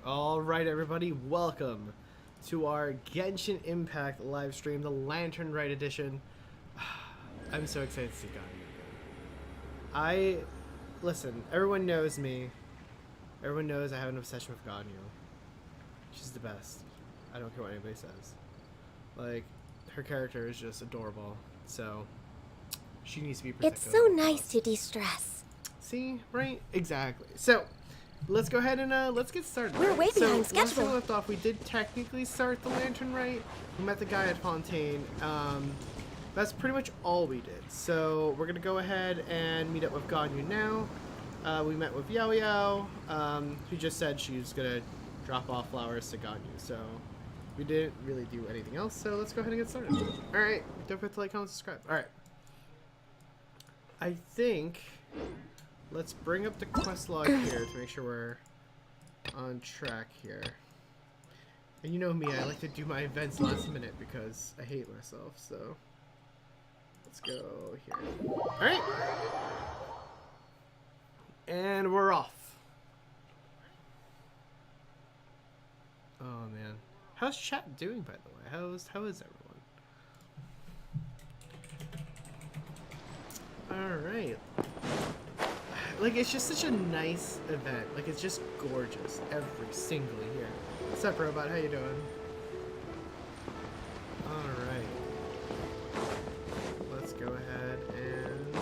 Alright everybody, welcome to our Genshin Impact live stream, the Lantern Rite edition. I'm so excited to see Ganyu. Listen, everyone knows me. Everyone knows I have an obsession with Ganyu. She's the best. I don't care what anybody says. Like, her character is just adorable, so she needs to be protected. It's so nice to de-stress. See? Right? Exactly. So, let's go ahead and let's get started. We're way behind schedule. Last time we left off, we did technically start the Lantern Rite. We met the guy at Fontaine. That's pretty much all we did. So we're gonna go ahead and meet up with Ganyu now. We met with Yao Yao, who just said she was gonna drop off flowers to Ganyu. So we didn't really do anything else. So let's go ahead and get started. All right, don't forget to like, comment, subscribe. All right. I think. Let's bring up the quest log here to make sure we're on track here. And you know me, I like to do my events last minute because I hate myself, so let's go here. Alright! And we're off. Oh man. How's chat doing, by the way? How is everyone? Alright. Like, it's just such a nice event. Like, it's just gorgeous every single year. What's up, Robot? How you doing? Alright. Let's go ahead and...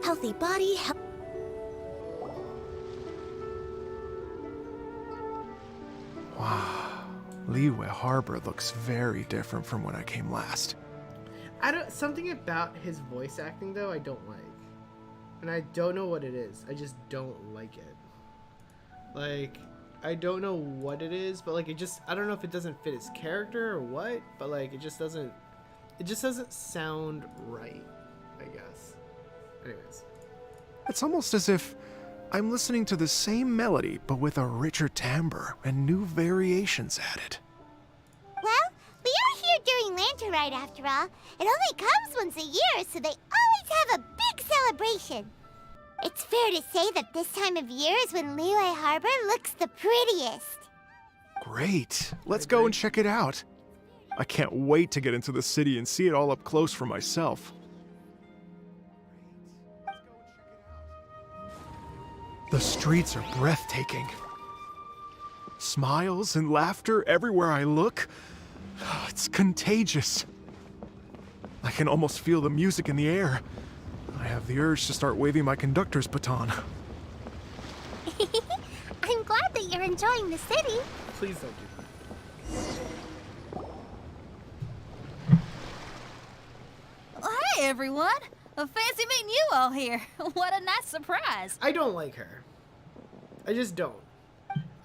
Healthy body, Wow. Liyue Harbor looks very different from when I came last. Something about his voice acting, though, I don't like. And I don't know what it is. I just don't like it. Like, I don't know what it is, but, like, I don't know if it doesn't fit his character or what, but, like, it just doesn't sound right, I guess. Anyways. It's almost as if I'm listening to the same melody, but with a richer timbre and new variations added. Well, we are here during Lantern Rite after all. It only comes once a year, so they always have a big celebration. It's fair to say that this time of year is when Liyue Harbor looks the prettiest. Great. Let's go and check it out. I can't wait to get into the city and see it all up close for myself. The streets are breathtaking. Smiles and laughter everywhere I look. It's contagious. I can almost feel the music in the air. I have the urge to start waving my conductor's baton. I'm glad that you're enjoying the city. Please don't do that. Hey everyone! Fancy meeting you all here. What a nice surprise. I don't like her. I just don't.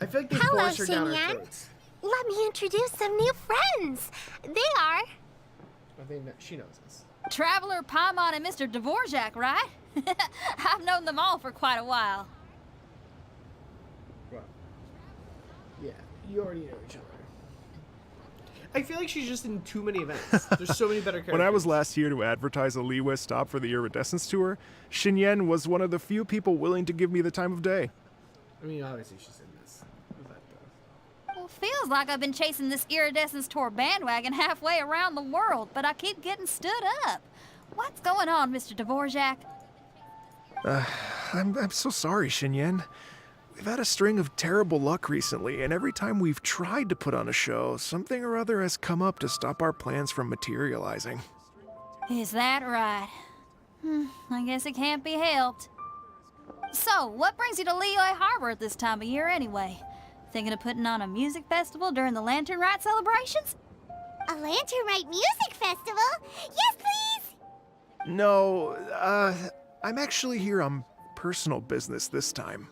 I feel like they Hello, force her down our Xinyan. throats. let me introduce some new friends. They are... She knows us. Traveler, Paimon, and Mr. Dvorak, right? I've known them all for quite a while. Well, yeah, you already know each other. I feel like she's just in too many events. There's so many better characters. When I was last here to advertise a Liyue stop for the Iridescence Tour, Xinyan was one of the few people willing to give me the time of day. I mean, obviously she's in this. Well, feels like I've been chasing this Iridescence Tour bandwagon halfway around the world, but I keep getting stood up. What's going on, Mr. Dvorak? I'm so sorry, Xinyan. We've had a string of terrible luck recently, and every time we've tried to put on a show, something or other has come up to stop our plans from materializing. Is that right? I guess it can't be helped. So, what brings you to Liyue Harbor at this time of year anyway? Thinking of putting on a music festival during the Lantern Rite celebrations? A Lantern Rite music festival? Yes, please! No, I'm actually here on personal business this time.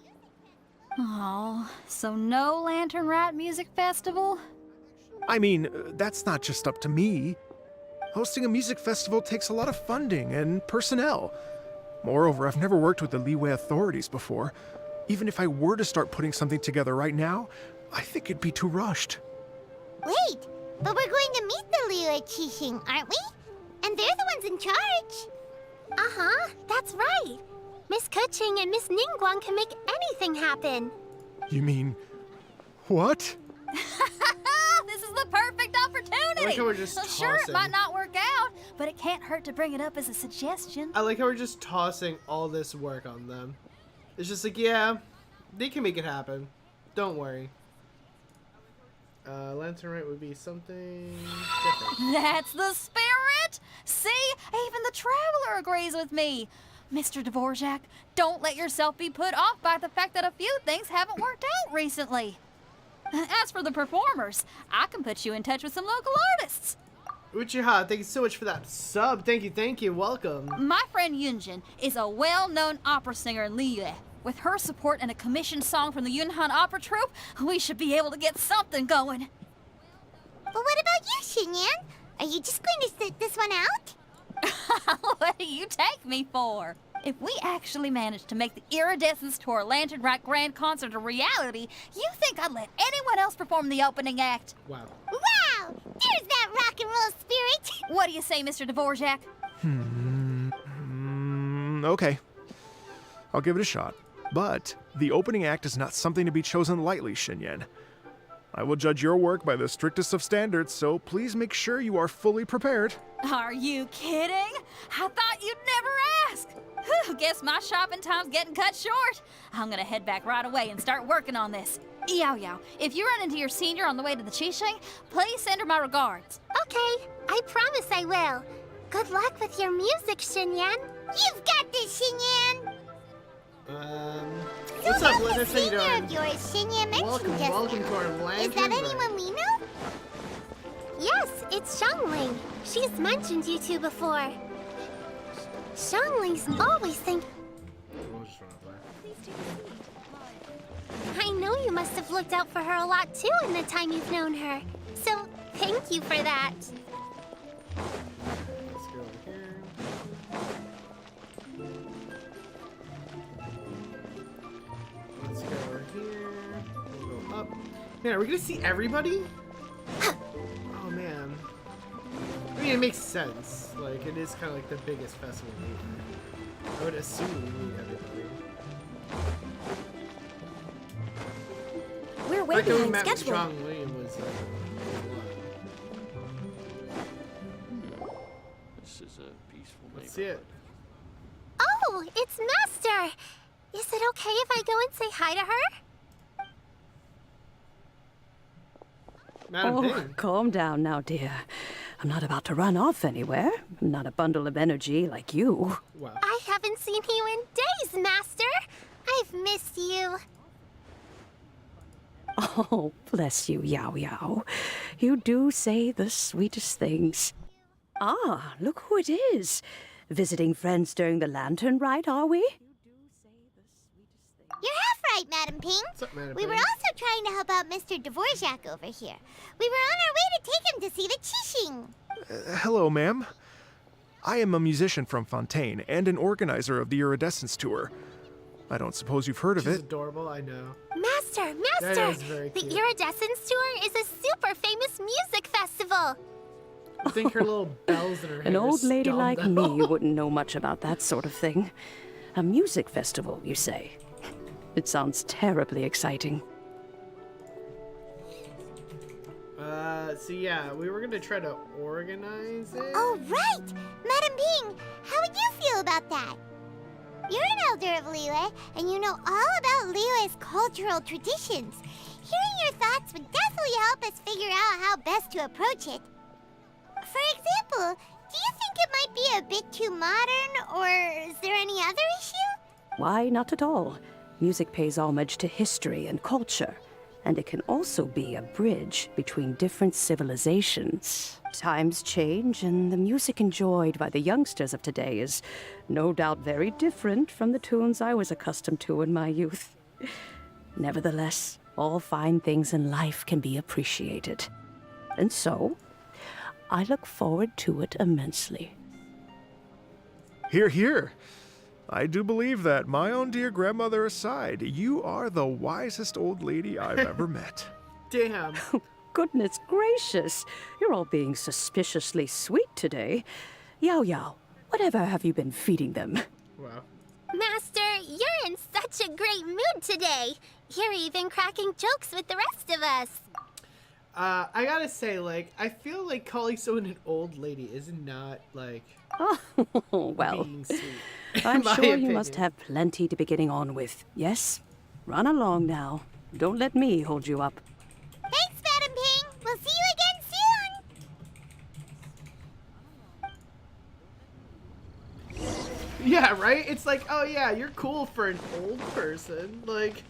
Oh, so no Lantern Rite music festival? I mean, that's not just up to me. Hosting a music festival takes a lot of funding and personnel. Moreover, I've never worked with the Liyue authorities before. Even if I were to start putting something together right now, I think it'd be too rushed. Wait, but we're going to meet the Liyue Qixing, aren't we? And they're the ones in charge. Uh-huh, that's That's right. Miss Kuching and Miss Ningguang can make anything happen. You mean... what? This is the perfect opportunity. I like how we're just Sure, it tossing. might not work out, but it can't hurt to bring it up as a suggestion. I like how we're just tossing all this work on them. It's just like, yeah, they can make it happen. Don't worry. Lantern Rite would be something different. That's the spirit! See? Even the Traveler agrees with me. Mr. Dvorak, don't let yourself be put off by the fact that a few things haven't worked out recently. As for the performers, I can put you in touch with some local artists. Uchiha, thank you so much for that sub. Thank you, welcome. My friend Yunjin is a well-known opera singer in Liyue. With her support and a commissioned song from the Yunhan Opera Troupe, we should be able to get something going. But what about you, Xinyan? Are you just going to sit this one out? What do you take me for? If we actually manage to make the Iridescence Tour Lantern Rite Grand Concert a reality, you think I'd let anyone else perform the opening act? Wow. Wow! There's that rock and roll spirit! What do you say, Mr. Dvorak? Okay. I'll give it a shot. But the opening act is not something to be chosen lightly, Xinyan. I will judge your work by the strictest of standards, so please make sure you are fully prepared. Are you kidding? I thought you'd never ask. Whew, guess my shopping time's getting cut short. I'm gonna head back right away and start working on this. Yao Yao, if you run into your senior on the way to the Qixing, please send her my regards. Okay, I promise I will. Good luck with your music, Xinyan. You've got this, Xinyan! What's up, So Linus? that's How a you senior doing? of yours Xinyan mentioned just Welcome now. to our Lantern Is that Rite. anyone we know? Yes, it's Xiangling. She's mentioned you two before. Xiangling's always think. We'll just run over. I know you must have looked out for her a lot too in the time you've known her. So thank you for that. Let's go over here. Let's go over here. We'll go up. Man, are we gonna see everybody? Oh man. I mean, it makes sense. Like, it is kind of like the biggest festival in Liyue. I would assume we meet everybody. We're way Like, we behind met with schedule. Strong William was a lot. This is a peaceful Let's see it. Oh, it's Master. Is it okay if I go and say hi to her? Madam Oh, Ping. calm down now, dear. I'm not about to run off anywhere. I'm not a bundle of energy like you. Wow. I haven't seen you in days, Master. I've missed you. Oh, bless you, Yao Yao. You do say the sweetest things. Ah, look who it is. Visiting friends during the Lantern Rite, are we? You're half right, Madam Ping. What's up, Madam We were Ping? also trying to help out Mr. Dvorak over here. We were on our way to take him to see the Qixing. Hello, ma'am. I am a musician from Fontaine and an organizer of the Iridescence Tour. I don't suppose you've heard of She's it. adorable, I know. Master, That Master! is very The cute. Iridescence Tour is a super famous music festival. I think her little bells in her hair. An old are lady dumb, like though. me wouldn't know much about that sort of thing. A music festival, you say? It sounds terribly exciting. So yeah, we were gonna try to organize it. Oh, right! Madam Ping, how would you feel about that? You're an elder of Liyue, and you know all about Liyue's cultural traditions. Hearing your thoughts would definitely help us figure out how best to approach it. For example, do you think it might be a bit too modern, or is there any other issue? Why, not at all. Music pays homage to history and culture, and it can also be a bridge between different civilizations. Times change, and the music enjoyed by the youngsters of today is no doubt very different from the tunes I was accustomed to in my youth. Nevertheless, all fine things in life can be appreciated. And so, I look forward to it immensely. Hear, hear. I do believe that, my own dear grandmother aside, you are the wisest old lady I've ever met. Damn. Goodness gracious, you're all being suspiciously sweet today. Yao Yao, whatever have you been feeding them? Wow. Master, you're in such a great mood today. You're even cracking jokes with the rest of us. I gotta say, like, I feel like calling someone an old lady is not, like, Oh, well, being sweet. I'm in my sure you must opinion. have plenty to be getting on with. Yes? Run along now. Don't let me hold you up. Thanks, Madam Ping. We'll see you again soon. Yeah, right? It's like, oh yeah, you're cool for an old person. Like,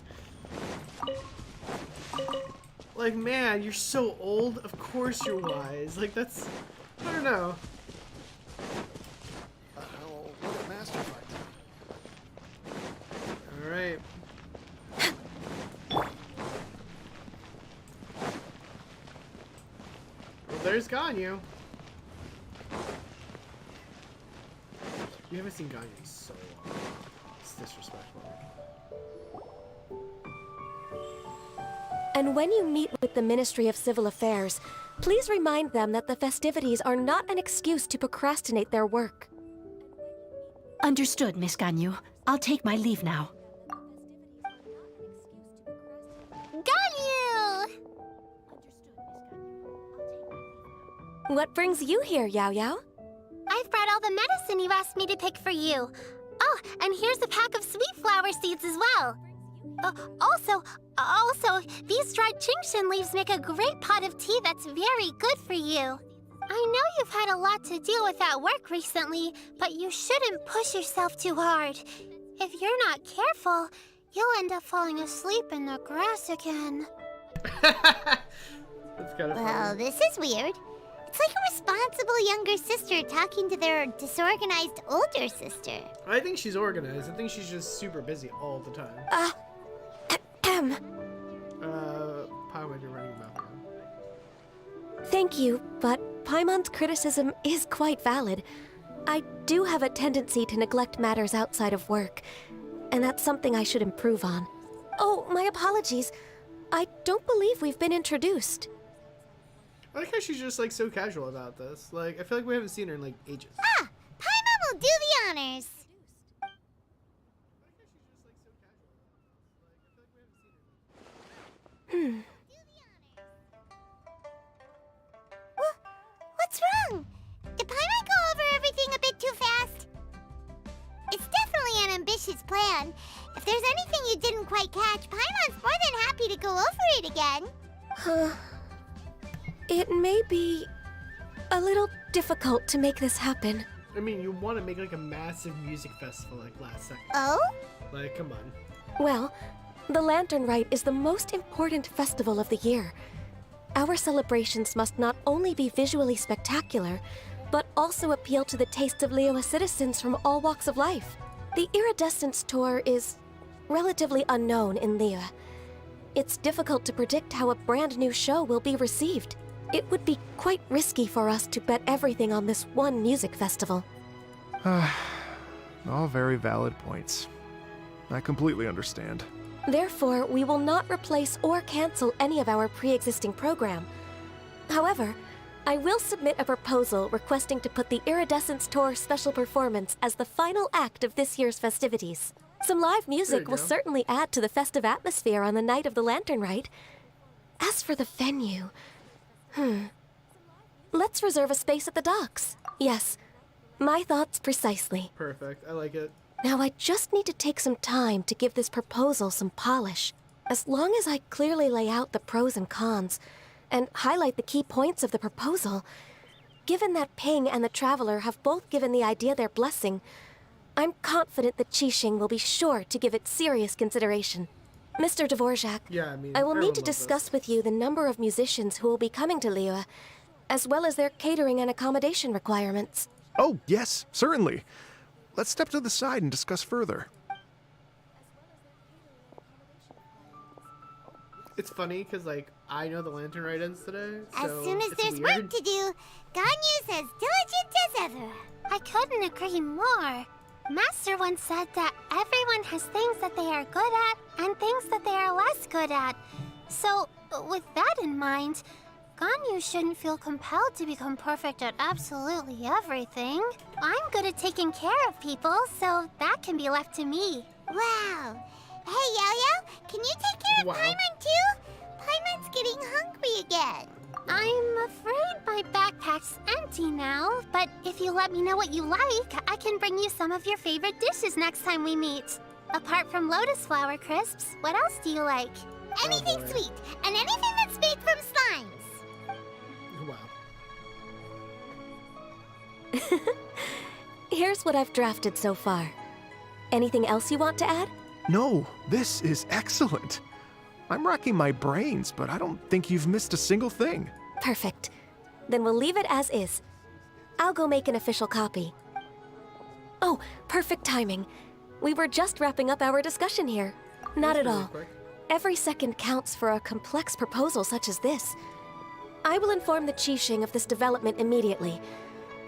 man, you're so old. Of course you're wise. Like, that's, I don't know. What a master fight. All right. Well, there's Ganyu. You haven't seen Ganyu in so long. It's disrespectful. And when you meet with the Ministry of Civil Affairs, please remind them that the festivities are not an excuse to procrastinate their work. Understood, Miss Ganyu. I'll take my leave now. Ganyu! What brings you here, Yao Yao? I've brought all the medicine you asked me to pick for you. Oh, and here's a pack of sweet flower seeds as well. Also, these dried Qingshan leaves make a great pot of tea that's very good for you. I know you've had a lot to deal with at work recently, but you shouldn't push yourself too hard. If you're not careful, you'll end up falling asleep in the grass again. That's kind of Well, funny. this is weird. It's like a responsible younger sister talking to their disorganized older sister. I think she's organized. I think she's just super busy all the time. Paimon, you're running about now. Thank you, but Paimon's criticism is quite valid. I do have a tendency to neglect matters outside of work, and that's something I should improve on. Oh, my apologies. I don't believe we've been introduced. I like how she's just like so casual about this. Like, I feel like we haven't seen her in like ages. Ah, Paimon will do the honors. What's wrong? Did Paimon go over everything a bit too fast? It's definitely an ambitious plan. If there's anything you didn't quite catch, Paimon's more than happy to go over it again. It may be a little difficult to make this happen. I mean, you want to make like a massive music festival like last second. Oh? Like, come on. Well, the Lantern Rite is the most important festival of the year. Our celebrations must not only be visually spectacular, but also appeal to the tastes of Liyue citizens from all walks of life. The Iridescence Tour is relatively unknown in Liyue. It's difficult to predict how a brand new show will be received. It would be quite risky for us to bet everything on this one music festival. All very valid points. I completely understand. Therefore, we will not replace or cancel any of our pre-existing program. However, I will submit a proposal requesting to put the Iridescence Tour special performance as the final act of this year's festivities. Some live music will go. certainly add to the festive atmosphere on the night of the Lantern Rite. As for the venue, let's reserve a space at the docks. Yes, my thoughts precisely. Perfect. I like it. Now I just need to take some time to give this proposal some polish. As long as I clearly lay out the pros and cons, and highlight the key points of the proposal, given that Ping and the Traveler have both given the idea their blessing, I'm confident that Qixing will be sure to give it serious consideration. Mr. Dvorak, Yeah, I mean, I will everyone need to loves this. discuss with you the number of musicians who will be coming to Liyue, as well as their catering and accommodation requirements. Oh, yes, certainly. Let's step to the side and discuss further. It's funny because like I know the Lantern Rite ends today. As So soon as it's there's weird. work to do, Ganyu's as diligent as ever. I couldn't agree more. Master once said that everyone has things that they are good at and things that they are less good at. So, with that in mind, Ganyu shouldn't feel compelled to become perfect at absolutely everything. I'm good at taking care of people, so that can be left to me. Wow. Hey, Yo-Yo, can you take care of Wow. Paimon too? Paimon's getting hungry again. I'm afraid my backpack's empty now, but if you let me know what you like, I can bring you some of your favorite dishes next time we meet. Apart from lotus flower crisps, what else do you like? Anything boy. sweet, and anything that's made from slimes. Wow. Here's what I've drafted so far. Anything else you want to add? No, this is excellent. I'm racking my brains, but I don't think you've missed a single thing. Perfect. Then we'll leave it as is. I'll go make an official copy. Oh, perfect timing. We were just wrapping up our discussion here. Not at all. Quick. Every second counts for a complex proposal such as this. I will inform the Qixing of this development immediately.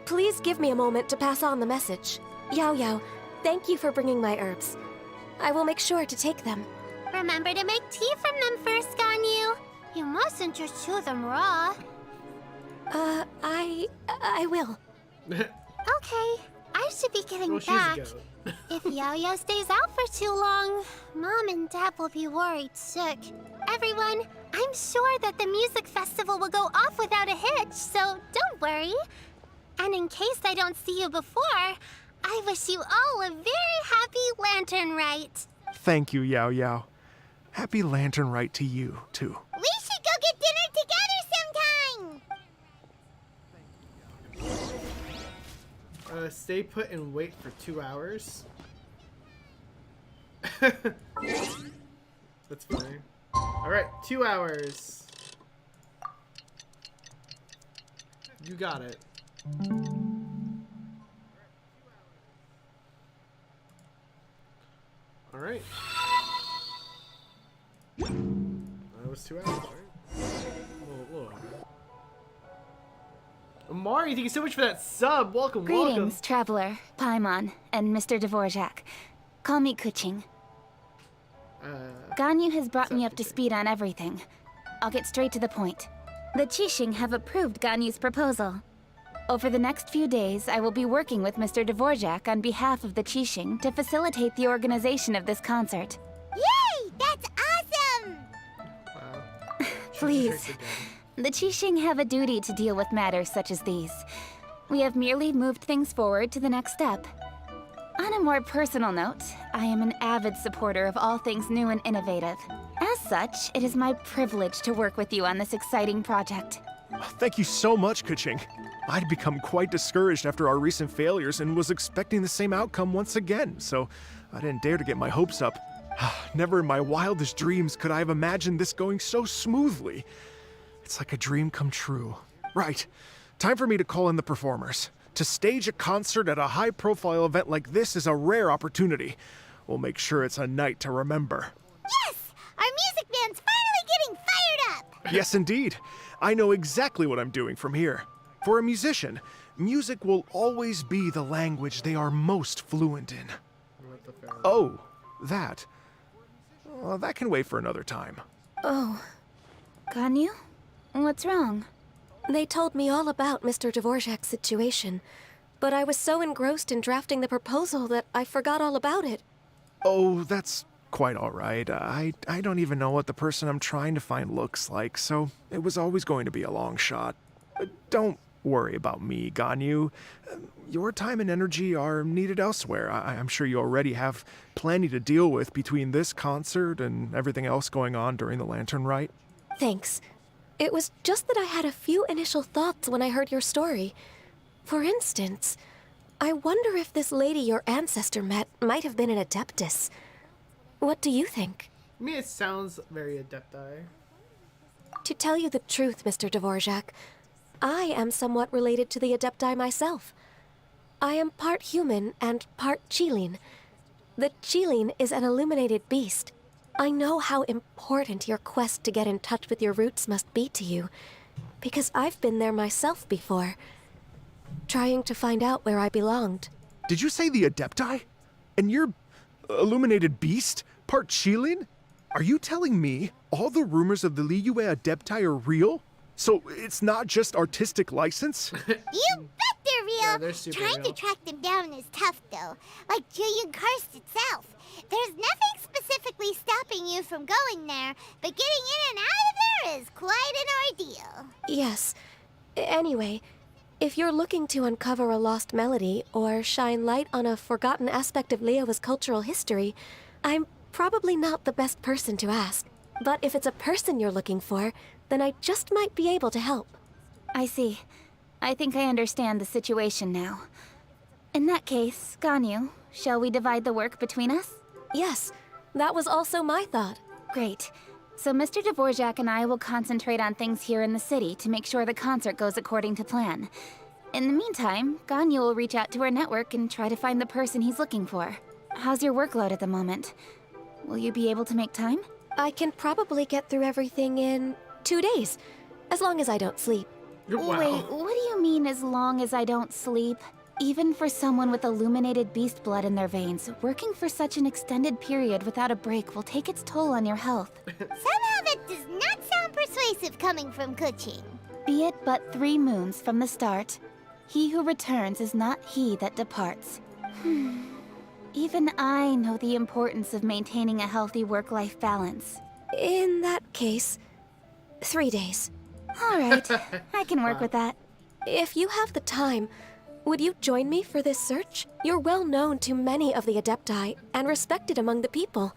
Please give me a moment to pass on the message. Yao Yao, thank you for bringing my herbs. I will make sure to take them. Remember to make tea from them first, Ganyu. You mustn't just chew them raw. I will. Okay, I should be getting Well, she's a back. goat. If Yo-Yo stays out for too long, Mom and Dad will be worried sick. Everyone, I'm sure that the music festival will go off without a hitch, so don't worry. And in case I don't see you before, I wish you all a very happy Lantern Rite. Thank you, Yao Yao. Happy Lantern Rite to you, too. We should go get dinner together sometime. Stay put and wait for 2 hours. That's funny. Alright, 2 hours. You got it. Alright. That was 2 hours, right? A little Amari, thank you so much for that sub. Welcome, welcome. Greetings, Traveler, Paimon, and Mr. Dvorak. Call me Kuching. Ganyu has brought me up to speed on everything. I'll get straight to the point. The Qixing have approved Ganyu's proposal. Over the next few days, I will be working with Mr. Dvorak on behalf of the Qixing to facilitate the organization of this concert. Yay! That's awesome! Wow. Please. The Qixing have a duty to deal with matters such as these. We have merely moved things forward to the next step. On a more personal note, I am an avid supporter of all things new and innovative. As such, it is my privilege to work with you on this exciting project. Thank you so much, Kuching. I'd become quite discouraged after our recent failures and was expecting the same outcome once again, so I didn't dare to get my hopes up. Never in my wildest dreams could I have imagined this going so smoothly. It's like a dream come true. Right. Time for me to call in the performers. To stage a concert at a high-profile event like this is a rare opportunity. We'll make sure it's a night to remember. Yes! Our music band's finally getting fired up! Yes, indeed. I know exactly what I'm doing from here. For a musician, music will always be the language they are most fluent in. Oh, that. Well, that can wait for another time. Oh. Ganyu? What's wrong? They told me all about Mr. Dvorak's situation, but I was so engrossed in drafting the proposal that I forgot all about it. Oh, that's quite all right. I don't even know what the person I'm trying to find looks like, so it was always going to be a long shot. Don't worry about me, Ganyu. Your time and energy are needed elsewhere. I'm sure you already have plenty to deal with between this concert and everything else going on during the Lantern Rite. Thanks. It was just that I had a few initial thoughts when I heard your story. For instance, I wonder if this lady your ancestor met might have been an adeptus. What do you think? I mean, it sounds very adepti. To tell you the truth, Mr. Dvorak, I am somewhat related to the adepti myself. I am part human and part Qilin. The Qilin is an illuminated beast. I know how important your quest to get in touch with your roots must be to you, because I've been there myself before, trying to find out where I belonged. Did you say the Adepti? And you're illuminated beast? Part Qilin? Are you telling me all the rumors of the Liyue Adepti are real? So it's not just artistic license? You bet they're real! Yeah, they're super Trying real. to track them down is tough, though. Like Julian Karst itself. There's nothing specifically stopping you from going there, but getting in and out of there is quite an ordeal. Yes. Anyway, if you're looking to uncover a lost melody or shine light on a forgotten aspect of Liyue's cultural history, I'm probably not the best person to ask. But if it's a person you're looking for, then I just might be able to help. I see. I think I understand the situation now. In that case, Ganyu, shall we divide the work between us? Yes, that was also my thought. Great. So Mr. Dvorak and I will concentrate on things here in the city to make sure the concert goes according to plan. In the meantime, Ganyu will reach out to our network and try to find the person he's looking for. How's your workload at the moment? Will you be able to make time? I can probably get through everything in 2 days, as long as I don't sleep. Wow. Wait, what do you mean as long as I don't sleep? Even for someone with illuminated beast blood in their veins, working for such an extended period without a break will take its toll on your health. Somehow that does not sound persuasive coming from Kuching. Be it but 3 moons from the start, he who returns is not he that departs. Even I know the importance of maintaining a healthy work-life balance. In that case, 3 days. All right, I can work with that. If you have the time, would you join me for this search? You're well known to many of the Adepti and respected among the people.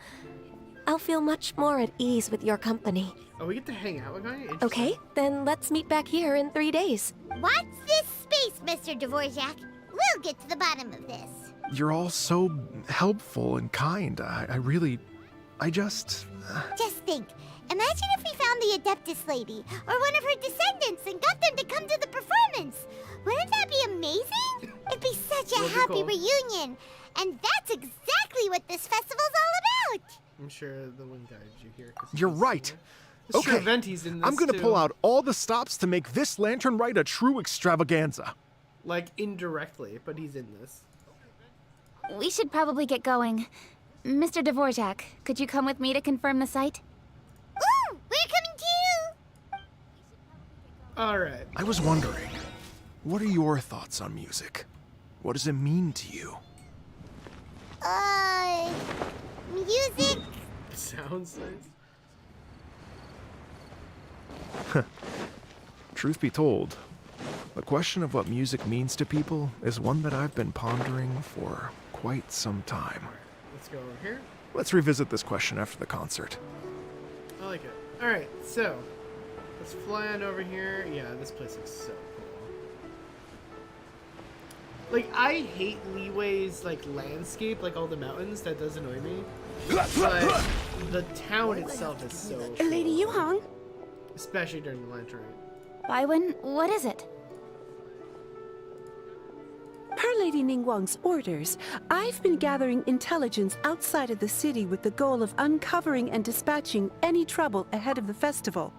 I'll feel much more at ease with your company. Oh, we get to hang out with Ganyu? Okay, then let's meet back here in 3 days. Watch this space, Mr. Dvorak. We'll get to the bottom of this. You're all so helpful and kind. I just... Just think. Imagine if we found the Adeptus lady, or one of her descendants, and got them to come to the performance. Wouldn't that be amazing? It'd be such a That'd be happy cool. reunion. And that's exactly what this festival's all about. I'm sure the one guided you here. 'cause You're he's right. seen it. Mr. Okay, Venti's in this I'm gonna too. pull out all the stops to make this Lantern Rite a true extravaganza. Like, indirectly, but he's in this. We should probably get going. Mr. Dvorak, could you come with me to confirm the site? Ooh, we're coming too. Alright. I was wondering, what are your thoughts on music? What does it mean to you? Music? Sounds nice. Truth be told, the question of what music means to people is one that I've been pondering for quite some time. Let's go over here. Let's revisit this question after the concert. I like it. Alright, so let's fly on over here. Yeah, this place looks so cool. Like, I hate Leeway's like landscape, like all the mountains. That does annoy me. But the town itself is so cool. Lady Yuhang? Especially during the Lantern Rite. Baiwen, what is it? Per Lady Ningguang's orders, I've been gathering intelligence outside of the city with the goal of uncovering and dispatching any trouble ahead of the festival.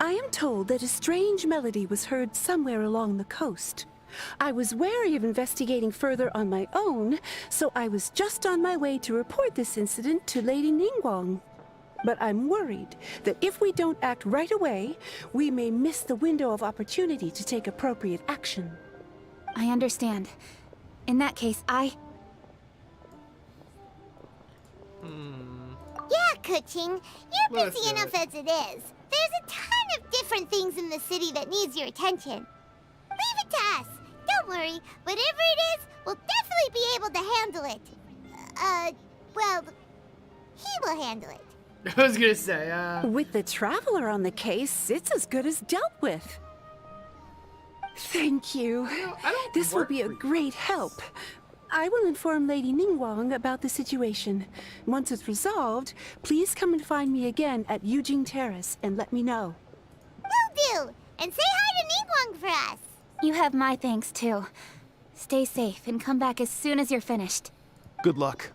I am told that a strange melody was heard somewhere along the coast. I was wary of investigating further on my own, so I was just on my way to report this incident to Lady Ningguang. But I'm worried that if we don't act right away, we may miss the window of opportunity to take appropriate action. I understand. In that case, Yeah, Kuching, you're Let's busy do enough it. as it is. There's a ton of different things in the city that needs your attention. Leave it to us. Don't worry. Whatever it is, we'll definitely be able to handle it. Well, he will handle it. I was gonna say, With the Traveler on the case, it's as good as dealt with. Thank you. I don't This will work be a for you. great help. I will inform Lady Ningguang about the situation. Once it's resolved, please come and find me again at Yujing Terrace and let me know. Will do. And say hi to Ningguang for us. you have my thanks too. Stay safe and come back as soon as you're finished. Good luck.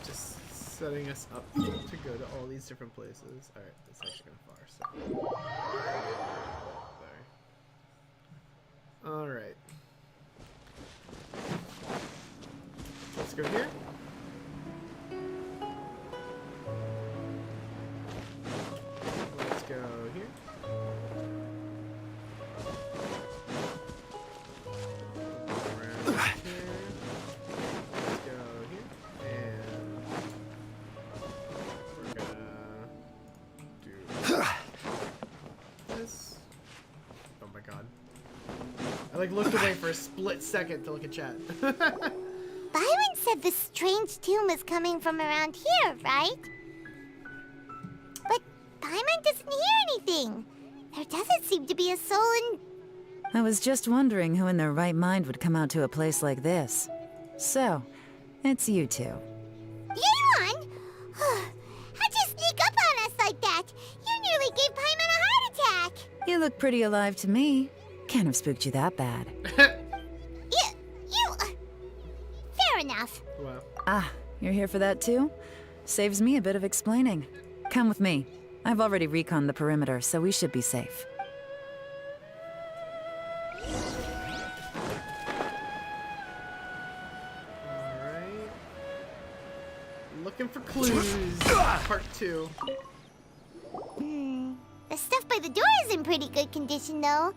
just setting us up to go to all these different places. Alright, that's actually kind of far, so. There. Alright. Let's go here. like looked away for a split second to look at chat. Byron said the strange tune was coming from around here, right? But Paimon doesn't hear anything. There doesn't seem to be a soul in... I was just wondering who in their right mind would come out to a place like this. So, it's you two. Yelan! How'd you sneak up on us like that? You nearly gave Paimon a heart attack! You look pretty alive to me. Can't have spooked you that bad. Fair enough. Wow. Ah, you're here for that too? Saves me a bit of explaining. Come with me. I've already reconned the perimeter, so we should be safe. Alright. Looking for clues. Part 2. The stuff by the door is in pretty good condition, though.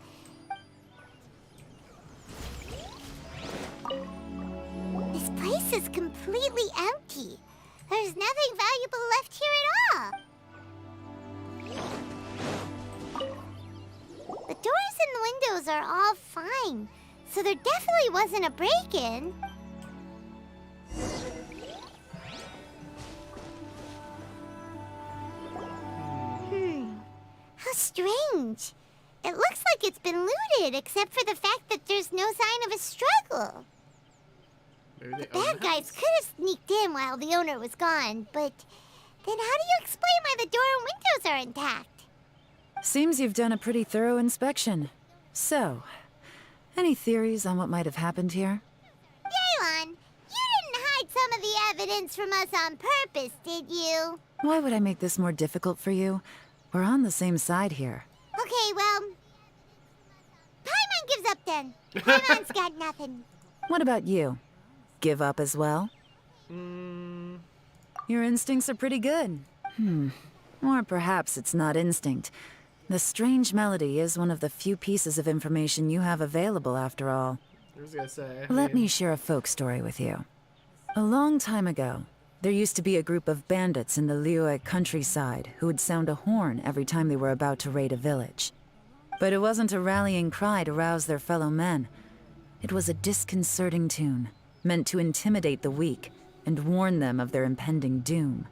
This place is completely empty. There's nothing valuable left here at all. The doors and the windows are all fine, so there definitely wasn't a break-in. How strange. It looks like it's been looted, except for the fact that there's no sign of a struggle. Maybe they The own bad the guys house. could have sneaked in while the owner was gone, but then how do you explain why the door and windows are intact? Seems you've done a pretty thorough inspection. So, any theories on what might have happened here? Yelan, you didn't hide some of the evidence from us on purpose, did you? Why would I make this more difficult for you? We're on the same side here. Okay, well... Paimon gives up then. Paimon's got nothing. What about you? Give up as well? Your instincts are pretty good. Or perhaps it's not instinct. The strange melody is one of the few pieces of information you have available, after all. I was gonna say. Let me share a folk story with you. A long time ago, there used to be a group of bandits in the Liyue countryside who would sound a horn every time they were about to raid a village. But it wasn't a rallying cry to rouse their fellow men. It was a disconcerting tune, meant to intimidate the weak and warn them of their impending doom.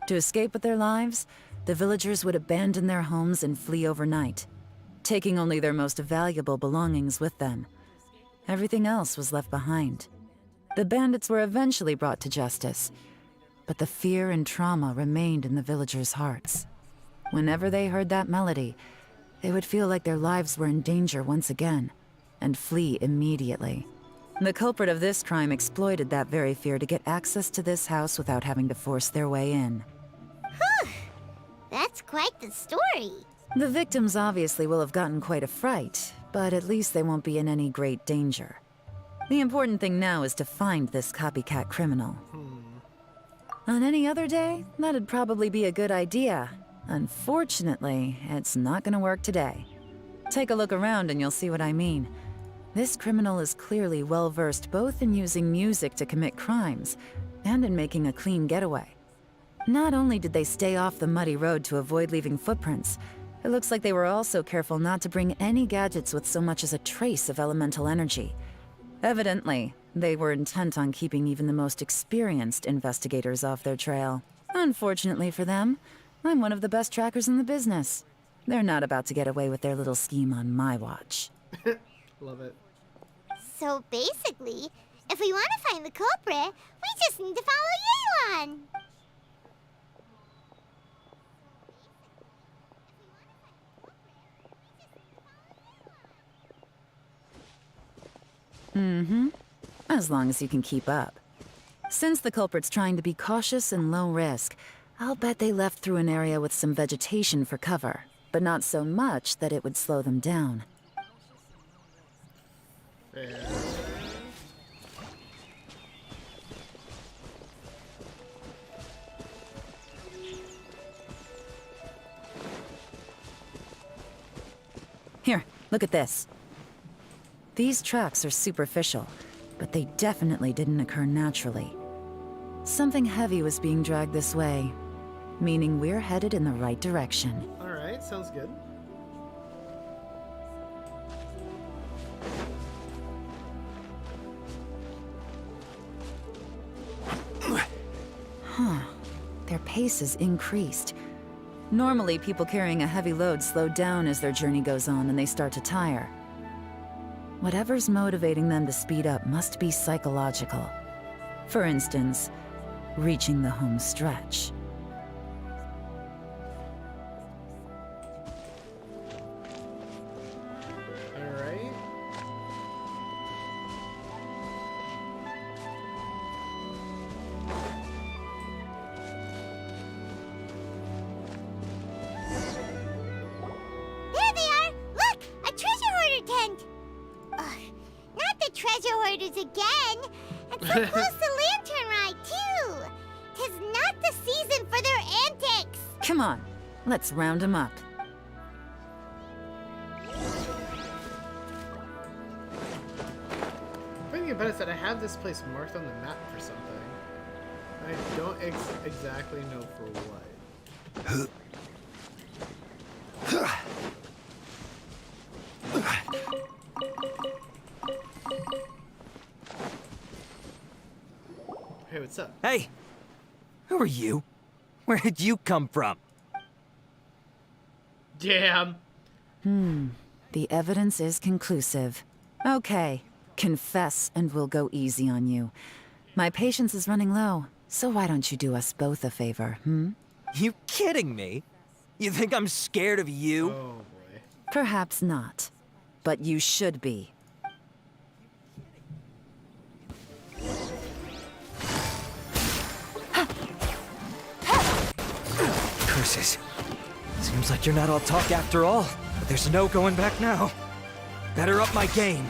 To escape with their lives, the villagers would abandon their homes and flee overnight, taking only their most valuable belongings with them. Everything else was left behind. The bandits were eventually brought to justice, but the fear and trauma remained in the villagers' hearts. Whenever they heard that melody, they would feel like their lives were in danger once again, and flee immediately. The culprit of this crime exploited that very fear to get access to this house without having to force their way in. That's quite the story. The victims obviously will have gotten quite a fright, but at least they won't be in any great danger. The important thing now is to find this copycat criminal. On any other day, that'd probably be a good idea. Unfortunately, it's not gonna work today. Take a look around and you'll see what I mean. This criminal is clearly well-versed both in using music to commit crimes and in making a clean getaway. Not only did they stay off the muddy road to avoid leaving footprints, it looks like they were also careful not to bring any gadgets with so much as a trace of elemental energy. Evidently, they were intent on keeping even the most experienced investigators off their trail. Unfortunately for them, I'm one of the best trackers in the business. They're not about to get away with their little scheme on my watch. Love it. So basically, if we want to find the culprit, we just need to follow Yelan. As long as you can keep up. Since the culprit's trying to be cautious and low risk, I'll bet they left through an area with some vegetation for cover, but not so much that it would slow them down. Fair. Here, look at this. These tracks are superficial, but they definitely didn't occur naturally. Something heavy was being dragged this way, meaning we're headed in the right direction. Alright, sounds good. pace is increased. Normally, people carrying a heavy load slow down as their journey goes on and they start to tire. Whatever's motivating them to speed up must be psychological. For instance, reaching the home stretch. Alright. There they are! Look! A treasure hoarder tent! Ugh, not the treasure hoarders again! And so close to Lantern Rite, too! 'Tis not the season for their antics! Come on, let's round them up. Thinking about it, that I have this place marked on the map for something. I don't exactly know for what. Hey, what's up? Hey! Who are you? Where did you come from? Damn. The evidence is conclusive. Okay, confess and we'll go easy on you. My patience is running low, so why don't you do us both a favor, You kidding me? You think I'm scared of you? Oh boy. Perhaps not, but you should be. Curses. Seems like you're not all talk after all, but there's no going back now. Better up my game.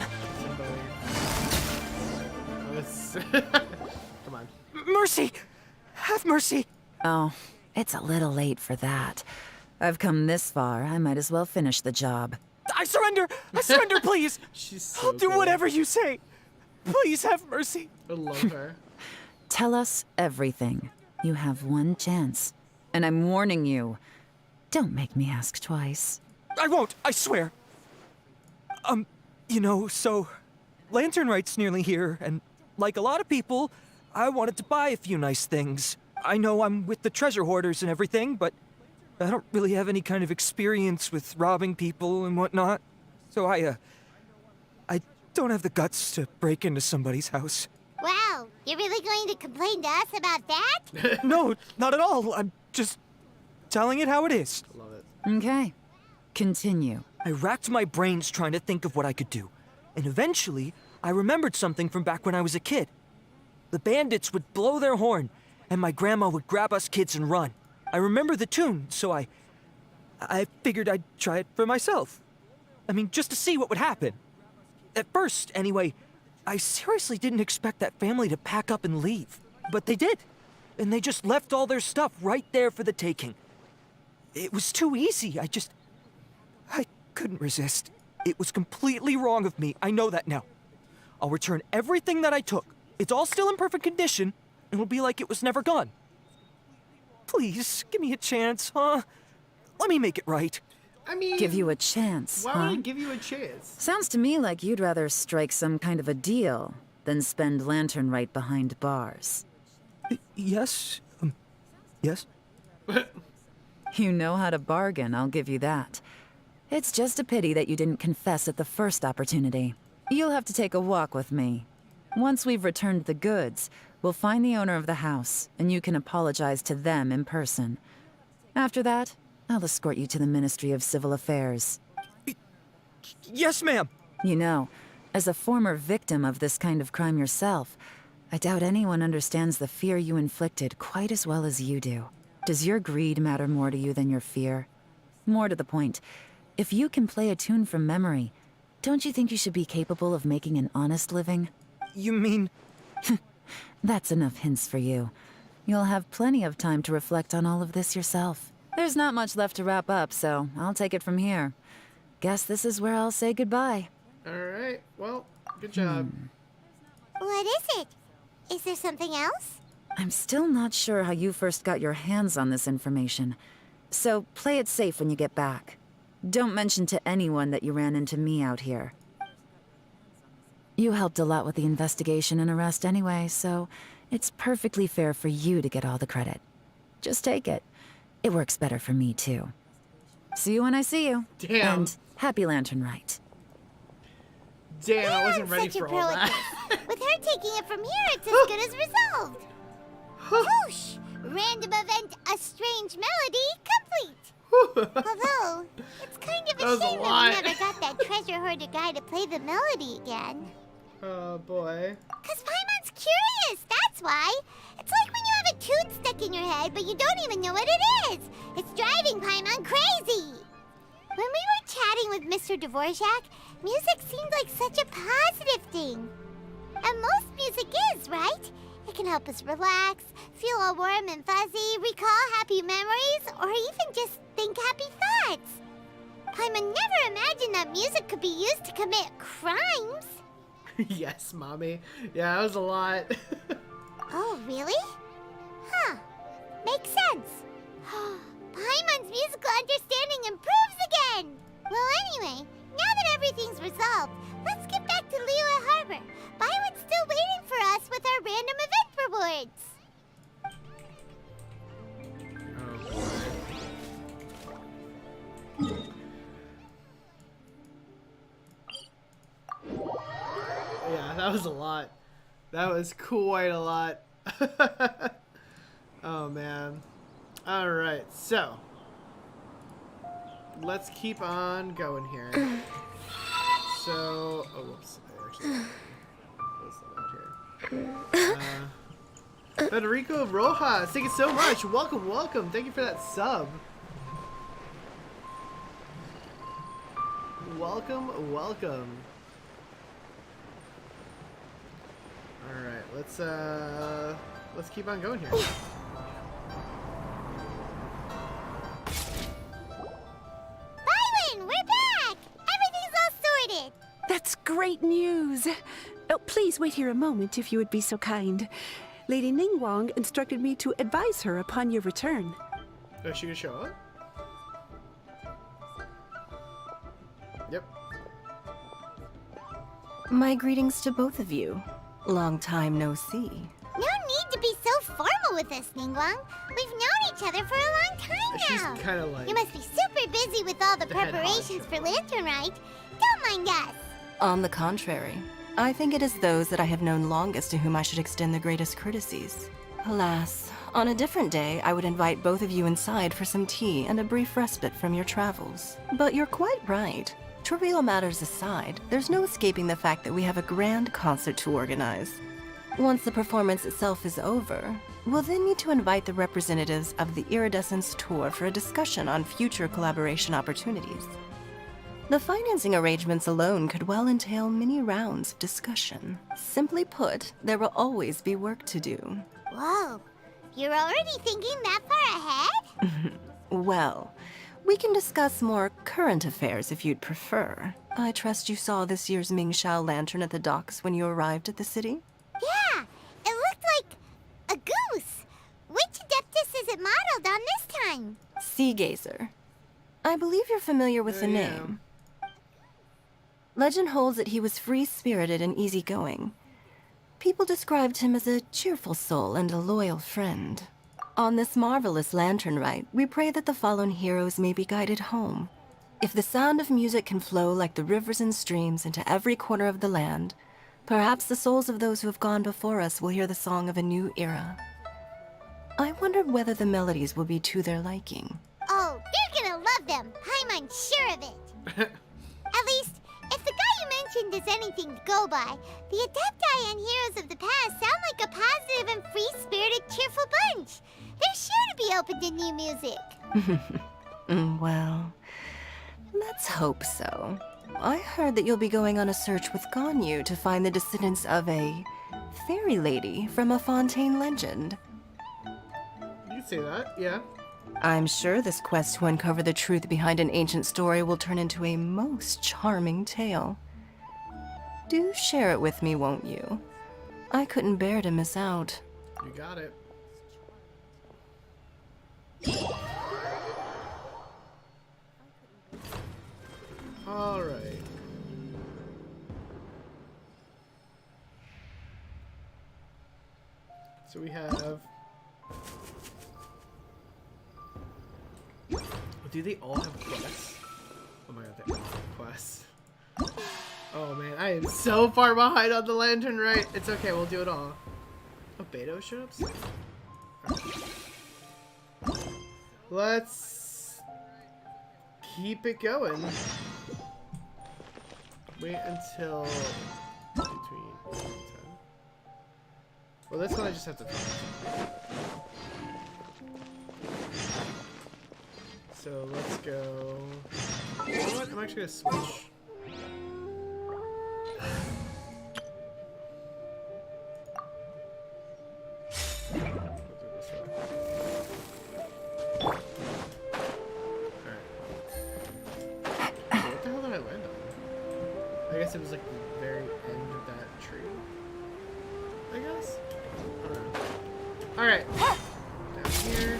Come on. Mercy! Have mercy! Oh, it's a little late for that. I've come this far, I might as well finish the job. I surrender! I surrender, please! She's so I'll do cool. whatever you say. Please have mercy. I love her. Tell us everything. You have one chance. And I'm warning you. Don't make me ask twice. I won't, I swear. You know, so Lantern Rite's nearly here, and like a lot of people, I wanted to buy a few nice things. I know I'm with the treasure hoarders and everything, but I don't really have any kind of experience with robbing people and whatnot. So I don't have the guts to break into somebody's house. Wow, you're really going to complain to us about that? No, not at all. I'm just telling it how it is. I love it. Okay. Continue. I racked my brains trying to think of what I could do. And eventually, I remembered something from back when I was a kid. The bandits would blow their horn, and my grandma would grab us kids and run. I remember the tune, so I figured I'd try it for myself. I mean, just to see what would happen. At first, anyway, I seriously didn't expect that family to pack up and leave. But they did. And they just left all their stuff right there for the taking. It was too easy. I couldn't resist. It was completely wrong of me. I know that now. I'll return everything that I took. It's all still in perfect condition, and it'll be like it was never gone. Please, give me a chance, huh? Let me make it right. I mean... Give you a chance, Why huh? would I give you a chance? Sounds to me like you'd rather strike some kind of a deal than spend Lantern Rite behind bars. Yes? Yes? You know how to bargain, I'll give you that. It's just a pity that you didn't confess at the first opportunity. You'll have to take a walk with me. Once we've returned the goods, we'll find the owner of the house, and you can apologize to them in person. After that, I'll escort you to the Ministry of Civil Affairs. Yes, ma'am! You know, as a former victim of this kind of crime yourself, I doubt anyone understands the fear you inflicted quite as well as you do. Does your greed matter more to you than your fear? More to the point, if you can play a tune from memory, don't you think you should be capable of making an honest living? You mean... That's enough hints for you. You'll have plenty of time to reflect on all of this yourself. There's not much left to wrap up, so I'll take it from here. Guess this is where I'll say goodbye. Alright, well, good job. What is it? Is there something else? I'm still not sure how you first got your hands on this information, so play it safe when you get back. Don't mention to anyone that you ran into me out here. You helped a lot with the investigation and arrest anyway, so it's perfectly fair for you to get all the credit. Just take it. It works better for me, too. See you when I see you. Damn. And happy Lantern Rite. Damn, I wasn't ready such for a all pro at that. this. With her taking it from here, it's as good as resolved. Whoosh! Random event, a strange melody, complete. Although, it's kind of That a was a shame that lot. we never got that treasure hoarder guy to play the melody again. Oh boy. Cause Paimon's curious, that's why. It's like when you have a tune stuck in your head, but you don't even know what it is. It's driving Paimon crazy. When we were chatting with Mr. Dvorak, music seemed like such a positive thing. And most music is, right? It can help us relax, feel all warm and fuzzy, recall happy memories, or even just think happy thoughts. Paimon never imagined that music could be used to commit crimes. Yes, mommy. Yeah, that was a lot. Oh, really? Huh. Makes sense. Paimon's musical understanding improves again! Well, anyway, now that everything's resolved, let's get back to Liyue Harbor. Byron's still waiting for us with our random event rewards. Yeah, that was a lot. That was quite a lot. Oh man. Alright, so let's keep on going here. So, oh whoops, I actually closed that out here. Federico Rojas, thank you so much. Welcome, welcome. Thank you for that sub. Welcome, welcome. Alright, let's keep on going here. Byron, we're back! Everything's all sorted! That's great news! Oh, please wait here a moment if you would be so kind. Lady Ningguang instructed me to advise her upon your return. Is she gonna show up? Yep. My greetings to both of you. Long time no see. No need to be so formal with us, Ningguang. We've known each other for a long time now. She's kind of like... You must be super busy with all the head preparations honcho. for Lantern Rite. Don't mind us. On the contrary, I think it is those that I have known longest to whom I should extend the greatest courtesies. Alas, on a different day, I would invite both of you inside for some tea and a brief respite from your travels. But you're quite right. Trivial matters aside, there's no escaping the fact that we have a grand concert to organize. Once the performance itself is over, we'll then need to invite the representatives of the Iridescence Tour for a discussion on future collaboration opportunities. The financing arrangements alone could well entail many rounds of discussion. Simply put, there will always be work to do. Whoa, you're already thinking that far ahead? Well, we can discuss more current affairs if you'd prefer. I trust you saw this year's Mingxiao lantern at the docks when you arrived at the city? Yeah, it looked like a goose. Which Adeptus is it modeled on this time? Sea Gazer. I believe you're familiar with the name. Legend holds that he was free-spirited and easygoing. People described him as a cheerful soul and a loyal friend. On this marvelous Lantern Rite, we pray that the fallen heroes may be guided home. If the sound of music can flow like the rivers and streams into every corner of the land, perhaps the souls of those who have gone before us will hear the song of a new era. I wondered whether the melodies will be to their liking. Oh, you're gonna love them. I'm unsure of it. At least, if the guy you mentioned is anything to go by, the Adepti and heroes of the past sound like a positive and free-spirited, cheerful bunch. They're sure to be open to new music. Well, let's hope so. I heard that you'll be going on a search with Ganyu to find the descendants of a fairy lady from a Fontaine legend. You can say that, yeah. I'm sure this quest to uncover the truth behind an ancient story will turn into a most charming tale. Do share it with me, won't you? I couldn't bear to miss out. You got it. All right. So we have Do they all have quests? Oh my god, they all have quests. Oh man, I am so far behind on the Lantern Rite. It's okay, we'll do it all. Oh, Beto showed up soon. Let's keep it going. Wait until between 8 and 10. Well, this one I just have to talk. So let's go. You know what? I'm actually gonna switch. It was like the very end of that tree, I guess. Alright. Down here.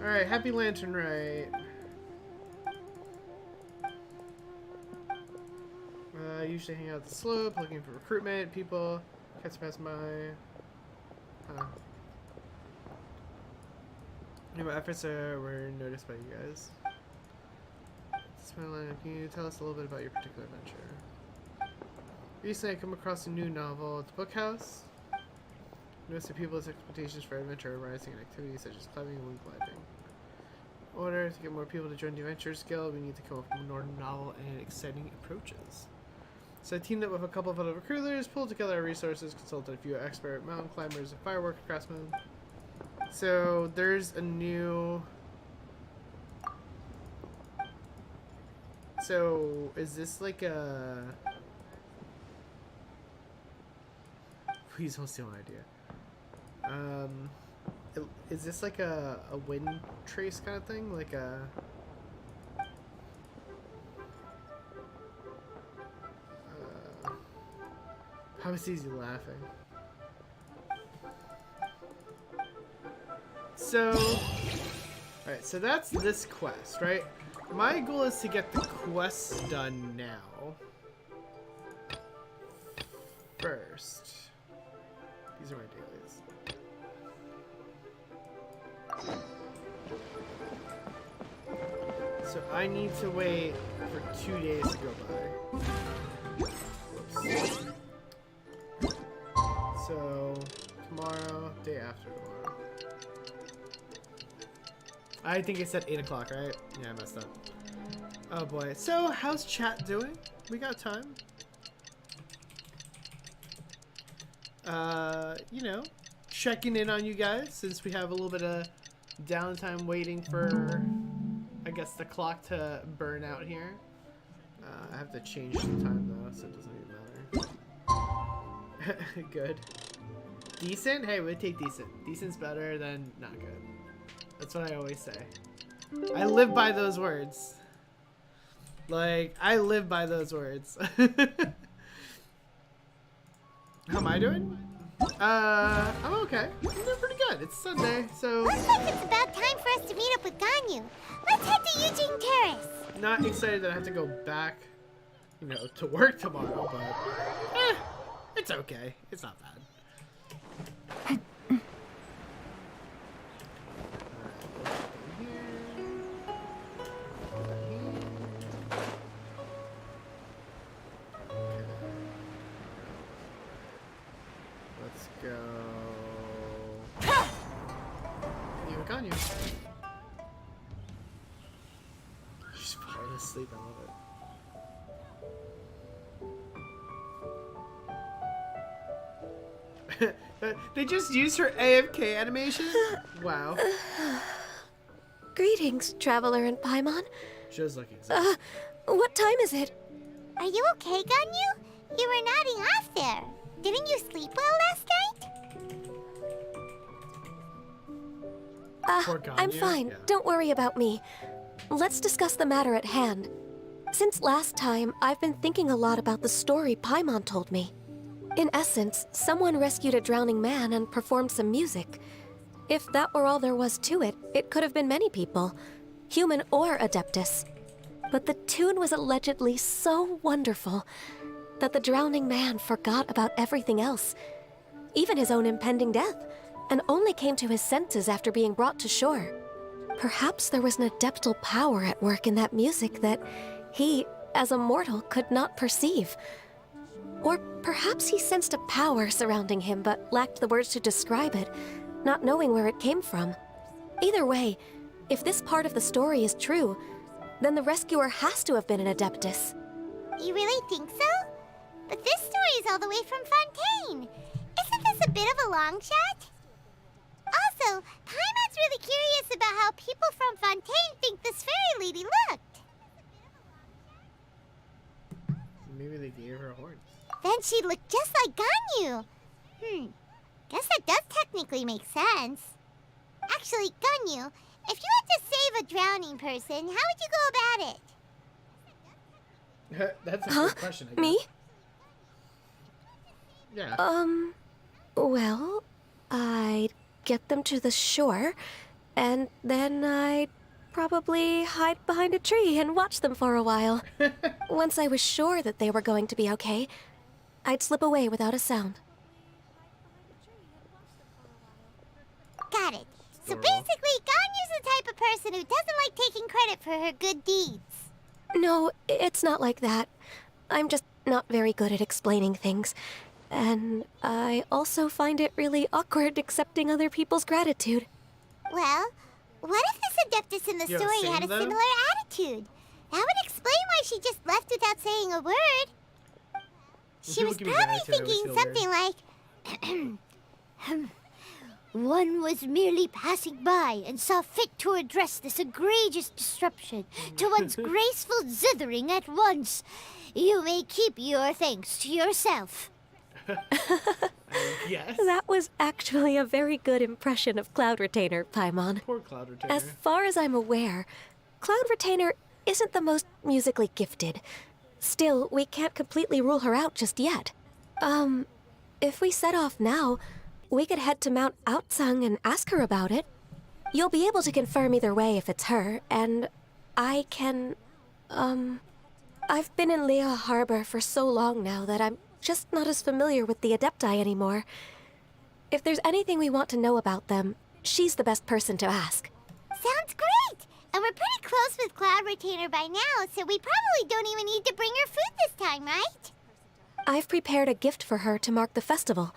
Alright, happy Lantern Rite. Usually hang out at the slope, looking for recruitment, people. Cats pass by. Huh. My efforts were noticed by you guys. Can you tell us a little bit about your particular adventure? Recently, I come across a new novel at the book house. Notice that people's expectations for adventure are rising in activities such as climbing and wood gliding. In order to get more people to join the Adventurers Guild, we need to come up with more novel and exciting approaches. So I teamed up with a couple of other recruiters, pulled together our resources, consulted a few expert mountain climbers and firework craftsmen. So there's a new. So is this like a? Please don't steal my idea. Is this like a wind trace kind of thing? Like a. How is he laughing? So, alright, so that's this quest, right? My goal is to get the quests done now. First. These are my dailies. So I need to wait for 2 days to go by. Whoops. So, tomorrow, day after tomorrow. I think it said 8 o'clock, right? Yeah, I messed up. Oh boy. So, how's chat doing? We got time. You know, checking in on you guys since we have a little bit of downtime waiting for, I guess, the clock to burn out here. I have to change the time though, so it doesn't even matter. Good. Decent? Hey, we'll take decent. Decent's better than not good. That's what I always say. I live by those words. Like, I live by those words. How am I doing? I'm okay. I'm doing pretty good. It's Sunday, so... Looks like it's about time for us to meet up with Ganyu. Let's head to Eugene Terrace. Not excited that I have to go back, you know, to work tomorrow, but... it's okay. It's not bad. Let's go. You Ganyu. She's falling asleep. I love it. They just used her AFK animation? Wow. Greetings, traveler in Paimon. Just like exactly. What time is it? Are you okay, Ganyu? You were nodding off there. Didn't you sleep well last night? I'm fine. Yeah. Don't worry about me. Let's discuss the matter at hand. Since last time, I've been thinking a lot about the story Paimon told me. In essence, someone rescued a drowning man and performed some music. If that were all there was to it, it could have been many people, human or Adeptus. But the tune was allegedly so wonderful that the drowning man forgot about everything else even his own impending death, and only came to his senses after being brought to shore. Perhaps there was an adeptal power at work in that music that he, as a mortal, could not perceive. Or perhaps he sensed a power surrounding him but lacked the words to describe it, not knowing where it came from. Either way, if this part of the story is true, then the rescuer has to have been an Adeptus. You really think so? But this story is all the way from Fontaine. Isn't this a bit of a long shot? Also, Paimon's really curious about how people from Fontaine think this fairy lady looked. Maybe they gave her a horn. Then she'd look just like Ganyu. Guess that does technically make sense. Actually, Ganyu, if you had to save a drowning person, how would you go about it? That's a good question, I guess. Me? Yeah. Well, I'd get them to the shore, and then I'd probably hide behind a tree and watch them for a while. Once I was sure that they were going to be okay, I'd slip away without a sound. Got it. So basically, Ganyu's the type of person who doesn't like taking credit for her good deeds. No, it's not like that. I'm just not very good at explaining things. And I also find it really awkward accepting other people's gratitude. Well, what if this Adeptus in the story had a similar attitude? That would explain why she just left without saying a word. She was probably thinking something like, one was merely passing by and saw fit to address this egregious disruption to one's graceful zithering at once. You may keep your thanks to yourself. Yes. That was actually a very good impression of Cloud Retainer, Paimon. Poor Cloud Retainer. As far as I'm aware, Cloud Retainer isn't the most musically gifted. Still, we can't completely rule her out just yet. If we set off now, we could head to Mount Outsung and ask her about it. You'll be able to confirm either way if it's her, and I can, I've been in Liyue Harbor for so long now that I'm just not as familiar with the Adepti anymore. If there's anything we want to know about them, she's the best person to ask. Sounds great! And we're pretty close with Cloud Retainer by now, so we probably don't even need to bring her food this time, right? I've prepared a gift for her to mark the festival,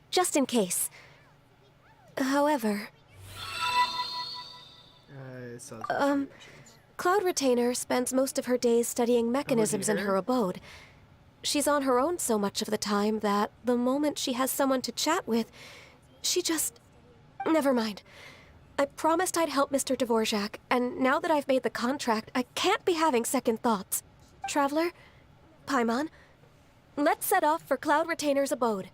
just in case. However... Cloud Retainer spends most of her days studying mechanisms in her abode. She's on her own so much of the time that the moment she has someone to chat with, she just... Never mind. I promised I'd help Mr. Dvorak, and now that I've made the contract, I can't be having second thoughts. Traveler, Paimon, let's set off for Cloud Retainer's abode.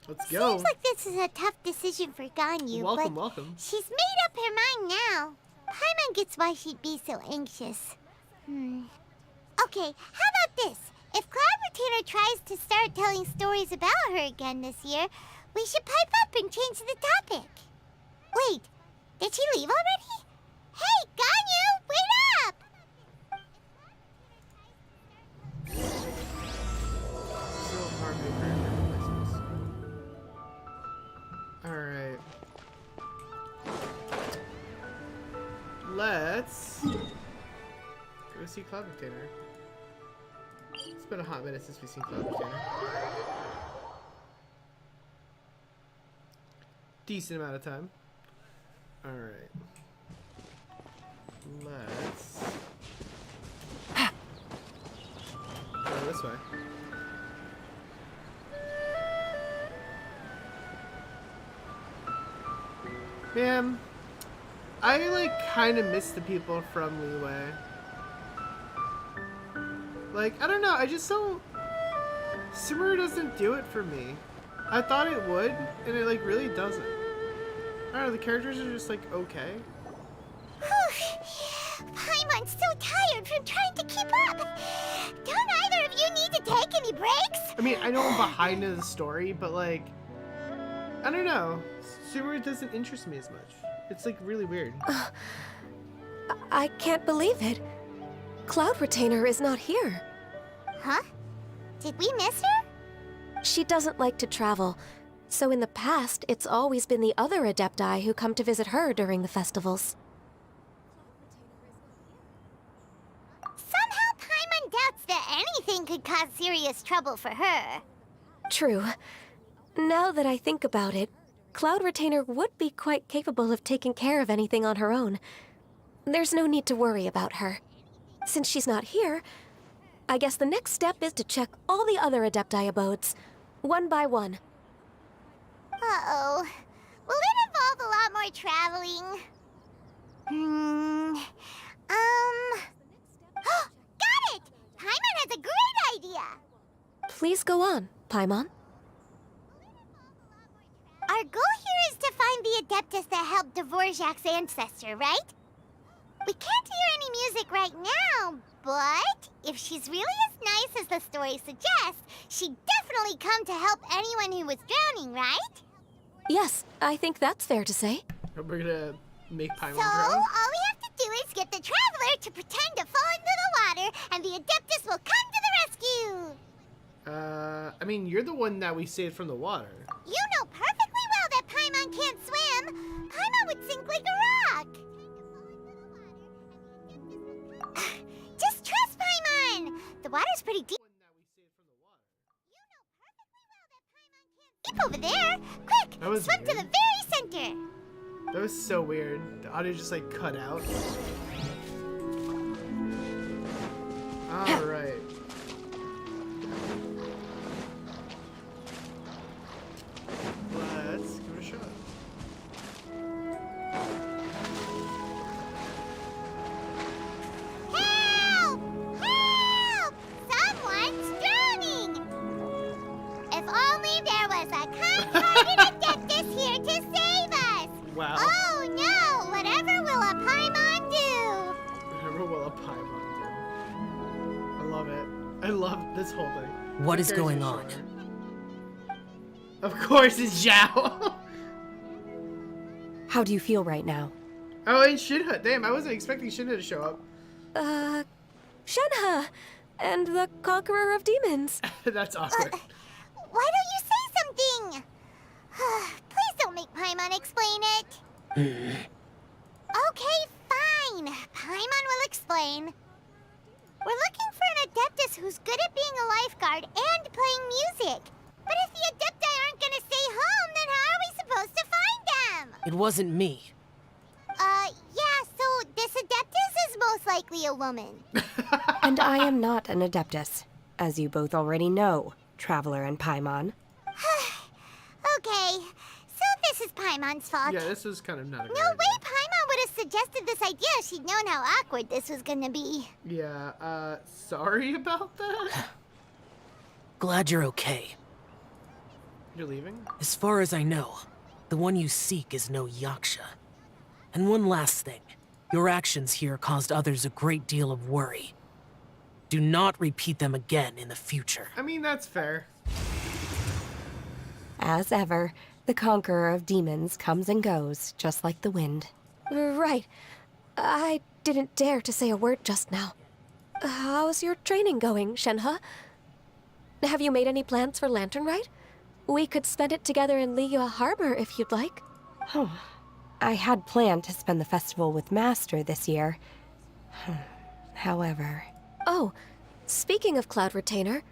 Let's go. Seems like this is a tough decision for Ganyu, but welcome. she's made up her mind now. Paimon gets why she'd be so anxious. Okay, how about this? If Cloud Retainer tries to start telling stories about her again this year, we should pipe up and change the topic. Wait, did she leave already? Hey, Ganyu, wait up! Alright. Let's go see Cloud Retainer. It's been a hot minute since we've seen Cloud Retainer. Decent amount of time. Alright. Let's go this way. Man, I like kind of miss the people from Liyue. Like, I don't know, I just don't... Sumeru doesn't do it for me. I thought it would, and it like really doesn't. I don't know, the characters are just like okay. Paimon's so tired from trying to keep up. Don't either of you need to take any breaks? I mean, I know I'm behind in the story, but like, I don't know. Sumeru doesn't interest me as much. It's like really weird. I can't believe it. Cloud Retainer is not here. Huh? Did we miss her? She doesn't like to travel, so in the past, it's always been the other Adepti who come to visit her during the festivals. Somehow Paimon doubts that anything could cause serious trouble for her. True. Now that I think about it, Cloud Retainer would be quite capable of taking care of anything on her own. There's no need to worry about her. Since she's not here, I guess the next step is to check all the other Adepti abodes, one by one. Uh-oh. Will it involve a lot more traveling? Got it! Paimon has a great idea! Please go on, Paimon. Our goal here is to find the Adeptus that helped Dvorak's ancestor, right? We can't hear any music right now, but if she's really as nice as the story suggests, she'd definitely come to help anyone who was drowning, right? Yes, I think that's fair to say. We're gonna make Paimon So, drown? all we have to do is get the Traveler to pretend to fall into the water, and the Adeptus will come to the rescue! I mean, you're the one that we saved from the water. You know perfectly well that Paimon can't swim! Paimon would sink like a rock! Just trust Paimon! The water's pretty deep. Deep over there! Quick! That was Swim to weird. the very center! That was so weird. The audio just like cut out. Alright. Let's give it a shot. Help! Help! Someone's drowning! If only there was a kind-hearted Adeptus here to save us! Wow. Oh no! Whatever will a Paimon do? Whatever will a Paimon do. I love it. I love this whole thing. What is Who cares going who's on? shorter? Of course it's Zhao! How do you feel right now? Oh, and Shinha. Damn, I wasn't expecting Shinha to show up. Shenhe! And the Conqueror of Demons. That's awkward. Why don't you say something? Please don't make Paimon explain it. Okay, fine. Paimon will explain. We're looking for an Adeptus who's good at being a lifeguard and playing music. But if the Adepti aren't gonna stay home, then how are we supposed to find them? It wasn't me. Yeah, so this Adeptus is most likely a woman. And I am not an Adeptus, as you both already know, Traveler and Paimon. Okay, so this is Paimon's fault. Yeah, this was kind of not a No good way Paimon would have suggested this idea if she'd known how awkward this was gonna be. Yeah, sorry about that. Glad you're okay. You're leaving? As far as I know, the one you seek is no Yaksha. And one last thing. Your actions here caused others a great deal of worry. Do not repeat them again in the future. I mean, that's fair. As ever, the Conqueror of Demons comes and goes, just like the wind. Right. I didn't dare to say a word just now. How's your training going, Shenhe? Have you made any plans for Lantern Rite? We could spend it together in Liyue Harbor if you'd like. I had planned to spend the festival with Master this year. However... Oh, speaking of Cloud Retainer,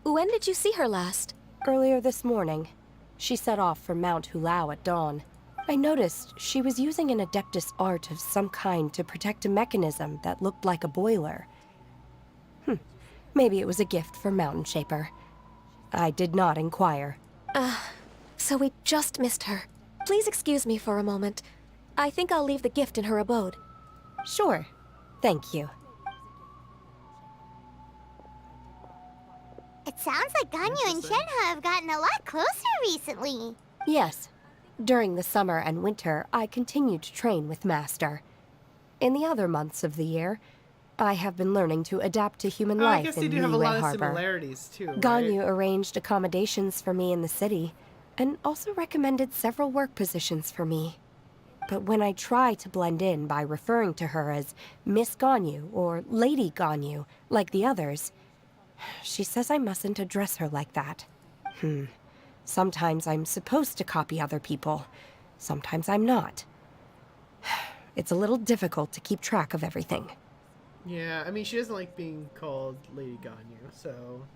when did you see her last? Earlier this morning. She set off for Mount Hulao at dawn. I noticed she was using an Adeptus art of some kind to protect a mechanism that looked like a boiler. Maybe it was a gift for Mountain Shaper. I did not inquire. So we just missed her. Please excuse me for a moment. I think I'll leave the gift in her abode. Sure. Thank you. It sounds like Ganyu and Shenhe have gotten a lot closer recently. Yes. During the summer and winter, I continued to train with Master. In the other months of the year, I have been learning to adapt to human I life guess in they do have a Liyue lot of Harbor. similarities too, right? Ganyu arranged accommodations for me in the city, and also recommended several work positions for me. But when I try to blend in by referring to her as Miss Ganyu or Lady Ganyu, like the others, she says I mustn't address her like that. Sometimes I'm supposed to copy other people. Sometimes I'm not. It's a little difficult to keep track of everything. Yeah, I mean, she doesn't like being called Lady Ganyu, so...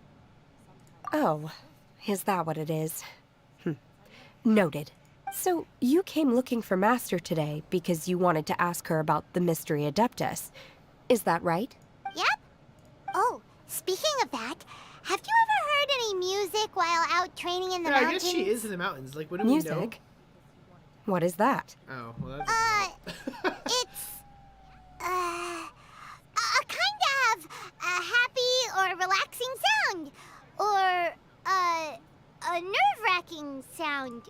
Oh, is that what it is? Noted. So, you came looking for Master today because you wanted to ask her about the Mystery Adeptus. Is that right? Yep. Oh, speaking of that, have you ever heard any music while out training in the mountains? I guess she is in the mountains. Like, what do we know? Music? What is that? Oh, well, that's... It's... a kind of a happy or relaxing sound. Or, a nerve-wracking sound.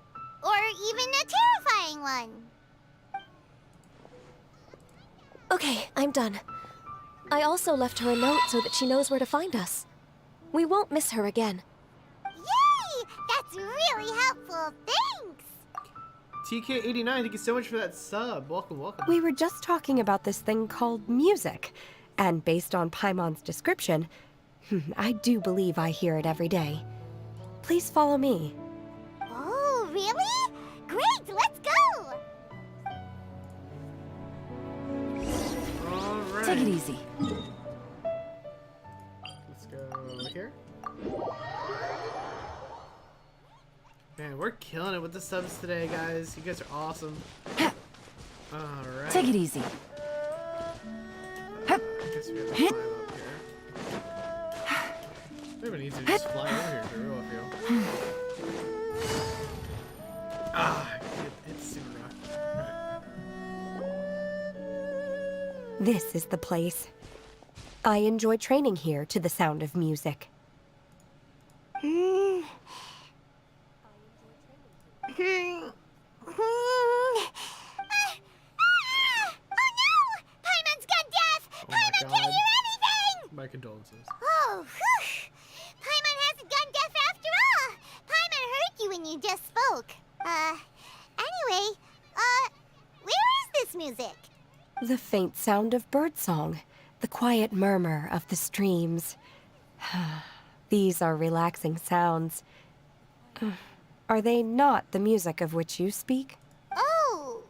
Or even a terrifying one. Okay, I'm done. I also left her a note so that she knows where to find us. We won't miss her again. Yay! That's really helpful. Thanks! TK89, thank you so much for that sub. Welcome, welcome. We were just talking about this thing called music. And based on Paimon's description, I do believe I hear it every day. Please follow me. Oh, really? Great, let's go! All right. Take it easy. Let's go here. Man, we're killing it with the subs today, guys. You guys are awesome. Alright. Take it easy. I guess we have to climb up here. Maybe needs to just fly over here for real, I feel. It's super rough. Right. This is the place. I enjoy training here to the sound of music. My condolences. Oh, whew. Paimon hasn't gone deaf after all. Paimon heard you when you just spoke. Anyway, where is this music? The faint sound of birdsong, the quiet murmur of the streams. These are relaxing sounds. Are they not the music of which you speak? Oh,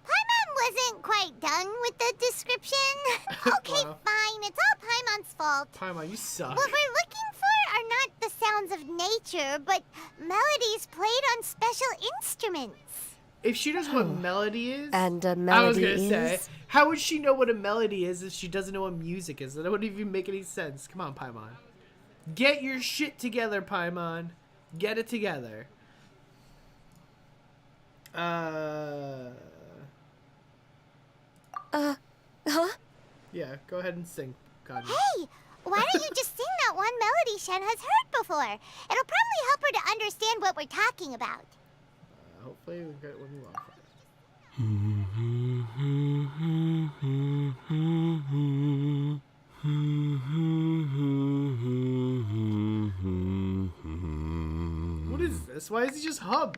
Paimon wasn't quite done with the description. Okay, fine. It's all Paimon's fault. Paimon, you suck. What we're looking for are not the sounds of nature, but melodies played on special instruments. If she knows what melody is... And a melody I was gonna is? say, how would she know what a melody is if she doesn't know what music is? That wouldn't even make any sense. Come on, Paimon. Get your shit together, Paimon. Get it together. Huh? Yeah, go ahead and sing, Ganyu. Hey, why don't you just sing that one melody Shen has heard before? It'll probably help her to understand what we're talking about. Hopefully we get what we want from it. What is this? Why is he just hum?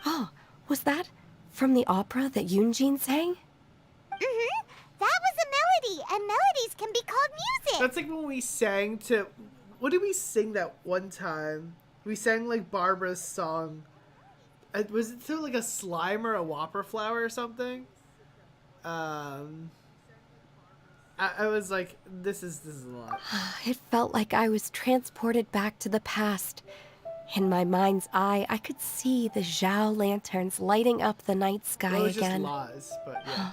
Oh, was that from the opera that Yunjin sang? Mm-hmm. That was a melody, and melodies can be called music. That's like when we sang to... What did we sing that one time? We sang like Barbara's song. Was it to like a slime or a whopper flower or something? I was like, this is a lot. It felt like I was transported back to the past. In my mind's eye, I could see the Zhao lanterns lighting up the night sky Well, it was again. just laws, but yeah.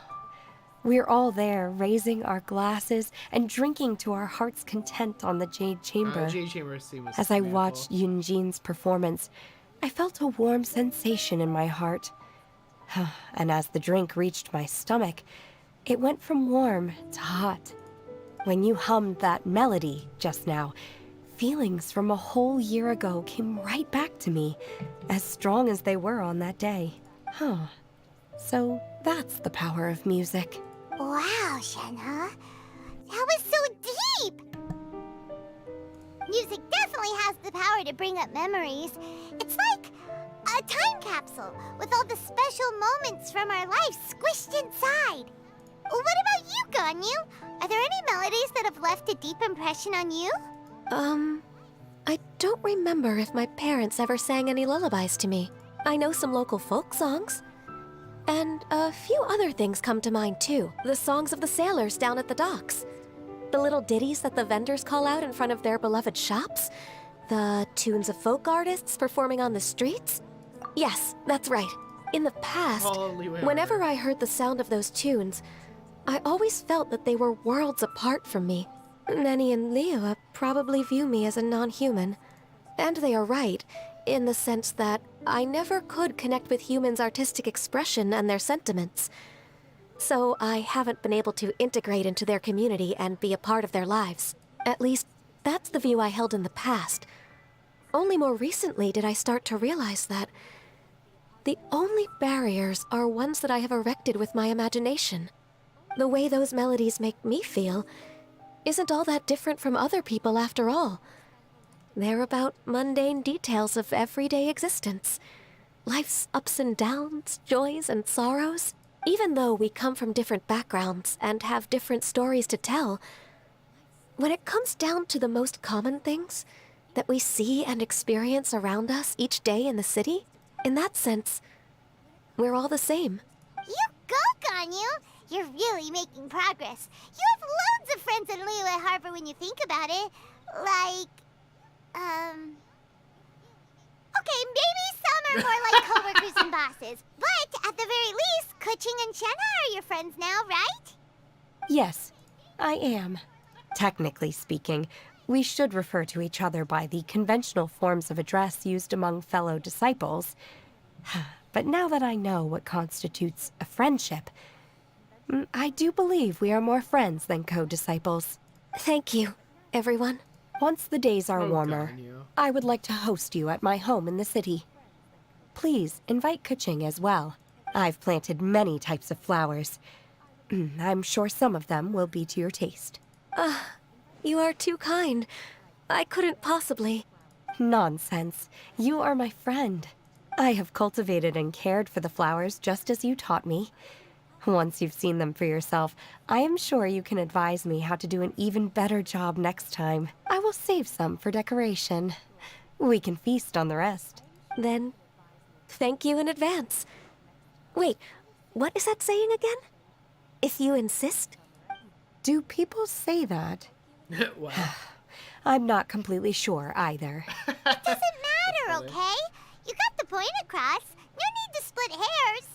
We're all there, raising our glasses and drinking to our heart's content on the Jade Chamber. Jade Chamber scene was As I beautiful. watched Yunjin's performance, I felt a warm sensation in my heart. And as the drink reached my stomach, it went from warm to hot. When you hummed that melody just now, feelings from a whole year ago came right back to me, as strong as they were on that day. So that's the power of music. Wow, Shenhe. That was so deep! Music definitely has the power to bring up memories. It's like a time capsule with all the special moments from our lives squished inside. What about you, Ganyu? Are there any melodies that have left a deep impression on you? I don't remember if my parents ever sang any lullabies to me. I know some local folk songs. And a few other things come to mind too. The songs of the sailors down at the docks. The little ditties that the vendors call out in front of their beloved shops. The tunes of folk artists performing on the streets. Yes, that's right. In the past, whenever I heard the sound of those tunes, I always felt that they were worlds apart from me. Nenny and Liyue probably view me as a non-human. And they are right, in the sense that I never could connect with humans' artistic expression and their sentiments. So I haven't been able to integrate into their community and be a part of their lives. At least, that's the view I held in the past. Only more recently did I start to realize that the only barriers are ones that I have erected with my imagination. The way those melodies make me feel isn't all that different from other people after all. They're about mundane details of everyday existence. Life's ups and downs, joys and sorrows. Even though we come from different backgrounds and have different stories to tell, when it comes down to the most common things that we see and experience around us each day in the city, in that sense, we're all the same. You go, Ganyu! You're really making progress. You have loads of friends in Liyue Harbor when you think about it. Like, okay, maybe some are more like coworkers and bosses. But at the very least, Keqing and Shenhe are your friends now, right? Yes, I am. Technically speaking, we should refer to each other by the conventional forms of address used among fellow disciples. But now that I know what constitutes a friendship, I do believe we are more friends than co-disciples. Thank you, everyone. Once the days are warmer, I would like to host you at my home in the city. Please invite Keqing as well. I've planted many types of flowers. I'm sure some of them will be to your taste. You are too kind. I couldn't possibly. Nonsense. You are my friend. I have cultivated and cared for the flowers just as you taught me. Once you've seen them for yourself, I am sure you can advise me how to do an even better job next time. I will save some for decoration. We can feast on the rest. Then, thank you in advance. Wait, what is that saying again? If you insist? Do people say that? Wow. I'm not completely sure either. It doesn't matter, okay? You got the point across. No need to split hairs.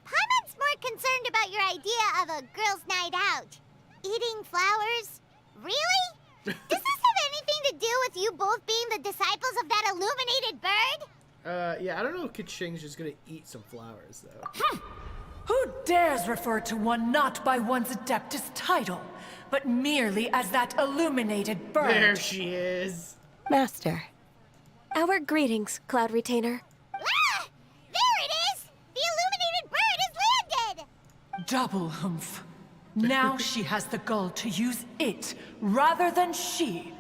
Paimon's more concerned about your idea of a girls' night out. Eating flowers? Really? Does this have anything to do with you both being the disciples of that illuminated bird? Yeah, I don't know if Keqing's just gonna eat some flowers, though. Who dares refer to one not by one's Adeptus title, but merely as that illuminated bird? There she is. Master. Our greetings, Cloud Retainer. Ah! There it is! The illuminated bird has landed! Double humph. Now she has the gall to use it rather than she,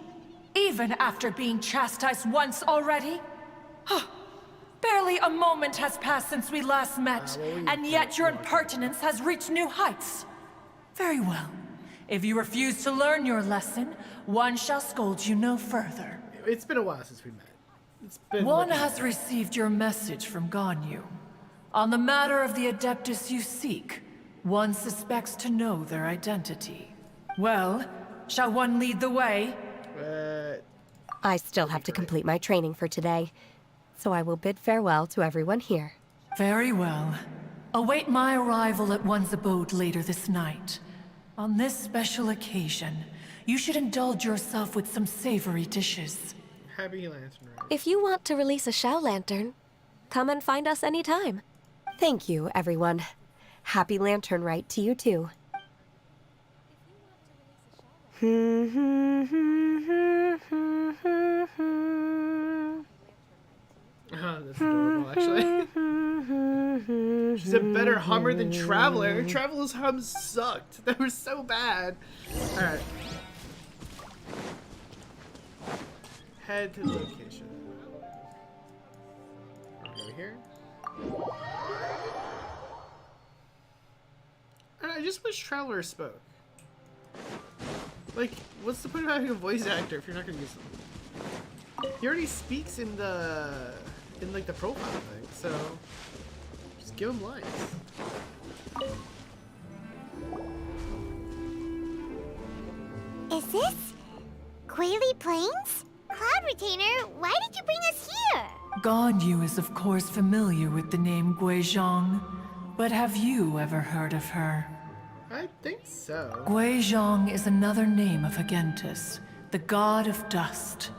even after being chastised once already. Barely a moment has passed since we last met, and yet your impertinence has reached new heights. Very well. If you refuse to learn your lesson, one shall scold you no further. It's been a while since we met. It's been one has received your message from Ganyu. On the matter of the Adeptus you seek, one suspects to know their identity. Well, shall one lead the way? I still have to complete my training for today, so I will bid farewell to everyone here. Very well. Await my arrival at one's abode later this night. On this special occasion, you should indulge yourself with some savory dishes. Happy Lantern Rite. If you want to release a Shao Lantern, come and find us anytime. Thank you, everyone. Happy Lantern Rite to you too. That's adorable, actually. She's a better hummer than Traveler. Traveler's hums sucked. They were so bad. Alright. Head to the location. Over here. I just wish Traveler spoke. Like, what's the point of having a voice actor if you're not gonna use them? He already speaks in like the profile thing, so just give him lines. Is this Quaily Plains? Cloud Retainer, why did you bring us here? Ganyu is of course familiar with the name Guizhong, but have you ever heard of her? I think so. Guizhong is another name of Agentis, the god of dust.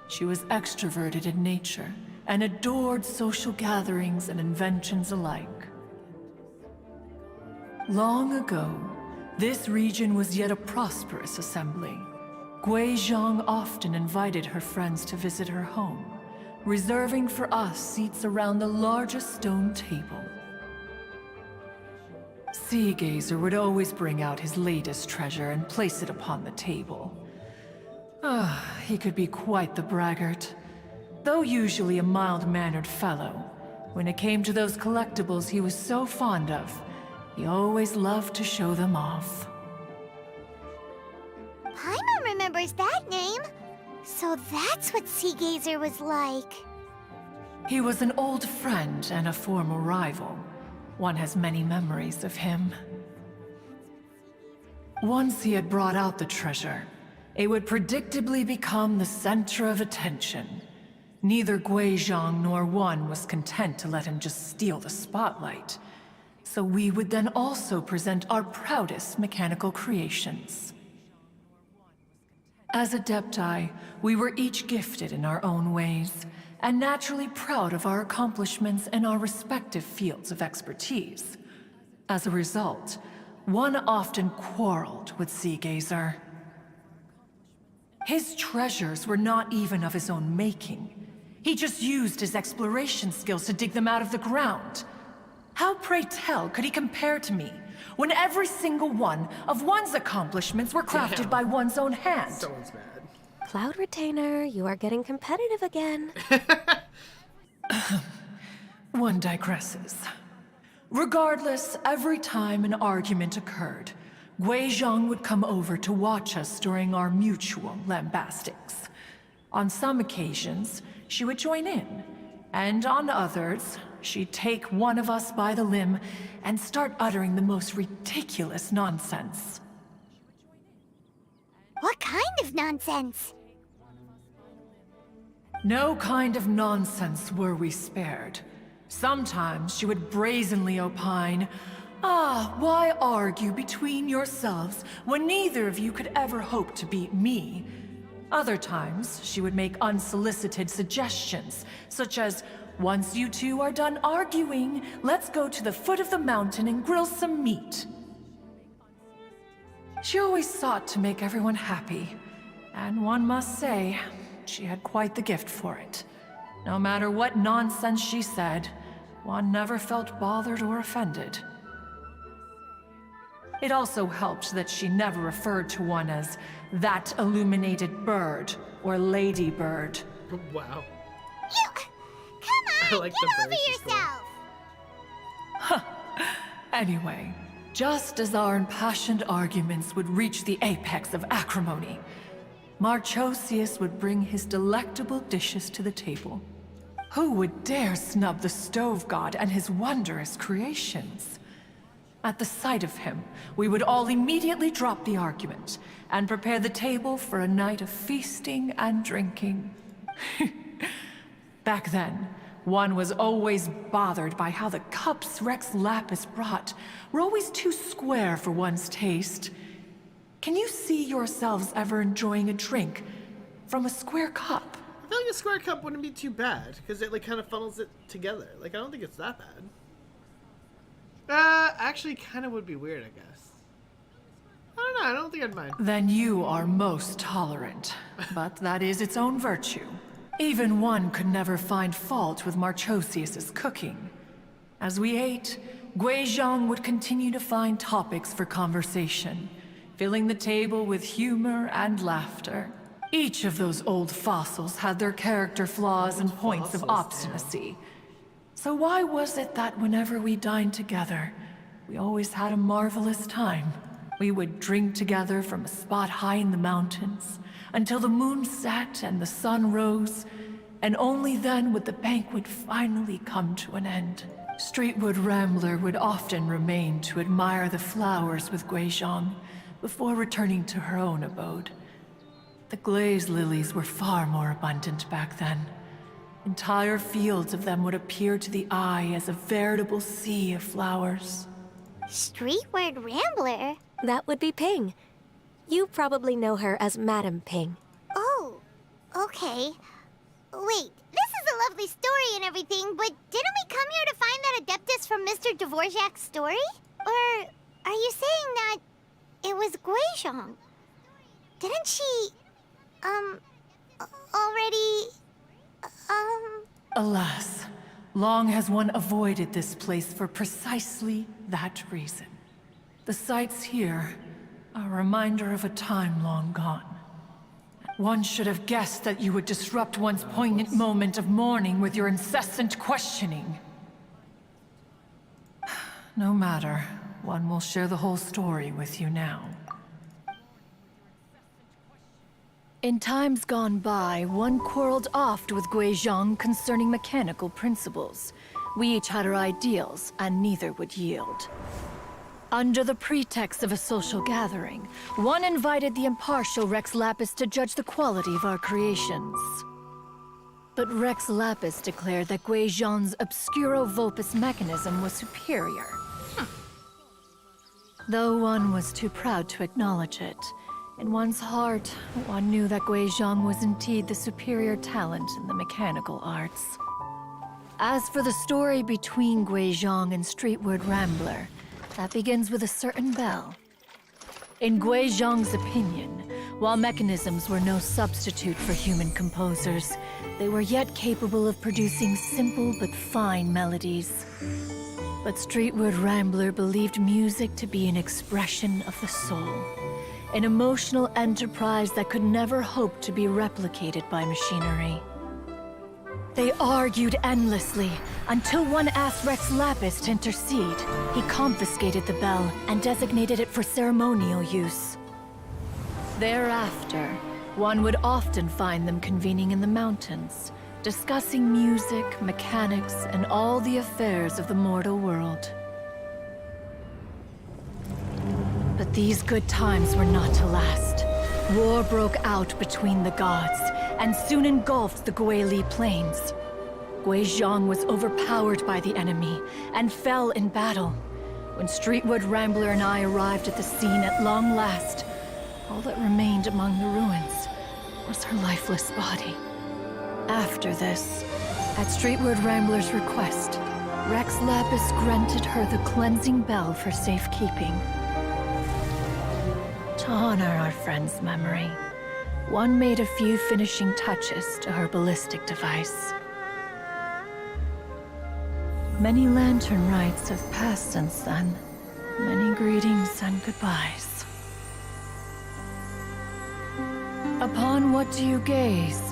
She was extroverted in nature and adored social gatherings and inventions alike. Long ago, this region was yet a prosperous assembly. Guizhong often invited her friends to visit her home, reserving for us seats around the largest stone table. Seagazer would always bring out his latest treasure and place it upon the table. He could be quite the braggart. Though usually a mild-mannered fellow, when it came to those collectibles he was so fond of, he always loved to show them off. Paimon remembers that name. So that's what Seagazer was like. He was an old friend and a former rival. One has many memories of him. Once he had brought out the treasure, it would predictably become the center of attention. Neither Guizhong nor one was content to let him just steal the spotlight. So we would then also present our proudest mechanical creations. As Adepti, we were each gifted in our own ways, and naturally proud of our accomplishments in our respective fields of expertise. As a result, one often quarreled with Seagazer. His treasures were not even of his own making. He just used his exploration skills to dig them out of the ground. How, pray tell, could he compare to me, when every single one of one's accomplishments were crafted by one's own hand? Someone's mad. Cloud Retainer, you are getting competitive again. One digresses. Regardless, every time an argument occurred, Guizhong would come over to watch us during our mutual lambastics. On some occasions, she would join in, and on others, she'd take one of us by the limb and start uttering the most ridiculous nonsense. What kind of nonsense? No kind of nonsense were we spared. Sometimes she would brazenly opine, why argue between yourselves when neither of you could ever hope to beat me? Other times, she would make unsolicited suggestions, such as, once you two are done arguing, let's go to the foot of the mountain and grill some meat. She always sought to make everyone happy, and one must say, she had quite the gift for it. No matter what nonsense she said, one never felt bothered or offended. It also helped that she never referred to one as that illuminated bird or ladybird. Wow. Come on, like get over yourself! Anyway, just as our impassioned arguments would reach the apex of acrimony, Marchosius would bring his delectable dishes to the table. Who would dare snub the stove god and his wondrous creations? At the sight of him, we would all immediately drop the argument and prepare the table for a night of feasting and drinking. Back then, one was always bothered by how the cups Rex Lapis brought were always too square for one's taste. Can you see yourselves ever enjoying a drink from a square cup? I feel like a square cup wouldn't be too bad, because it like kind of funnels it together. Like, I don't think it's that bad. Actually kind of would be weird, I guess. I don't know, I don't think I'd mind. Then you are most tolerant, but that is its own virtue. Even one could never find fault with Marchosius's cooking. As we ate, Guizhong would continue to find topics for conversation, filling the table with humor and laughter. Each of those old fossils had their character flaws and points of obstinacy. So why was it that whenever we dined together, we always had a marvelous time? We would drink together from a spot high in the mountains until the moon set and the sun rose, and only then would the banquet finally come to an end. Streetwood Rambler would often remain to admire the flowers with Guizhong before returning to her own abode. The glaze lilies were far more abundant back then. Entire fields of them would appear to the eye as a veritable sea of flowers. Streetward Rambler? That would be Ping. You probably know her as Madam Ping. Oh, okay. Wait, this is a lovely story and everything, but didn't we come here to find that Adeptus from Mr. Dvorak's story? Or are you saying that it was Guizhong? Didn't she, already, Alas, long has one avoided this place for precisely that reason. The sights here are a reminder of a time long gone. One should have guessed that you would disrupt one's poignant moment of mourning with your incessant questioning. No matter, one will share the whole story with you now. In times gone by, one quarreled oft with Guizhong concerning mechanical principles. We each had our ideals, and neither would yield. Under the pretext of a social gathering, one invited the impartial Rex Lapis to judge the quality of our creations. But Rex Lapis declared that Guizhong's Obscuro Vulpus mechanism was superior. Though one was too proud to acknowledge it, in one's heart, one knew that Guizhong was indeed the superior talent in the mechanical arts. As for the story between Guizhong and Streetward Rambler, that begins with a certain bell. In Guizhong's opinion, while mechanisms were no substitute for human composers, they were yet capable of producing simple but fine melodies. But Streetward Rambler believed music to be an expression of the soul, an emotional enterprise that could never hope to be replicated by machinery. They argued endlessly, until one asked Rex Lapis to intercede. He confiscated the bell and designated it for ceremonial use. Thereafter, one would often find them convening in the mountains, discussing music, mechanics, and all the affairs of the mortal world. But these good times were not to last. War broke out between the gods, and soon engulfed the Guili Plains. Guizhong was overpowered by the enemy, and fell in battle. When Streetwood Rambler and I arrived at the scene at long last, all that remained among the ruins was her lifeless body. After this, at Streetwood Rambler's request, Rex Lapis granted her the cleansing bell for safekeeping. To honor our friend's memory, one made a few finishing touches to her ballistic device. Many Lantern Rites have passed since then. Many greetings and goodbyes. Upon what do you gaze?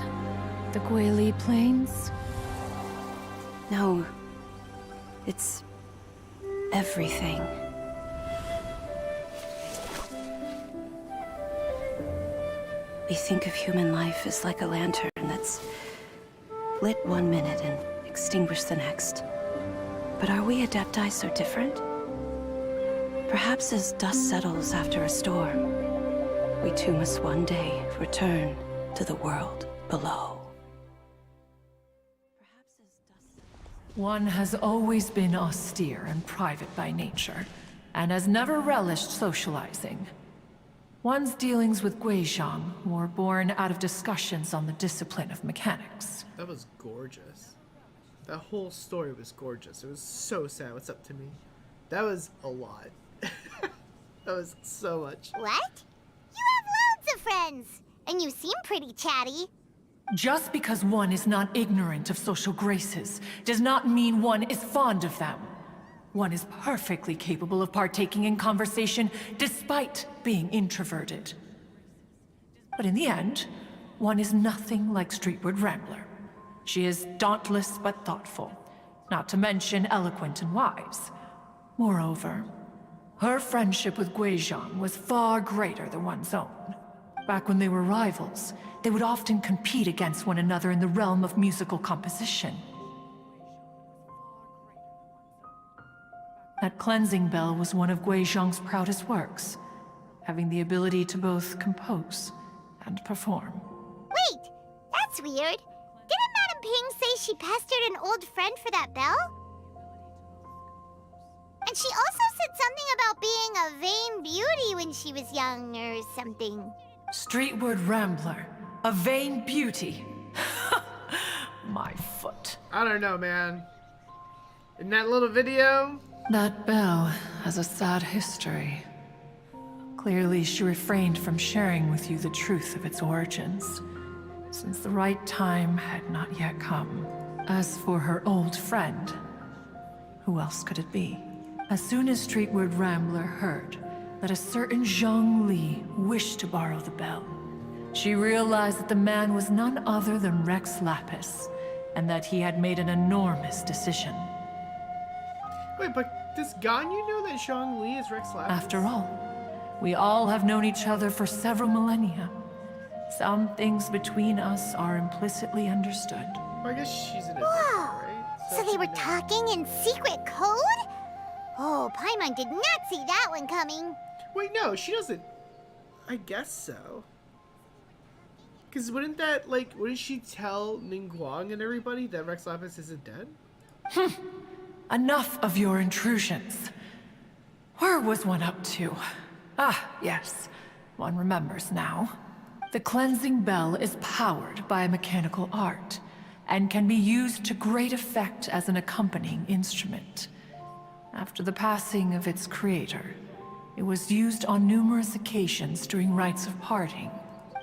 The Guili Plains? No. It's everything. We think of human life as like a lantern that's lit one minute and extinguished the next. But are we Adepti so different? Perhaps as dust settles after a storm, we too must one day return to the world below. One has always been austere and private by nature, and has never relished socializing. One's dealings with Guizhong were born out of discussions on the discipline of mechanics. That was gorgeous. That whole story was gorgeous. It was so sad. What's up to me? That was a lot. That was so much. What? You have loads of friends, and you seem pretty chatty. Just because one is not ignorant of social graces does not mean one is fond of them. One is perfectly capable of partaking in conversation despite being introverted. But in the end, one is nothing like Streetwood Rambler. She is dauntless but thoughtful, not to mention eloquent and wise. Moreover, Her friendship with Guizhong was far greater than one's own. Back when they were rivals, they would often compete against one another in the realm of musical composition. That cleansing bell was one of Guizhong's proudest works, having the ability to both compose and perform. Wait, that's weird. Didn't Madame Ping say she pestered an old friend for that bell? And she also said something about being a vain beauty when she was young or something. Streetward Rambler, a vain beauty. My foot. I don't know, man. In that little video... That bell has a sad history. Clearly, she refrained from sharing with you the truth of its origins, since the right time had not yet come. As for her old friend, who else could it be? As soon as Streetward Rambler heard that a certain Zhang Li wished to borrow the bell, she realized that the man was none other than Rex Lapis, and that he had made an enormous decision. Wait, but does Ganyu know that Zhang Li is Rex Lapis? After all, we all have known each other for several millennia. Some things between us are implicitly understood. Well, I guess she's an adult, Whoa! right? So they were talking in secret code? Oh, Paimon did not see that one coming. Wait, no, she doesn't. I guess so. Because wouldn't she tell Ningguang and everybody that Rex Lapis isn't dead? Enough of your intrusions. Where was one up to? Ah, yes. One remembers now. The cleansing bell is powered by a mechanical art, and can be used to great effect as an accompanying instrument. After the passing of its creator, it was used on numerous occasions during rites of parting.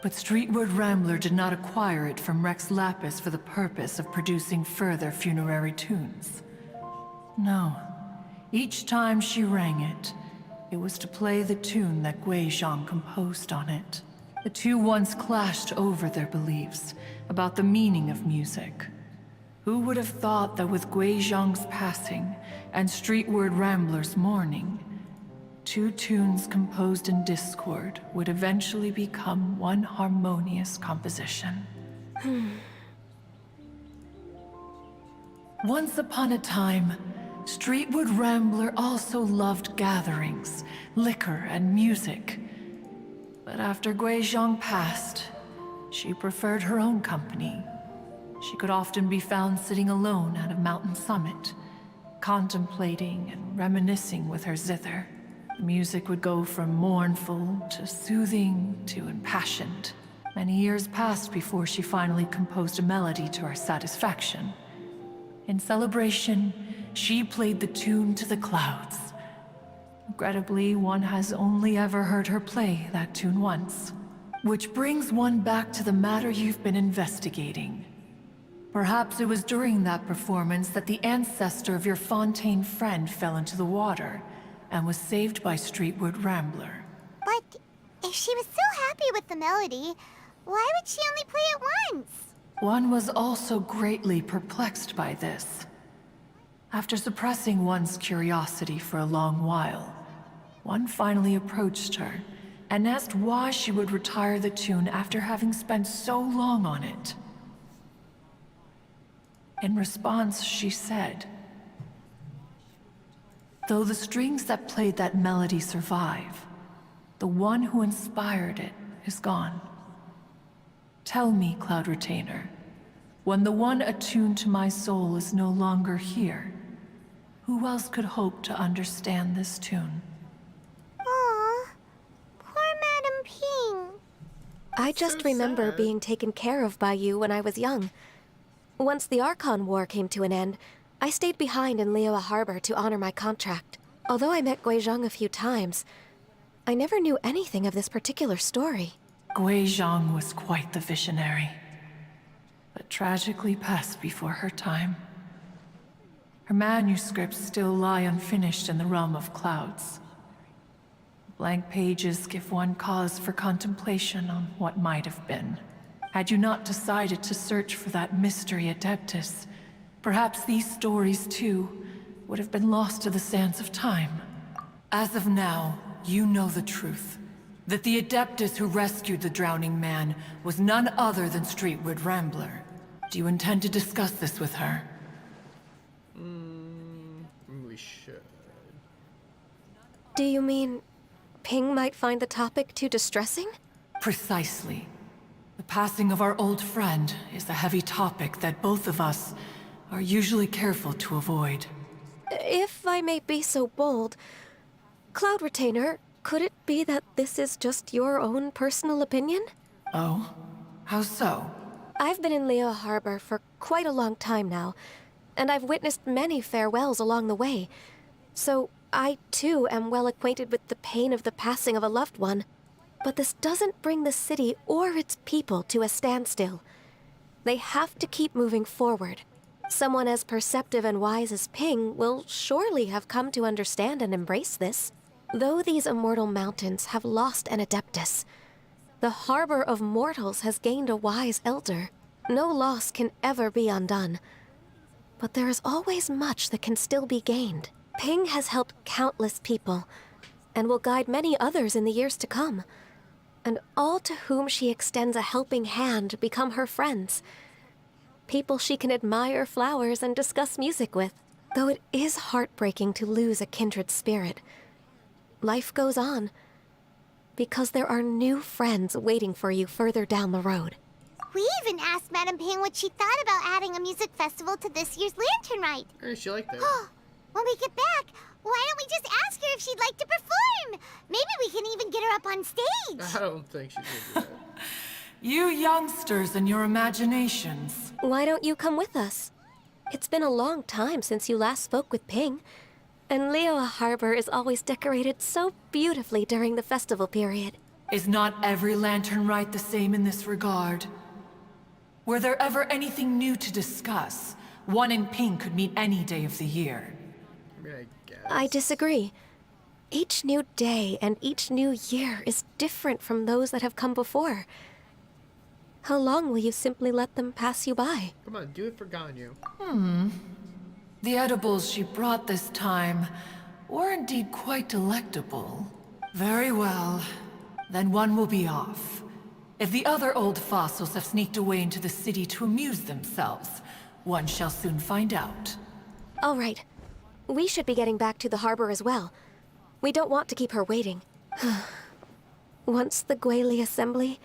But Streetward Rambler did not acquire it from Rex Lapis for the purpose of producing further funerary tunes. No. Each time she rang it, it was to play the tune that Guizhong composed on it. The two once clashed over their beliefs about the meaning of music. Who would have thought that with Guizhong's passing and Streetward Rambler's mourning, two tunes composed in discord would eventually become one harmonious composition? Once upon a time, Streetward Rambler also loved gatherings, liquor, and music. But after Guizhong passed, she preferred her own company. She could often be found sitting alone at a mountain summit, contemplating and reminiscing with her zither. The music would go from mournful to soothing to impassioned. Many years passed before she finally composed a melody to her satisfaction. In celebration, she played the tune to the clouds. Regrettably, one has only ever heard her play that tune once. Which brings one back to the matter you've been investigating. Perhaps it was during that performance that the ancestor of your Fontaine friend fell into the water and was saved by Streetward Rambler. But if she was so happy with the melody, why would she only play it once? One was also greatly perplexed by this. After suppressing one's curiosity for a long while, one finally approached her and asked why she would retire the tune after having spent so long on it. In response, she said, "Though the strings that played that melody survive, the one who inspired it is gone. Tell me, Cloud Retainer, when the one attuned to my soul is no longer here, who else could hope to understand this tune?" Aw, poor Madame Ping. I just remember being taken care of by you when I was young. Once the Archon War came to an end, I stayed behind in Liyue Harbor to honor my contract. Although I met Guizhong a few times, I never knew anything of this particular story. Guizhong was quite the visionary, but tragically passed before her time. Her manuscripts still lie unfinished in the realm of clouds. Blank pages give one cause for contemplation on what might have been. Had you not decided to search for that mystery Adeptus, perhaps these stories, too, would have been lost to the sands of time. As of now, you know the truth. That the Adeptus who rescued the drowning man was none other than Streetward Rambler. Do you intend to discuss this with her? We should. Do you mean Ping might find the topic too distressing? Precisely. The passing of our old friend is a heavy topic that both of us are usually careful to avoid. If I may be so bold, Cloud Retainer, could it be that this is just your own personal opinion? Oh? How so? I've been in Liyue Harbor for quite a long time now, and I've witnessed many farewells along the way. So I, too, am well acquainted with the pain of the passing of a loved one. But this doesn't bring the city or its people to a standstill. They have to keep moving forward. Someone as perceptive and wise as Ping will surely have come to understand and embrace this. Though these immortal mountains have lost an Adeptus, the harbor of mortals has gained a wise elder. No loss can ever be undone. But there is always much that can still be gained. Ping has helped countless people, and will guide many others in the years to come. And all to whom she extends a helping hand become her friends. People she can admire flowers and discuss music with. Though it is heartbreaking to lose a kindred spirit, life goes on, because there are new friends waiting for you further down the road. We even asked Madame Ping what she thought about adding a music festival to this year's Lantern Rite. Hey, she liked it. When we get back, why don't we just ask her if she'd like to perform? Maybe we can even get her up on stage. I don't think she's gonna do that. You youngsters and your imaginations. Why don't you come with us? It's been a long time since you last spoke with Ping, and Liyue Harbor is always decorated so beautifully during the festival period. Is not every Lantern Rite the same in this regard? Were there ever anything new to discuss? One in Ping could meet any day of the year. I guess. I disagree. Each new day and each new year is different from those that have come before. How long will you simply let them pass you by? Come on, do it for Ganyu. The edibles she brought this time were indeed quite delectable. Very well. Then one will be off. If the other old fossils have sneaked away into the city to amuse themselves, one shall soon find out. All right. We should be getting back to the harbor as well. We don't want to keep her waiting. Once the Guili Assembly,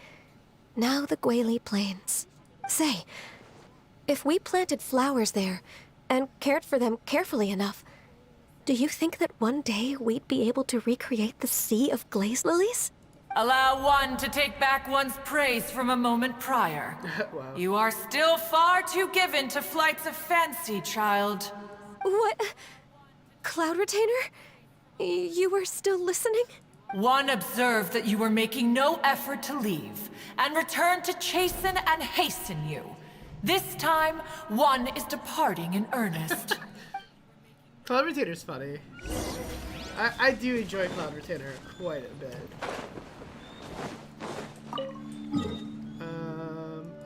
now the Guili Plains. Say, if we planted flowers there and cared for them carefully enough, do you think that one day we'd be able to recreate the Sea of Glaze Lilies? Allow one to take back one's praise from a moment prior. Wow. You are still far too given to flights of fancy, child. What? Cloud Retainer? You were still listening? One observed that you were making no effort to leave, and returned to chasten and hasten you. This time, one is departing in earnest. Cloud Retainer's funny. I do enjoy Cloud Retainer quite a bit.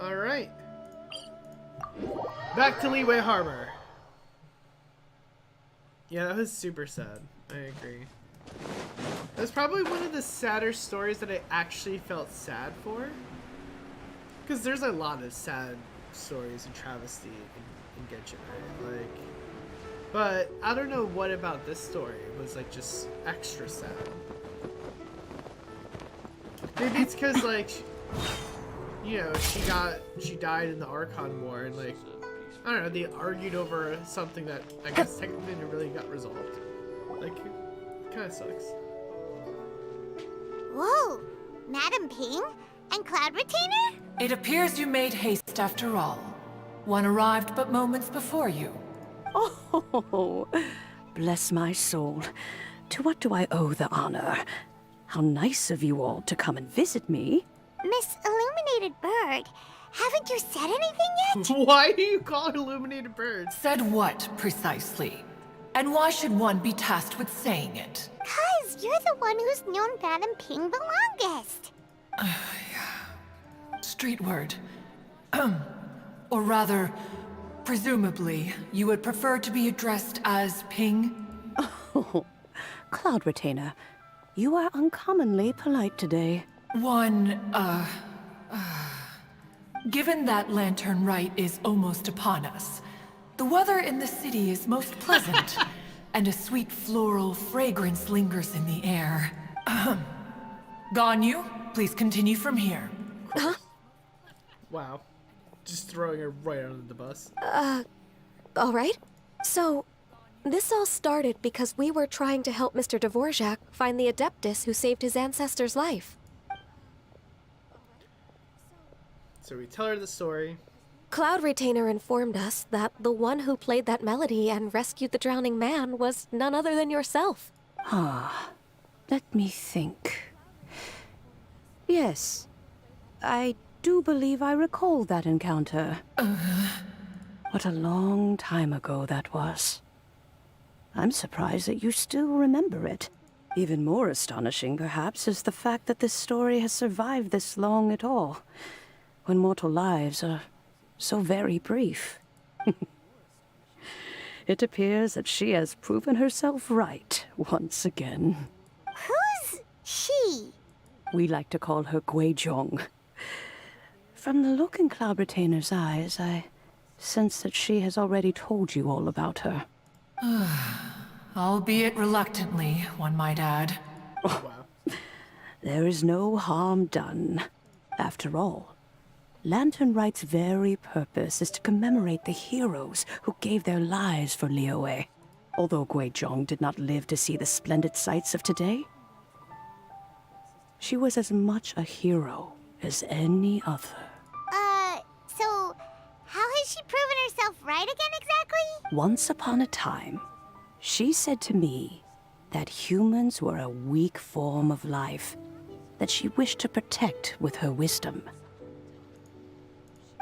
Alright. Back to Liyue Harbor. Yeah, that was super sad. I agree. That's probably one of the sadder stories that I actually felt sad for. Because there's a lot of sad stories in Travesty in Genshin, right? Like, but I don't know what about this story was like just extra sad. Maybe it's because like, you know, she died in the Archon War, and like, I don't know, they argued over something that I guess technically never really got resolved. Like, it kind of sucks. Whoa! Madame Ping and Cloud Retainer? It appears you made haste after all. One arrived but moments before you. Oh, bless my soul. To what do I owe the honor? How nice of you all to come and visit me. Miss Illuminated Bird, haven't you said anything yet? Why do you call her Illuminated Bird? Said what, precisely? And why should one be tasked with saying it? 'Cause you're the one who's known Madame Ping the longest. Street word. Or rather, presumably, you would prefer to be addressed as Ping? Oh, Cloud Retainer, you are uncommonly polite today. Given that Lantern Rite is almost upon us, the weather in the city is most pleasant, and a sweet floral fragrance lingers in the air. Ganyu, please continue from here. Huh? Wow. Just throwing her right under the bus. Alright. So, this all started because we were trying to help Mr. Dvorak find the Adeptus who saved his ancestor's life. So we tell her the story. Cloud Retainer informed us that the one who played that melody and rescued the drowning man was none other than yourself. Let me think. Yes, I do believe I recall that encounter. What a long time ago that was. I'm surprised that you still remember it. Even more astonishing, perhaps, is the fact that this story has survived this long at all, when mortal lives are so very brief. It appears that she has proven herself right once again. Who's she? We like to call her Guizhong. From the look in Cloud Retainer's eyes, I sense that she has already told you all about her. Albeit reluctantly, one might add. There is no harm done. After all, Lantern Rite's very purpose is to commemorate the heroes who gave their lives for Liyue. Although Guizhong did not live to see the splendid sights of today, she was as much a hero as any other. So how has she proven herself right again exactly? Once upon a time, she said to me that humans were a weak form of life that she wished to protect with her wisdom.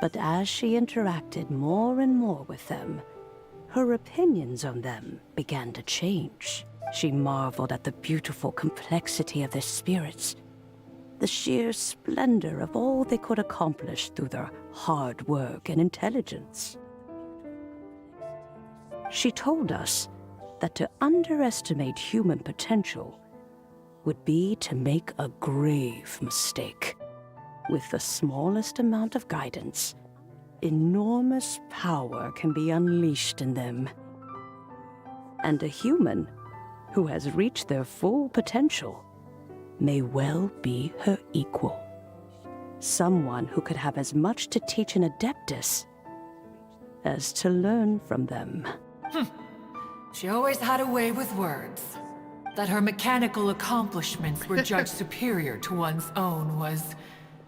But as she interacted more and more with them, her opinions on them began to change. She marveled at the beautiful complexity of their spirits, the sheer splendor of all they could accomplish through their hard work and intelligence. She told us that to underestimate human potential would be to make a grave mistake. With the smallest amount of guidance, enormous power can be unleashed in them. And a human who has reached their full potential may well be her equal. Someone who could have as much to teach an Adeptus as to learn from them. She always had a way with words. That her mechanical accomplishments were judged superior to one's own was,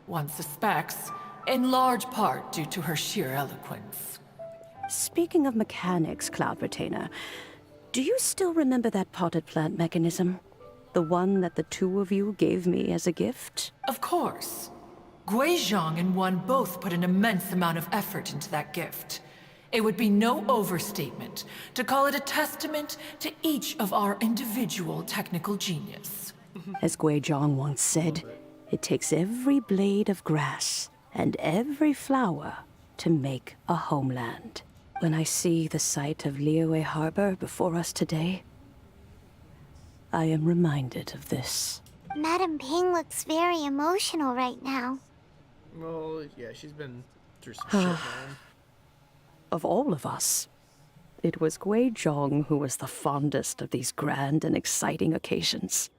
one suspects, in large part due to her sheer eloquence. Speaking of mechanics, Cloud Retainer, do you still remember that potted plant mechanism? The one that the two of you gave me as a gift? Of course. Guizhong and one both put an immense amount of effort into that gift. It would be no overstatement to call it a testament to each of our individual technical genius. As Guizhong once said, it takes every blade of grass and every flower to make a homeland. When I see the sight of Liyue Harbor before us today, I am reminded of this. Madam Ping looks very emotional right now. Well, yeah, she's been through some shit, man. Of all of us, it was Guizhong who was the fondest of these grand and exciting occasions.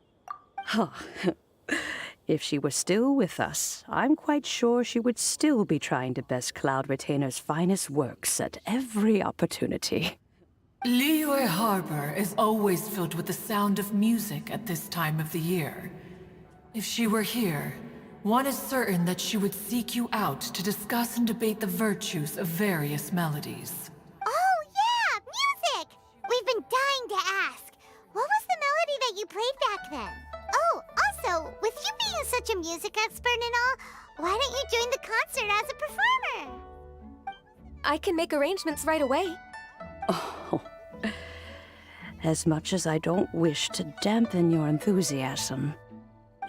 If she were still with us, I'm quite sure she would still be trying to best Cloud Retainer's finest works at every opportunity. Liyue Harbor is always filled with the sound of music at this time of the year. If she were here, one is certain that she would seek you out to discuss and debate the virtues of various melodies. Oh, yeah! Music! We've been dying to ask. What was the melody that you played back then? Oh, also, with you being such a music expert and all, why don't you join the concert as a performer? I can make arrangements right away. Oh, as much as I don't wish to dampen your enthusiasm,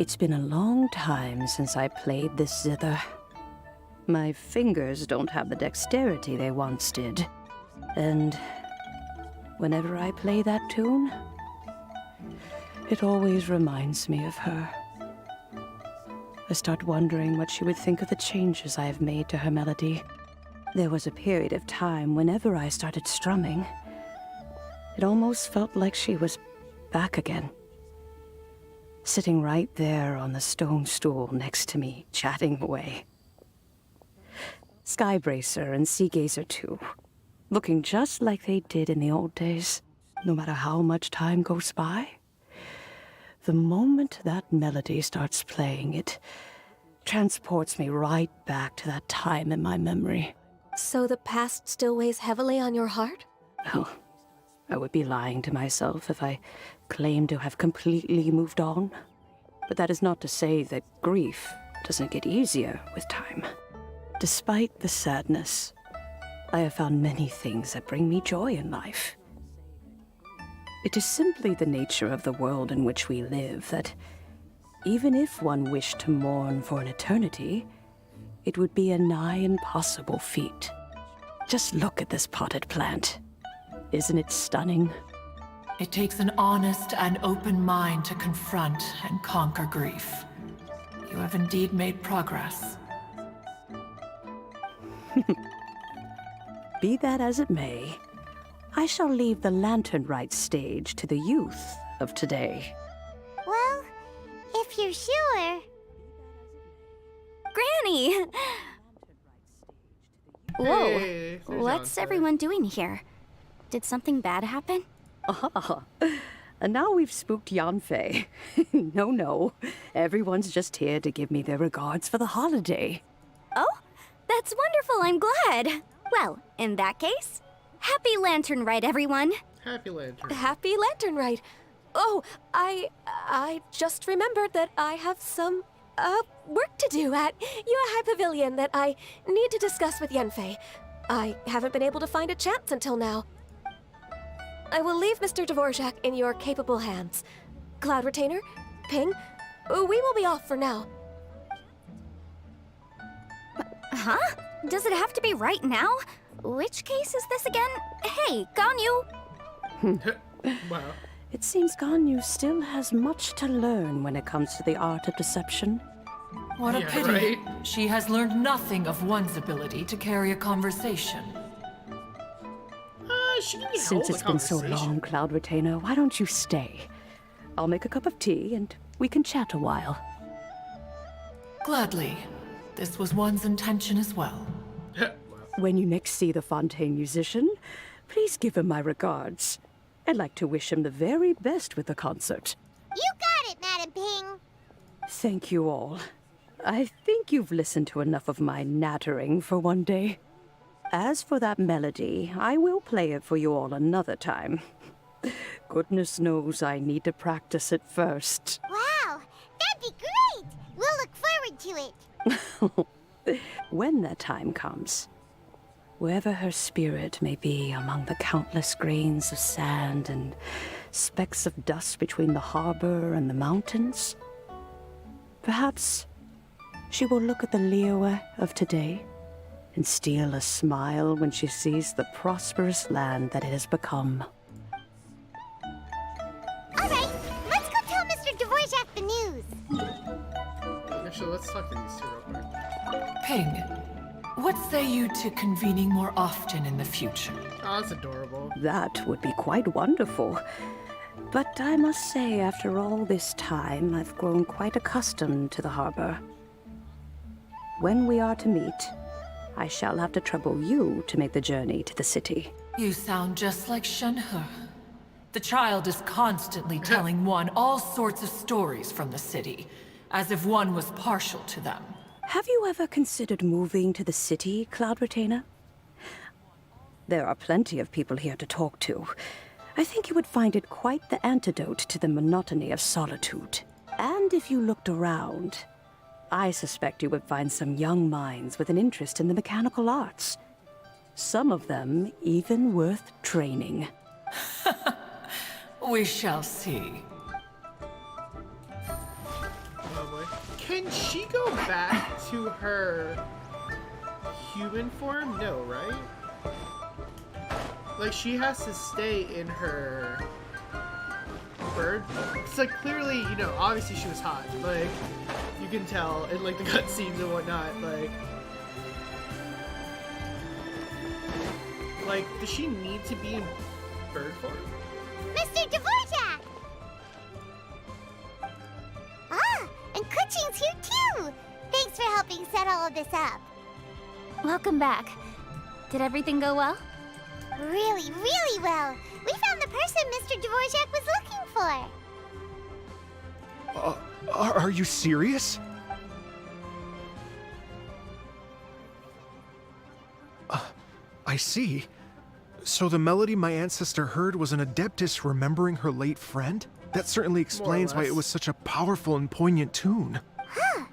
it's been a long time since I played this zither. My fingers don't have the dexterity they once did. And whenever I play that tune, It always reminds me of her. I start wondering what she would think of the changes I have made to her melody. There was a period of time whenever I started strumming, it almost felt like she was back again. Sitting right there on the stone stool next to me, chatting away. Skybracer and Seagazer too, looking just like they did in the old days, no matter how much time goes by. The moment that melody starts playing, it transports me right back to that time in my memory. So the past still weighs heavily on your heart? Well, I would be lying to myself if I claimed to have completely moved on. But that is not to say that grief doesn't get easier with time. Despite the sadness, I have found many things that bring me joy in life. It is simply the nature of the world in which we live that, even if one wished to mourn for an eternity, it would be a nigh impossible feat. Just look at this potted plant. Isn't it stunning? It takes an honest and open mind to confront and conquer grief. You have indeed made progress. Be that as it may, I shall leave the Lantern Rite stage to the youth of today. Well, if you're sure. Granny! Whoa, Hey, there's what's Yanfei. everyone doing here? Did something bad happen? Ah, and now we've spooked Yanfei. No. Everyone's just here to give me their regards for the holiday. Oh, that's wonderful, I'm glad. Well, in that case, happy Lantern Rite, everyone. Happy Lantern. Happy Lantern Rite. Oh, I just remembered that I have some, work to do at Yuehai Pavilion that I need to discuss with Yanfei. I haven't been able to find a chance until now. I will leave Mr. Dvorak in your capable hands. Cloud Retainer, Ping, we will be off for now. Huh? Does it have to be right now? Which case is this again? Hey, Ganyu! Wow. It seems Ganyu still has much to learn when it comes to the art of deception. What a Yeah, pity. right? She has learned nothing of one's ability to carry a conversation. She can Since hold it's a been so conversation. long, Cloud Retainer, why don't you stay? I'll make a cup of tea and we can chat a while. Gladly. This was one's intention as well. When you next see the Fontaine musician, please give him my regards. I'd like to wish him the very best with the concert. You got it, Madam Ping. Thank you all. I think you've listened to enough of my nattering for one day. As for that melody, I will play it for you all another time. Goodness knows I need to practice it first. Wow, that'd be great. We'll look forward to it. When that time comes, wherever her spirit may be among the countless grains of sand and specks of dust between the harbor and the mountains, perhaps she will look at the Liyue of today and steal a smile when she sees the prosperous land that it has become. All right, let's go tell Mr. Dvorak the news. Actually, let's talk to these two real quick. Ping, what say you to convening more often in the future? Oh, that's adorable. That would be quite wonderful. But I must say, after all this time, I've grown quite accustomed to the harbor. When we are to meet, I shall have to trouble you to make the journey to the city. You sound just like Shenhe. The child is constantly telling one all sorts of stories from the city, as if one was partial to them. Have you ever considered moving to the city, Cloud Retainer? There are plenty of people here to talk to. I think you would find it quite the antidote to the monotony of solitude. And if you looked around, I suspect you would find some young minds with an interest in the mechanical arts. Some of them even worth training. We shall see. Oh boy. Can she go back to her human form? No, right? Like, she has to stay in her bird. It's like clearly, you know, obviously she was hot. Like, you can tell in like the cutscenes and whatnot. Like, does she need to be in bird form? Mr. Dvorak! Ah, and Kuchin's here too! Thanks for helping set all of this up. Welcome back. Did everything go well? Really, really well. We found the person Mr. Dvorak was looking for. Are you serious? I see. So the melody my ancestor heard was an adeptus remembering her late friend? That certainly explains why it was such a powerful and poignant tune. Huh.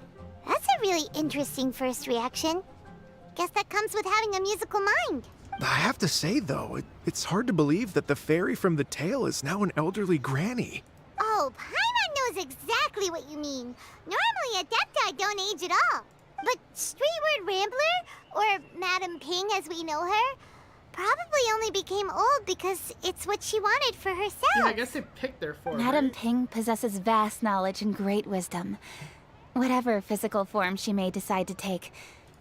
That's a really interesting first reaction. Guess that comes with having a musical mind. I have to say, though, it's hard to believe that the fairy from the tale is now an elderly granny. Oh, Paimon knows exactly what you mean. Normally, Adepti don't age at all. But Streetward Rambler, or Madam Ping as we know her, probably only became old because it's what she wanted for herself. Yeah, I guess they picked their form. Madam right? Ping possesses vast knowledge and great wisdom. Whatever physical form she may decide to take,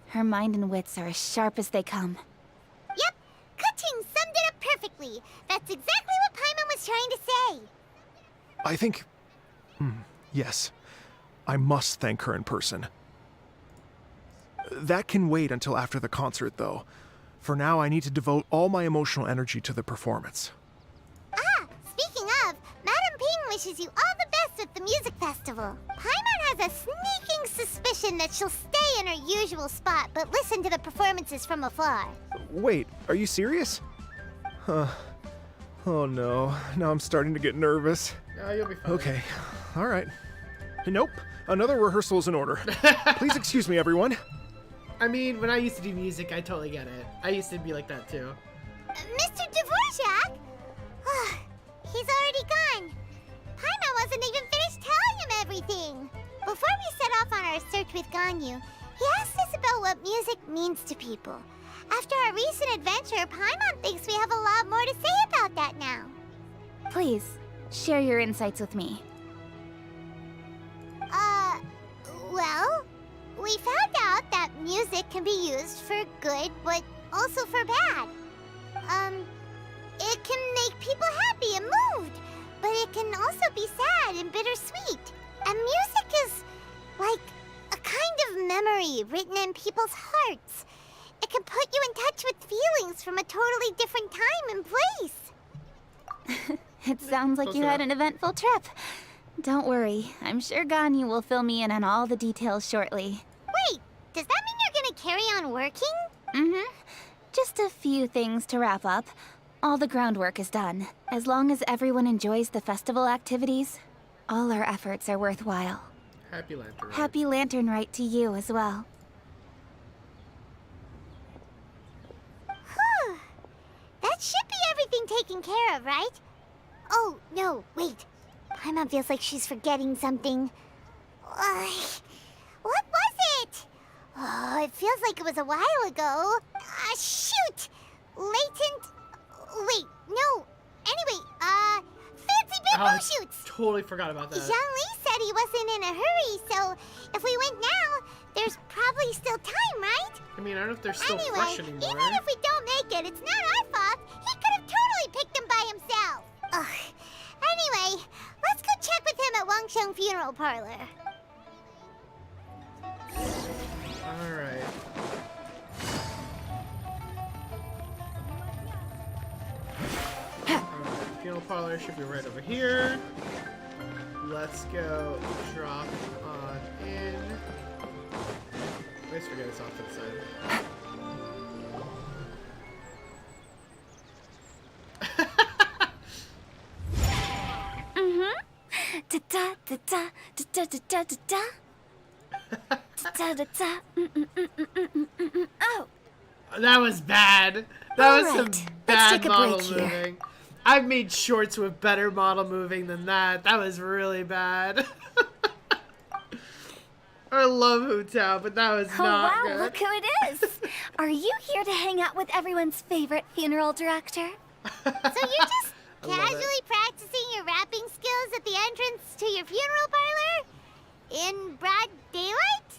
her mind and wits are as sharp as they come. Yep, Kuching summed it up perfectly. That's exactly what Paimon was trying to say. I think... yes. I must thank her in person. That can wait until after the concert, though. For now, I need to devote all my emotional energy to the performance. Ah, speaking of, Madam Ping wishes you all the best with the music festival. Paimon has a sneaking suspicion that she'll stay in her usual spot, but listen to the performances from afar. Wait, are you serious? Huh. Oh no, now I'm starting to get nervous. Yeah, you'll be fine. Okay, alright. Nope, another rehearsal is in order. Please excuse me, everyone. I mean, when I used to do music, I totally get it. I used to be like that too. Mr. Dvorak? He's already gone. Paimon wasn't even finished telling him everything. Before we set off on our search with Ganyu, he asked us about what music means to people. After our recent adventure, Paimon thinks we have a lot more to say about that now. Please, share your insights with me. Well, we found out that music can be used for good, but also for bad. It can make people happy and moved, but it can also be sad and bittersweet. And music is like a kind of memory written in people's hearts. It can put you in touch with feelings from a totally different time and place. It sounds like you had an eventful trip. Don't worry, I'm sure Ganyu will fill me in on all the details shortly. Wait, does that mean you're gonna carry on working? Mm-hmm. Just a few things to wrap up. All the groundwork is done. As long as everyone enjoys the festival activities, all our efforts are worthwhile. Happy Lantern Rite. Happy Lantern Rite to you as well. Whew. That should be everything taken care of, right? Oh, no, wait. Paimon feels like she's forgetting something. What was it? Oh, it feels like it was a while ago. Shoot! Latent... Wait, no. Anyway, fancy bamboo shoots! Totally forgot about that. Zhang-Li said he wasn't in a hurry, so if we went now, there's probably still time, right? I mean, I don't know if they're still Anyway, fresh anymore. even if we don't make it, it's not our fault. He could have totally picked them by himself. Ugh. Anyway, let's go check with him at Wangsheng Funeral Parlor. Alright. Funeral parlor should be right over here. Let's go drop on in. Let's forget it's off to the side. Oh, That was bad. That was some Let's bad take a model break here. moving. I've made shorts with better model moving than that. That was really bad. I love Hu Tao, but that was Oh not wow, good. look who it is! Are you here to hang out with everyone's favorite funeral director? So you're just I love it. casually practicing your rapping skills your funeral parlor? In broad daylight?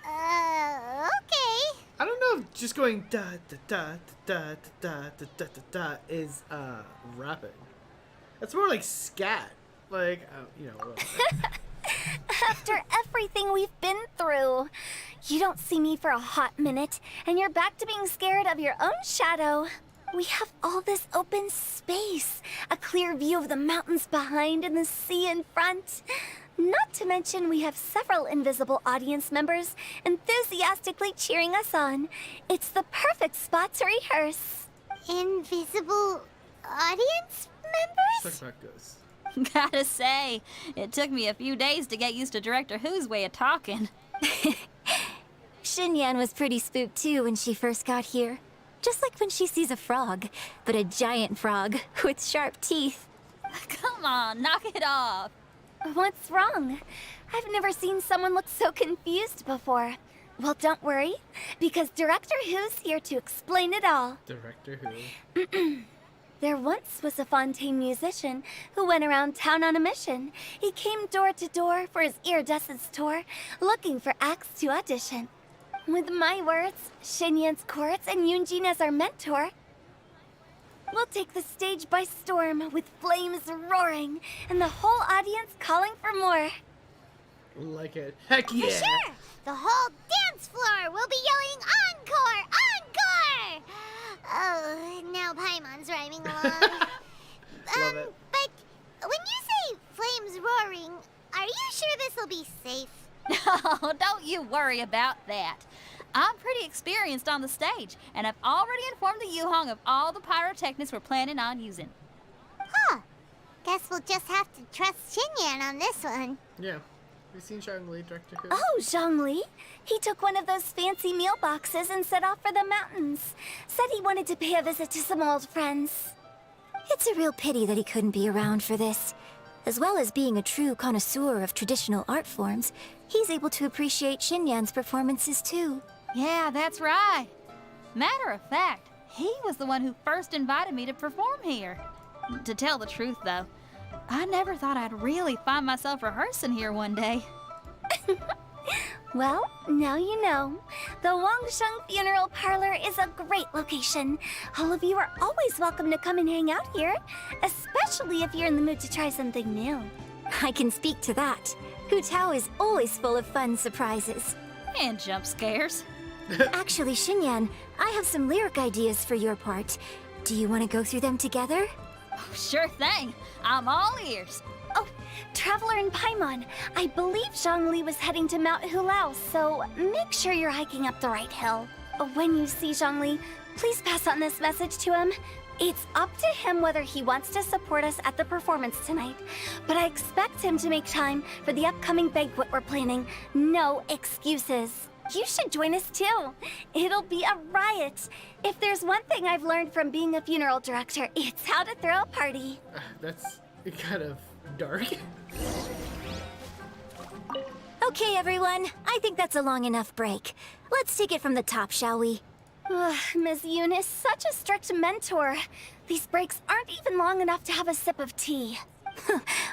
Okay. I don't know if just going da da da da da da da da da is rapping. It's more like scat. Like, you know. After everything we've been through, you don't see me for a hot minute, and you're back to being scared of your own shadow. We have all this open space, a clear view of the mountains behind and the sea in front. Not to mention we have several invisible audience members enthusiastically cheering us on. It's the perfect spot to rehearse. Invisible audience members? Talk about ghosts. Gotta say, it took me a few days to get used to Director Who's way of talking. Xinyan was pretty spooked too when she first got here. Just like when she sees a frog, but a giant frog with sharp teeth. Come on, knock it off. What's wrong? I've never seen someone look so confused before. Well, don't worry, because Director Who's here to explain it all. Director Who. There once was a Fontaine musician who went around town on a mission. He came door to door for his iridescence tour, looking for acts to audition. With my words, Xinyan's chords, and Yunjin as our mentor, we'll take the stage by storm with flames roaring and the whole audience calling for more. Like it. Heck yeah! For sure! The whole dance floor will be yelling encore! Encore! Oh, now Paimon's rhyming along. Love it. But when you say flames roaring, are you sure this will be safe? No, don't you worry about that. I'm pretty experienced on the stage, and I've already informed the Yuhong of all the pyrotechnics we're planning on using. Huh. Guess we'll just have to trust Xinyan on this one. Yeah. We've seen Zhongli, Director Who. Oh, Zhongli. He took one of those fancy meal boxes and set off for the mountains. Said he wanted to pay a visit to some old friends. It's a real pity that he couldn't be around for this. As well as being a true connoisseur of traditional art forms, he's able to appreciate Xinyan's performances too. Yeah, that's right. Matter of fact, he was the one who first invited me to perform here. To tell the truth, though, I never thought I'd really find myself rehearsing here one day. Well, now you know. The Wangsheng Funeral Parlor is a great location. All of you are always welcome to come and hang out here, especially if you're in the mood to try something new. I can speak to that. Hu Tao is always full of fun surprises. And jump scares. Actually, Xinyan, I have some lyric ideas for your part. Do you want to go through them together? Oh, sure thing. I'm all ears. Oh, Traveler in Paimon, I believe Zhongli was heading to Mount Hulao, so make sure you're hiking up the right hill. When you see Zhongli, please pass on this message to him. It's up to him whether he wants to support us at the performance tonight, but I expect him to make time for the upcoming banquet we're planning. No excuses. You should join us too. It'll be a riot. If there's one thing I've learned from being a funeral director, it's how to throw a party. That's kind of dark. Okay, everyone. I think that's a long enough break. Let's take it from the top, shall we? Ms. Yoon is such a strict mentor. These breaks aren't even long enough to have a sip of tea.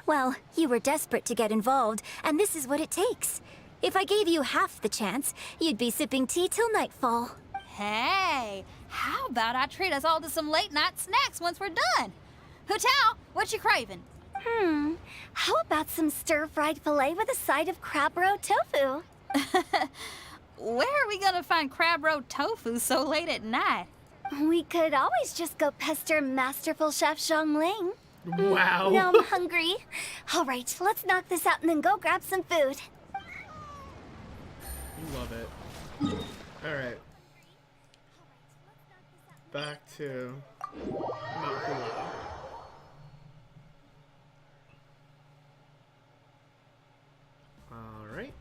Well, you were desperate to get involved, and this is what it takes. If I gave you half the chance, you'd be sipping tea till nightfall. Hey, how about I treat us all to some late-night snacks once we're done? Hu Tao, what you craving? How about some stir-fried filet with a side of crab roe tofu? Where are we gonna find crab roe tofu so late at night? We could always just go pester masterful chef Zhongling. Wow. Now I'm hungry. All right, let's knock this out and then go grab some food. Love it. Alright. Back to Mount Hulao. Alright.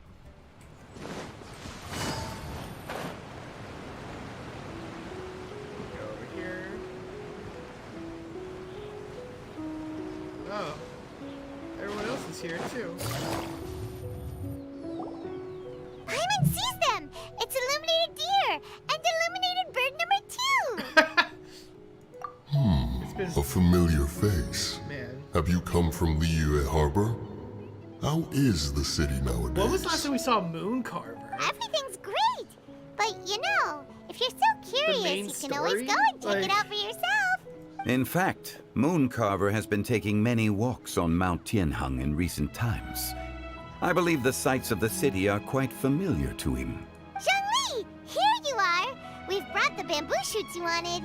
Go over here. Oh. Everyone else is here too. Paimon sees them! It's illuminated deer! And illuminated bird number 2! A familiar face. Man. Have you come from Liyue Harbor? How is the city nowadays? When was the last time we saw Moon Carver? Everything's great. But you know, if you're so curious, you can always go and check it out for yourself. In fact, Moon Carver has been taking many walks on Mount Tianheng in recent times. I believe the sights of the city are quite familiar to him. Zhongli, here you are. We've brought the bamboo shoots you wanted.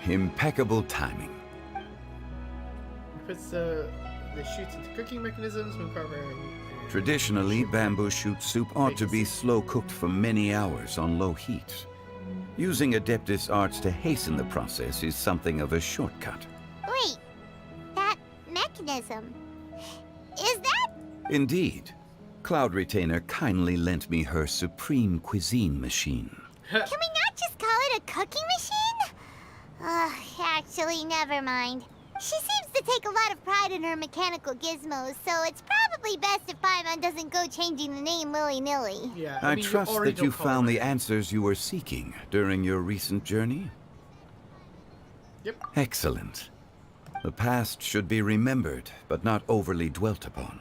Impeccable timing. Puts the shoots into cooking mechanisms, Moon Carver. Traditionally, bamboo shoot soup ought to be slow-cooked for many hours on low heat. Using Adeptus arts to hasten the process is something of a shortcut. Wait, that mechanism, is that? Indeed. Cloud Retainer kindly lent me her supreme cuisine machine. Can we not just call it a cooking machine? Actually, never mind. She seems to take a lot of pride in her mechanical gizmos, so it's probably best if Paimon doesn't go changing the name willy-nilly. Yeah, I trust that you found the answers you were seeking during your recent journey? Yep. Excellent. The past should be remembered, but not overly dwelt upon.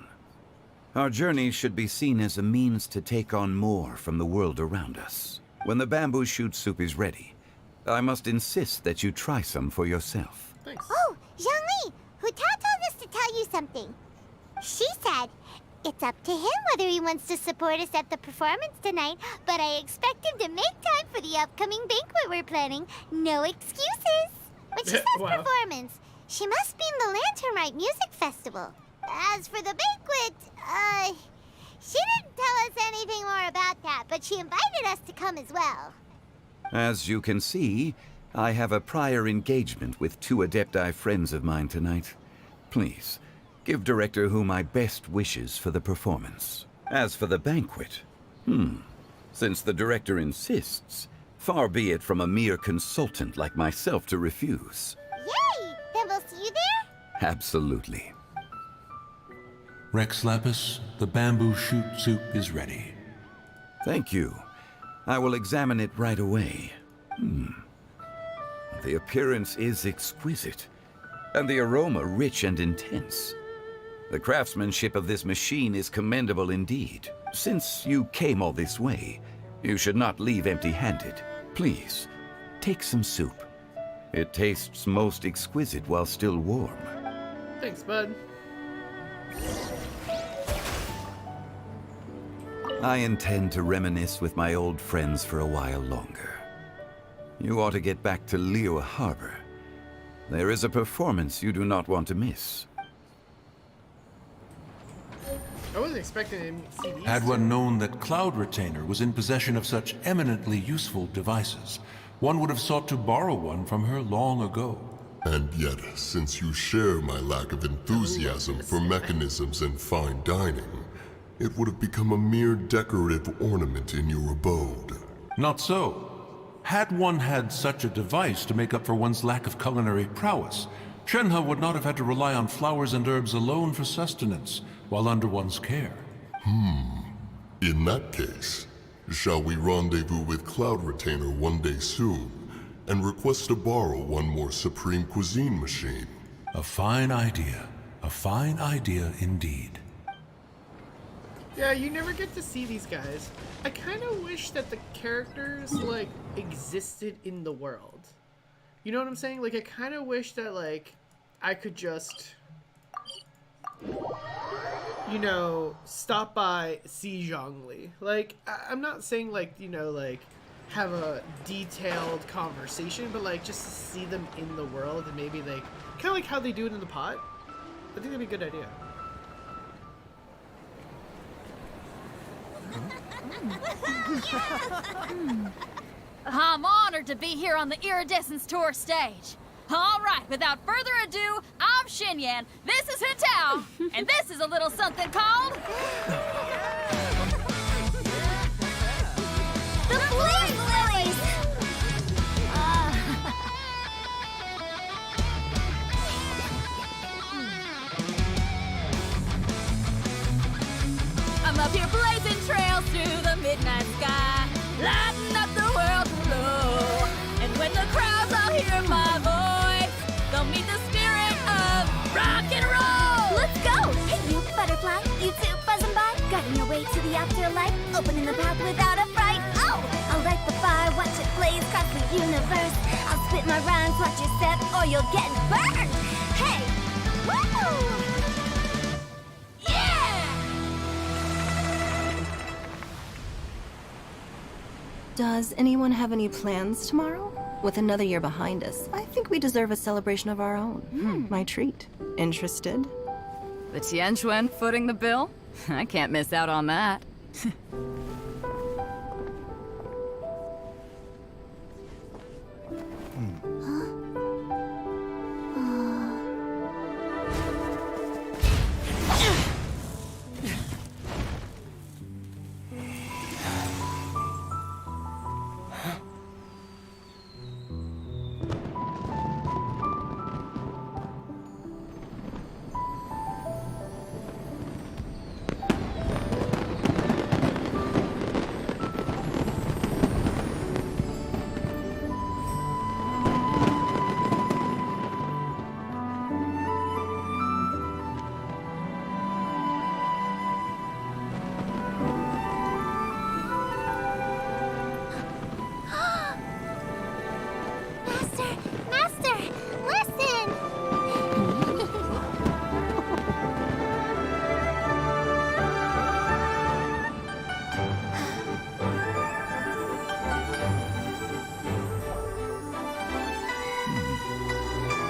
Our journey should be seen as a means to take on more from the world around us. When the bamboo shoot soup is ready, I must insist that you try some for yourself. Thanks. Oh, Zhongli, Huta told us to tell you something. She said, it's up to him whether he wants to support us at the performance tonight, but I expect him to make time for the upcoming banquet we're planning. No excuses. When she says performance, she must mean the Lantern Rite Music Festival. As for the banquet, she didn't tell us anything more about that, but she invited us to come as well. As you can see, I have a prior engagement with 2 Adepti friends of mine tonight. Please, give Director Hu my best wishes for the performance. As for the banquet, since the Director insists, far be it from a mere consultant like myself to refuse. Yay! Then we'll see you there? Absolutely. Rex Lapis, the bamboo shoot soup is ready. Thank you. I will examine it right away. The appearance is exquisite, and the aroma rich and intense. The craftsmanship of this machine is commendable indeed. Since you came all this way, you should not leave empty-handed. Please, take some soup. It tastes most exquisite while still warm. Thanks, bud. I intend to reminisce with my old friends for a while longer. You ought to get back to Liyue Harbor. There is a performance you do not want to miss. I wasn't expecting to see these. Had one known that Cloud Retainer was in possession of such eminently useful devices, one would have sought to borrow one from her long ago. And yet, since you share my lack of enthusiasm for mechanisms and fine dining, it would have become a mere decorative ornament in your abode. Not so. Had one had such a device to make up for one's lack of culinary prowess, Shenhe would not have had to rely on flowers and herbs alone for sustenance, while under one's care. In that case, shall we rendezvous with Cloud Retainer one day soon, and request to borrow one more Supreme Cuisine machine? A fine idea. A fine idea indeed. Yeah, you never get to see these guys. I kind of wish that the characters, like, existed in the world. You know what I'm saying? Like, I kind of wish that, like, I could just, you know, stop by, see Zhongli. Like, I'm not saying, like, you know, like, have a detailed conversation, but, like, just to see them in the world and maybe, like, kind of like how they do it in the pot. I think that'd be a good idea. I'm honored to be here on the Iridescence Tour stage. All right, without further ado, I'm Xinyan, this is Hutao, and this is a little something called... The Flame Lilies! I'm up here blazing trails through the midnight sky, lighting up the world below. And when the crowds all hear my voice, they'll meet the spirit of rock and roll. Let's go! Hey, you butterfly. You too, Buzz afterlife, opening the path without a fright. Oh! I'll light the fire, watch it blaze across the universe. I'll spit my rhymes, watch your step, or you'll get burned! Hey! Woo! Yeah! Does anyone have any plans tomorrow? With another year behind us, I think we deserve a celebration of our own. My treat. Interested? The Tianquan footing the bill? I can't miss out on that. Master, listen!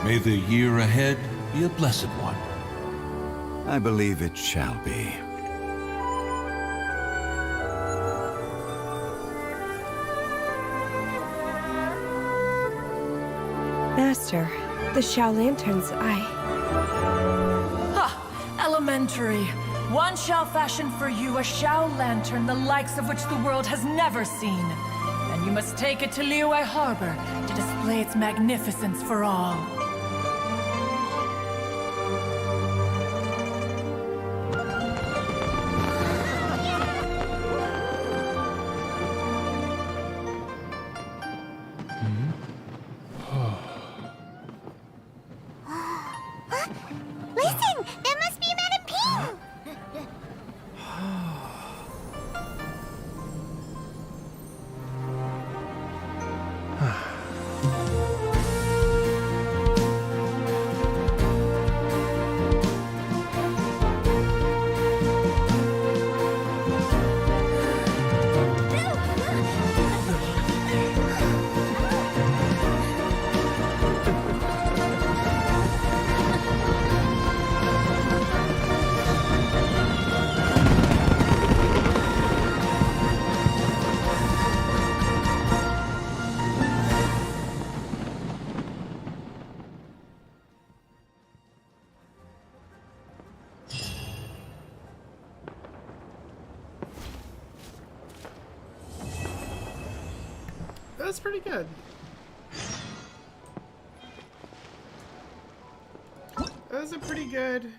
May the year ahead be a blessed one. I believe it shall be. Master, the Xiao Lanterns, Ha! Elementary. One shall fashion for you a Xiao Lantern the likes of which the world has never seen. And you must take it to Liyue Harbor to display its magnificence for all. Listen! That must be Madame Ping! That was pretty good. That was a pretty good,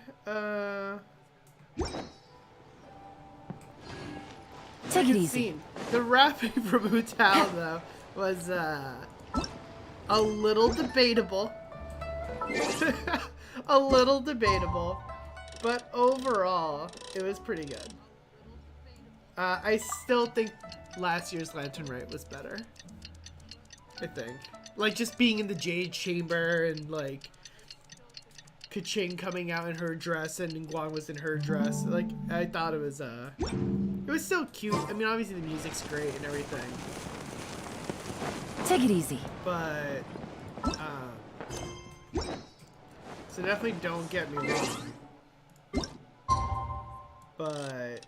Take it easy. scene. The rapping from Utao, though, was, a little debatable. A little debatable. But overall, it was pretty good. I still think last year's Lantern Rite was better. I think. Like, just being in the Jade Chamber and, like, Kaching coming out in her dress and Ningguang was in her dress. Like, I thought it was still cute. I mean, obviously the music's great and everything. Take it easy. But, so definitely don't get me wrong. But,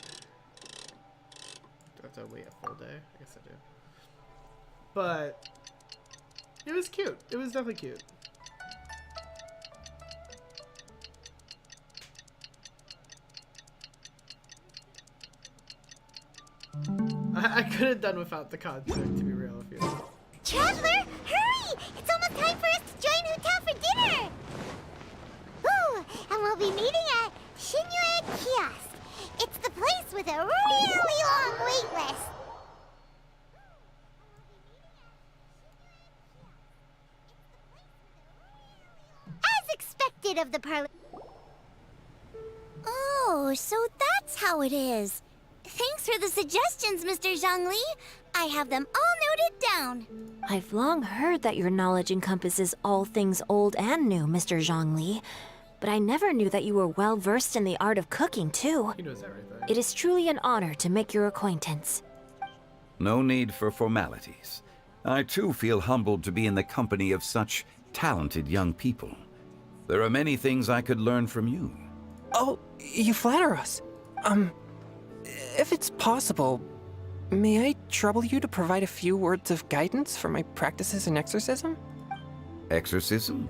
do I have to wait a full day? I guess I do. But, it was cute. It was definitely cute. I could have done without the concert, to be real, if you know. Traveler, hurry! It's almost time for us to join Utah for dinner! Ooh, and we'll be meeting at Shinyue Kiosk. It's the place with a really long wait list. As expected of the Oh, so that's how it is. Thanks for the suggestions, Mr. Zhongli. I have them all noted down. I've long heard that your knowledge encompasses all things old and new, Mr. Zhongli. But I never knew that you were well versed in the art of cooking, too. He knows everything. It is truly an honor to make your acquaintance. No need for formalities. I too feel humbled to be in the company of such talented young people. There are many things I could learn from you. Oh, you flatter us. If it's possible, may I trouble you to provide a few words of guidance for my practices in exorcism? Exorcism?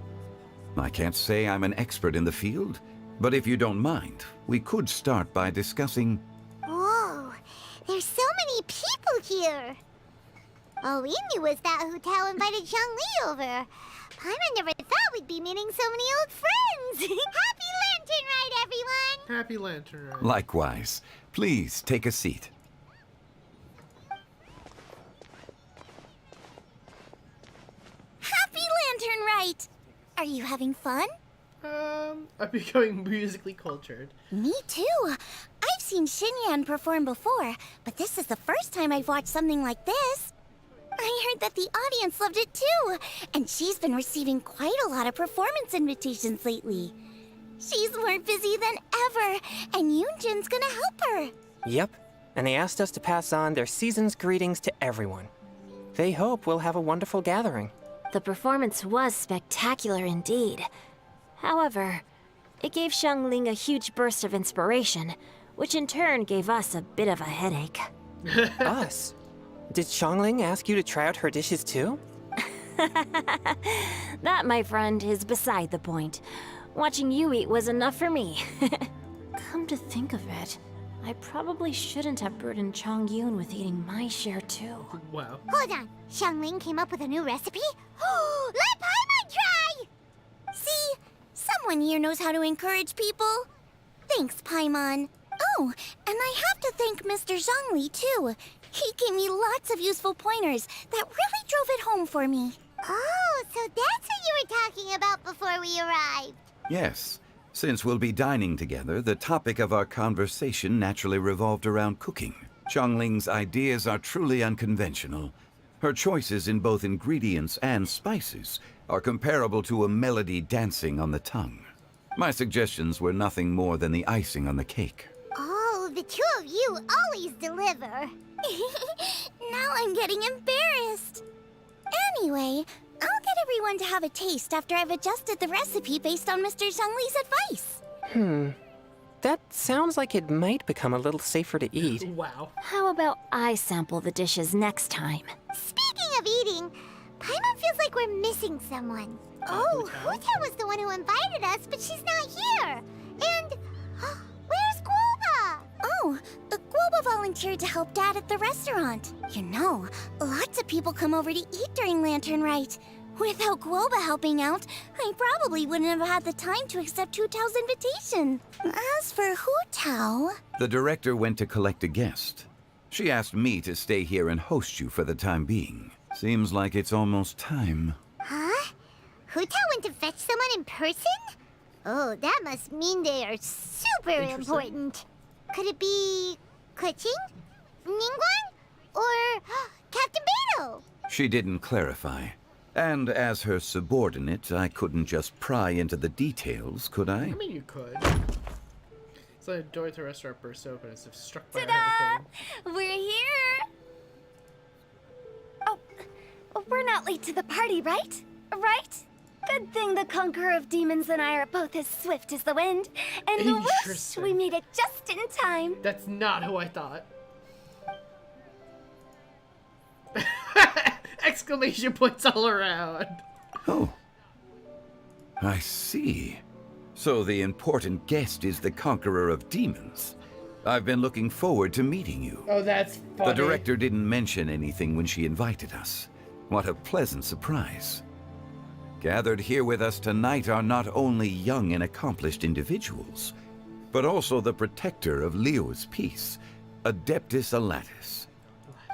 I can't say I'm an expert in the field, but if you don't mind, we could start by discussing... Whoa, there's so many people here. All we knew was that Hu Tao invited Zhongli over. Paimon never thought we'd be meeting so many old friends. Happy Lantern Rite, everyone! Happy Lantern Rite. Likewise. Please take a seat. Happy Lantern Rite! Are you having fun? I'm becoming musically cultured. Me too. I've seen Xinyan perform before, but this is the first time I've watched something like this. I heard that the audience loved it too, and she's been receiving quite a lot of performance invitations lately. She's more busy than ever, and Yoonjin's gonna help her. Yep, and they asked us to pass on their season's greetings to everyone. They hope we'll have a wonderful gathering. The performance was spectacular indeed. However, it gave Xiangling a huge burst of inspiration, which in turn gave us a bit of a headache. Us? Did Xiangling ask you to try out her dishes too? That, my friend, is beside the point. Watching you eat was enough for me. Come to think of it, I probably shouldn't have burdened Chongyun with eating my share too. Wow. Hold on, Xiangling came up with a new recipe? Let Paimon try! See? Someone here knows how to encourage people. Thanks, Paimon. Oh, and I have to thank Mr. Zhongli, too. He gave me lots of useful pointers that really drove it home for me. Oh, so that's what you were talking about before we arrived. Yes. Since we'll be dining together, the topic of our conversation naturally revolved around cooking. Chongling's ideas are truly unconventional. Her choices in both ingredients and spices are comparable to a melody dancing on the tongue. My suggestions were nothing more than the icing on the cake. Oh, the two of you always deliver. Now I'm getting embarrassed. Anyway, I'll get everyone to have a taste after I've adjusted the recipe based on Mr. Zhongli's advice. That sounds like it might become a little safer to eat. Wow. How about I sample the dishes next time? Speaking of eating, Paimon feels like we're missing someone. Oh, Hu Tao was the one who invited us, but she's not here. And where's Guoba? Oh, Guoba volunteered to help Dad at the restaurant. You know, lots of people come over to eat during Lantern Rite. Without Guoba helping out, I probably wouldn't have had the time to accept Hu Tao's invitation. As for Hu Tao... The director went to collect a guest. She asked me to stay here and host you for the time being. Seems like it's almost time. Huh? Hu Tao went to fetch someone in person? Oh, that must mean they are super important. Could it be Keqing? Ningguang? Or Captain Beidou? She didn't clarify. And as her subordinate, I couldn't just pry into the details, could I? I mean, you could. So the door to the restaurant burst open as if struck by a hurricane. We're here! Oh, we're not late to the party, right? Right? Good thing the Conqueror of Demons and I are both as swift as the wind. And whoosh, Interesting. we made it just in time. That's not who I thought. Exclamation points all around. Oh. I see. So the important guest is the Conqueror of Demons. I've been looking forward to meeting you. Oh, that's funny. The director didn't mention anything when she invited us. What a pleasant surprise. Gathered here with us tonight are not only young and accomplished individuals, but also the protector of Leo's peace, Adeptus Alatus.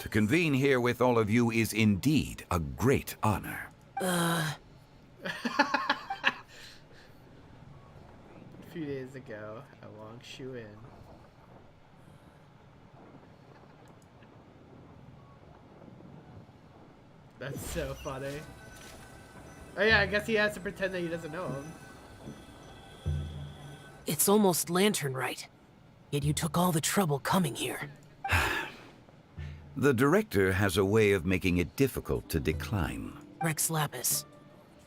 To convene here with all of you is indeed a great honor. A few days ago, at Long Shu Inn. That's so funny. Oh yeah, I guess he has to pretend that he doesn't know him. It's almost Lantern Rite, yet you took all the trouble coming here. The director has a way of making it difficult to decline. Rex Lapis,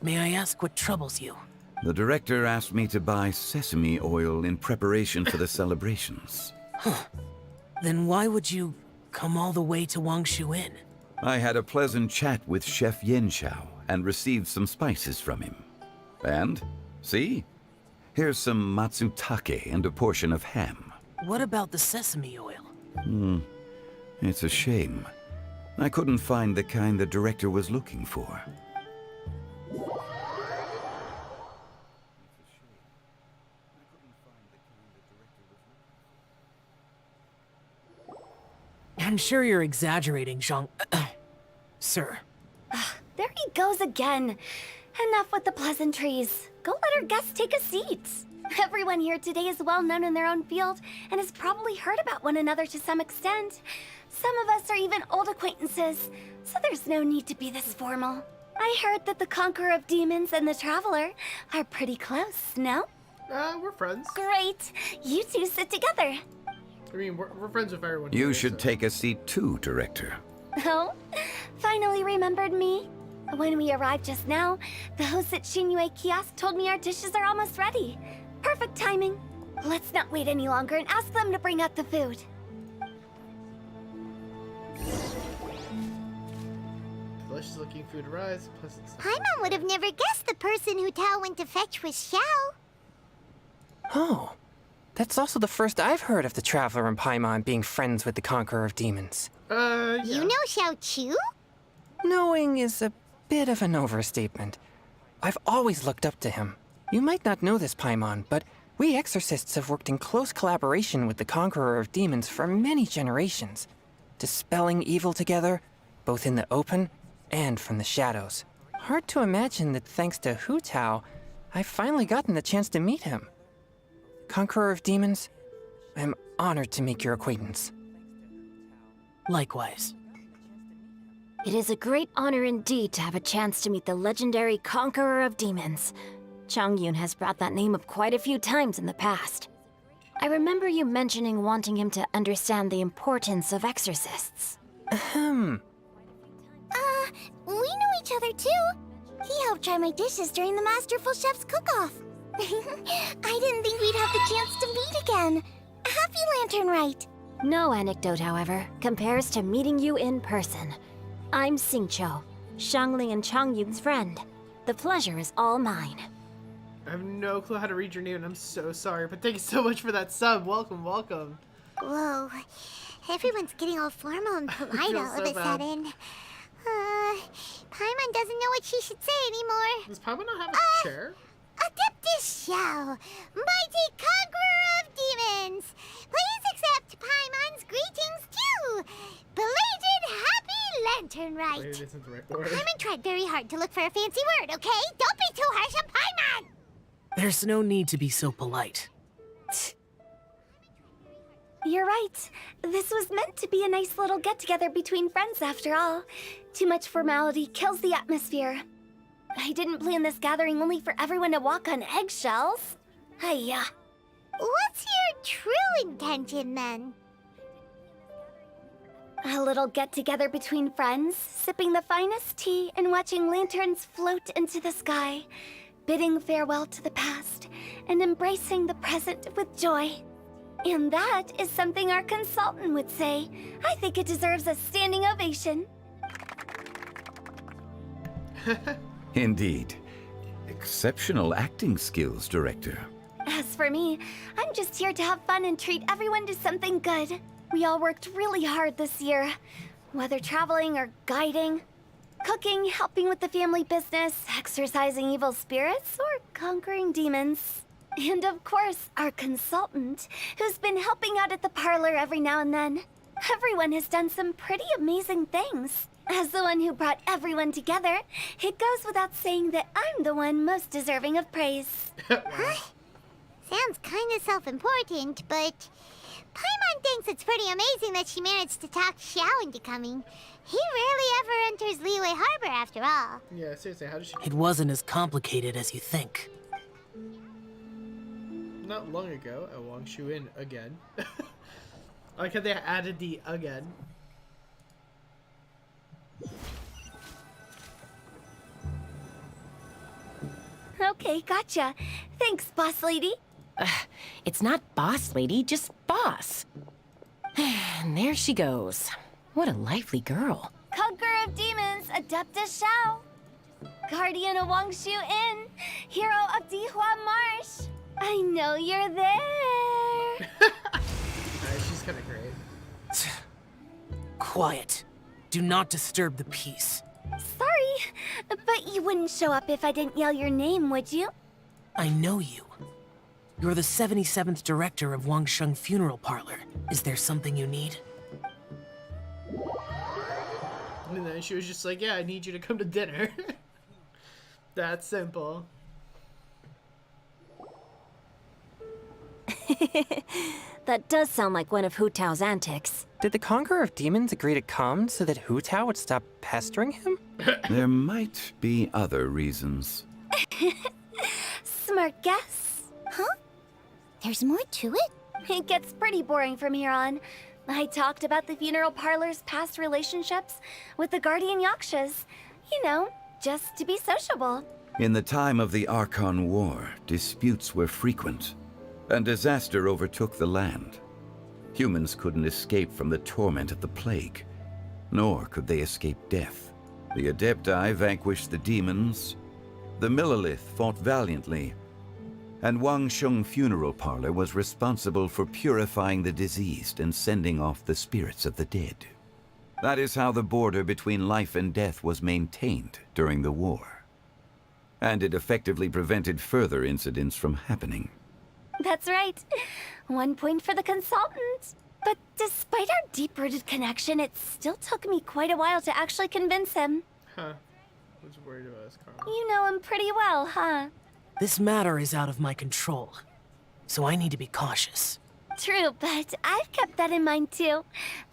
may I ask what troubles you? The director asked me to buy sesame oil in preparation for the celebrations. Then why would you come all the way to Wangshu Inn? I had a pleasant chat with Chef Yenshao and received some spices from him. And, see? Here's some matsutake and a portion of ham. What about the sesame oil? It's a shame. I couldn't find the kind the director was looking for. I'm sure you're exaggerating, Zhang... Sir. There he goes again. Enough with the pleasantries. Go let our guests take a seat. Everyone here today is well known in their own field and has probably heard about one another to some extent. Some of us are even old acquaintances, so there's no need to be this formal. I heard that the Conqueror of Demons and the Traveler are pretty close, no? We're friends. Great. You two sit together. I mean, we're friends with everyone. You should take a seat too, Director. Oh? Finally remembered me? When we arrived just now, the host at Shinyue Kiosk told me our dishes are almost ready. Perfect timing. Let's not wait any longer and ask them to bring out the food. Delicious looking food arrives. Pleasant stuff. Paimon would have never guessed the person who Tao went to fetch was Xiao. Oh, that's also the first I've heard of the Traveler and Paimon being friends with the Conqueror of Demons. Yeah. You know Xiao Chu? Knowing is a bit of an overstatement. I've always looked up to him. You might not know this, Paimon, but we exorcists have worked in close collaboration with the Conqueror of Demons for many generations, dispelling evil together, both in the open and from the shadows. Hard to imagine that thanks to Hu Tao, I've finally gotten the chance to meet him. Conqueror of Demons, I'm honored to make your acquaintance. Likewise. It is a great honor indeed to have a chance to meet the legendary Conqueror of Demons. Changyun has brought that name up quite a few times in the past. I remember you mentioning wanting him to understand the importance of exorcists. Ahem. We know each other too. He helped try my dishes during the Masterful Chef's cook-off. I didn't think we'd have the chance to meet again. Happy Lantern Rite. No anecdote, however, compares to meeting you in person. I'm Xingqiu, Shangling and Changyun's friend. The pleasure is all mine. I have no clue how to read your name, and I'm so sorry, but thank you so much for that sub. Welcome, welcome. Whoa, everyone's getting all formal and polite all of a sudden. Paimon doesn't know what she should say anymore. Does Paimon not have a chair? Adeptus Xiao, mighty conqueror of demons, please accept Paimon's greetings too. Belated Happy Lantern Rite. Wait, isn't the right word. Paimon tried very hard to look for a fancy word, okay? Don't be too harsh on Paimon! There's no need to be so polite. You're right. This was meant to be a nice little get-together between friends after all. Too much formality kills the atmosphere. I didn't plan this gathering only for everyone to walk on eggshells. Hiya. What's your true intention then? A little get-together between friends, sipping the finest tea and watching lanterns float into the sky, bidding farewell to the past and embracing the present with joy. And that is something our consultant would say. I think it deserves a standing ovation. Indeed. Exceptional acting skills, Director. As for me, I'm just here to have fun and treat everyone to something good. We all worked really hard this year, whether traveling or guiding, cooking, helping with the family business, exorcising evil spirits, or conquering demons. And of course, our consultant, who's been helping out at the parlor every now and then. Everyone has done some pretty amazing things. As the one who brought everyone together, it goes without saying that I'm the one most deserving of praise. Huh? Sounds kinda self-important, but Paimon thinks it's pretty amazing that she managed to talk Xiao into coming. He rarely ever enters Liyue Harbor after all. Yeah, seriously, how did she... It wasn't as complicated as you think. Not long ago, at Wangshu Inn again. I like how they added the again. Okay, gotcha. Thanks, boss lady. It's not boss lady, just boss. And there she goes. What a lively girl. Conqueror of demons, Adeptus Xiao. Guardian of Wangshu Inn, hero of Dihua Marsh. I know you're there. She's kind of great. Quiet. Do not disturb the peace. Sorry, but you wouldn't show up if I didn't yell your name, would you? I know you. You're the 77th director of Wangsheng Funeral Parlor. Is there something you need? And then she was just like, yeah, I need you to come to dinner. That's simple. That does sound like one of Hu Tao's antics. Did the Conqueror of Demons agree to come so that Hu Tao would stop pestering him? There might be other reasons. Smart guess. Huh? There's more to it? It gets pretty boring from here on. I talked about the funeral parlor's past relationships with the guardian yakshas. You know, just to be sociable. In the time of the Archon War, disputes were frequent, and disaster overtook the land. Humans couldn't escape from the torment of the plague, nor could they escape death. The Adepti vanquished the demons, the Millelith fought valiantly, and Wangsheng Funeral Parlor was responsible for purifying the diseased and sending off the spirits of the dead. That is how the border between life and death was maintained during the war. And it effectively prevented further incidents from happening. That's right. 1 point for the consultant. But despite our deep-rooted connection, it still took me quite a while to actually convince him. Huh. I was worried about us, Carl. You know him pretty well, huh? This matter is out of my control, so I need to be cautious. True, but I've kept that in mind too.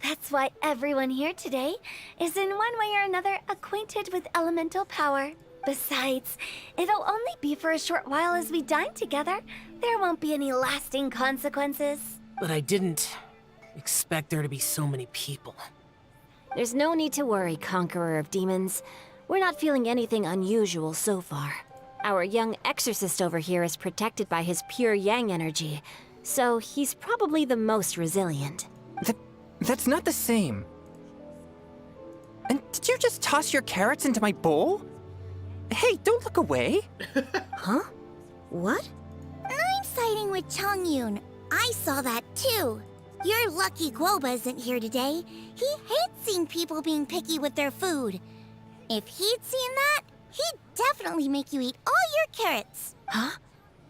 That's why everyone here today is in one way or another acquainted with elemental power. Besides, it'll only be for a short while as we dine together. There won't be any lasting consequences. But I didn't expect there to be so many people. There's no need to worry, Conqueror of Demons. We're not feeling anything unusual so far. Our young exorcist over here is protected by his pure yang energy, so he's probably the most resilient. That's not the same. And did you just toss your carrots into my bowl? Hey, don't look away. Huh? What? I'm siding with Chongyun. I saw that too. You're lucky Guoba isn't here today. He hates seeing people being picky with their food. If he'd seen that, he'd definitely make you eat all your carrots. Huh?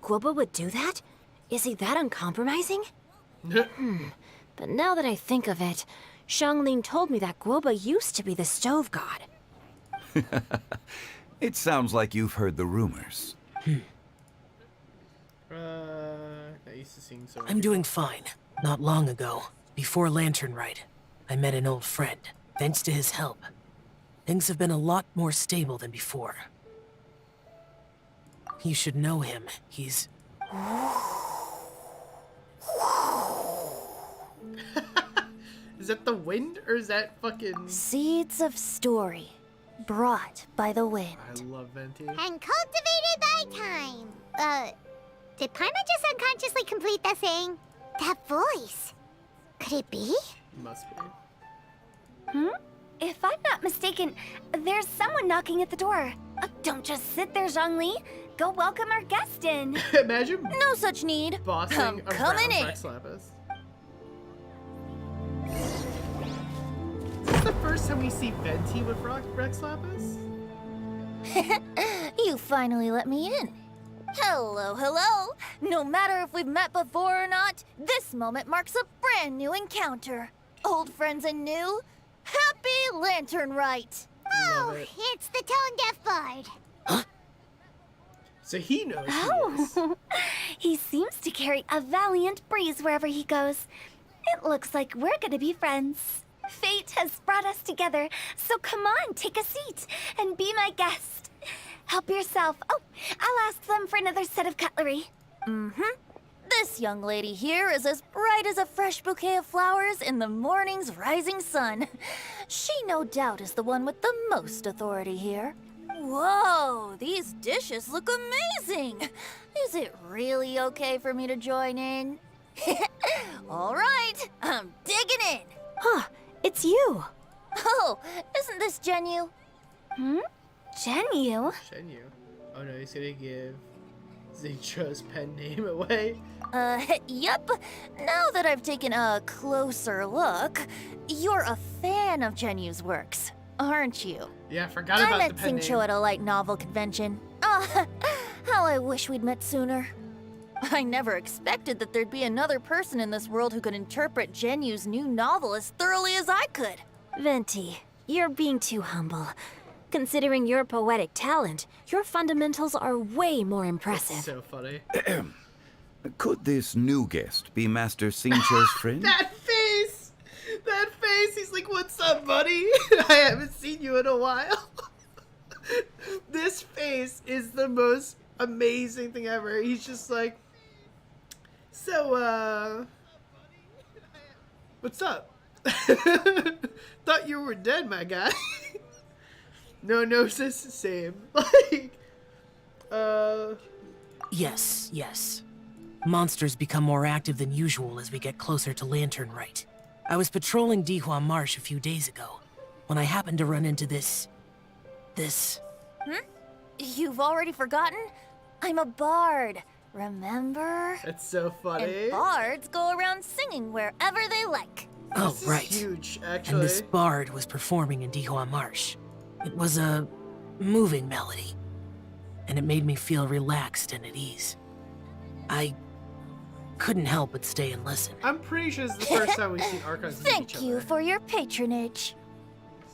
Guoba would do that? Is he that uncompromising? But now that I think of it, Xiangling told me that Guoba used to be the stove god. It sounds like you've heard the rumors. Not used to seeing so. I'm doing fine. Not long ago, before Lantern Rite, I met an old friend. Thanks to his help, things have been a lot more stable than before. You should know him. He's... Is that the wind, or is that fucking... Seeds of story, brought by the wind. I love Venti. And cultivated by time. Did Paimon just unconsciously complete that saying? That voice. Could it be? Must be. If I'm not mistaken, there's someone knocking at the door. Don't just sit there, Zhongli. Go welcome our guest in. Imagine no such need. bossing I'm a coming brown in. Rex Lapis. Is this the first time we see Venti with Rex Lapis? You finally let me in. Hello, hello. No matter if we've met before or not, this moment marks a brand new encounter. Old friends and new. Happy Lantern Rite. Oh, it's the tone-deaf bard. So he knows who he is. He seems to carry a valiant breeze wherever he goes. It looks like we're gonna be friends. Fate has brought us together, so come on, take a seat and be my guest. Help yourself. Oh, I'll ask them for another set of cutlery. Mm-hmm. This young lady here is as bright as a fresh bouquet of flowers in the morning's rising sun. She no doubt is the one with the most authority here. Whoa, these dishes look amazing. Is it really okay for me to join in? All right, I'm digging in. Huh, it's you. Oh, isn't this Ganyu? Ganyu? Shenyu. Oh no, he's gonna give Xingqiu's pen name away. Yep. Now that I've taken a closer look, you're a fan of Genyu's works, aren't you? Yeah, I forgot about I the met pen Xingqiu name. at a light novel convention. Oh, how I wish we'd met sooner. I never expected that there'd be another person in this world who could interpret Genyu's new novel as thoroughly as I could. Venti, you're being too humble. Considering your poetic talent, your fundamentals are way more impressive. That's so funny. Could this new guest be Master Xingqiu's friend? That face! That face! He's like, what's up, buddy? I haven't seen you in a while. This face is the most amazing thing ever. He's just like, so, what's up? Thought you were dead, my guy. No, sis, same. Like, Yes. Monsters become more active than usual as we get closer to Lantern Rite. I was patrolling Dihua Marsh a few days ago, when I happened to run into this... You've already forgotten? I'm a bard, remember? That's so funny. And bards go around singing wherever they like. Oh, This is right. huge, And actually. this bard was performing in Dihua Marsh. It was a moving melody, and it made me feel relaxed and at ease. I couldn't help but stay and listen. I'm pretty sure this is the first time we've seen Archons meet each Thank other. you for your patronage.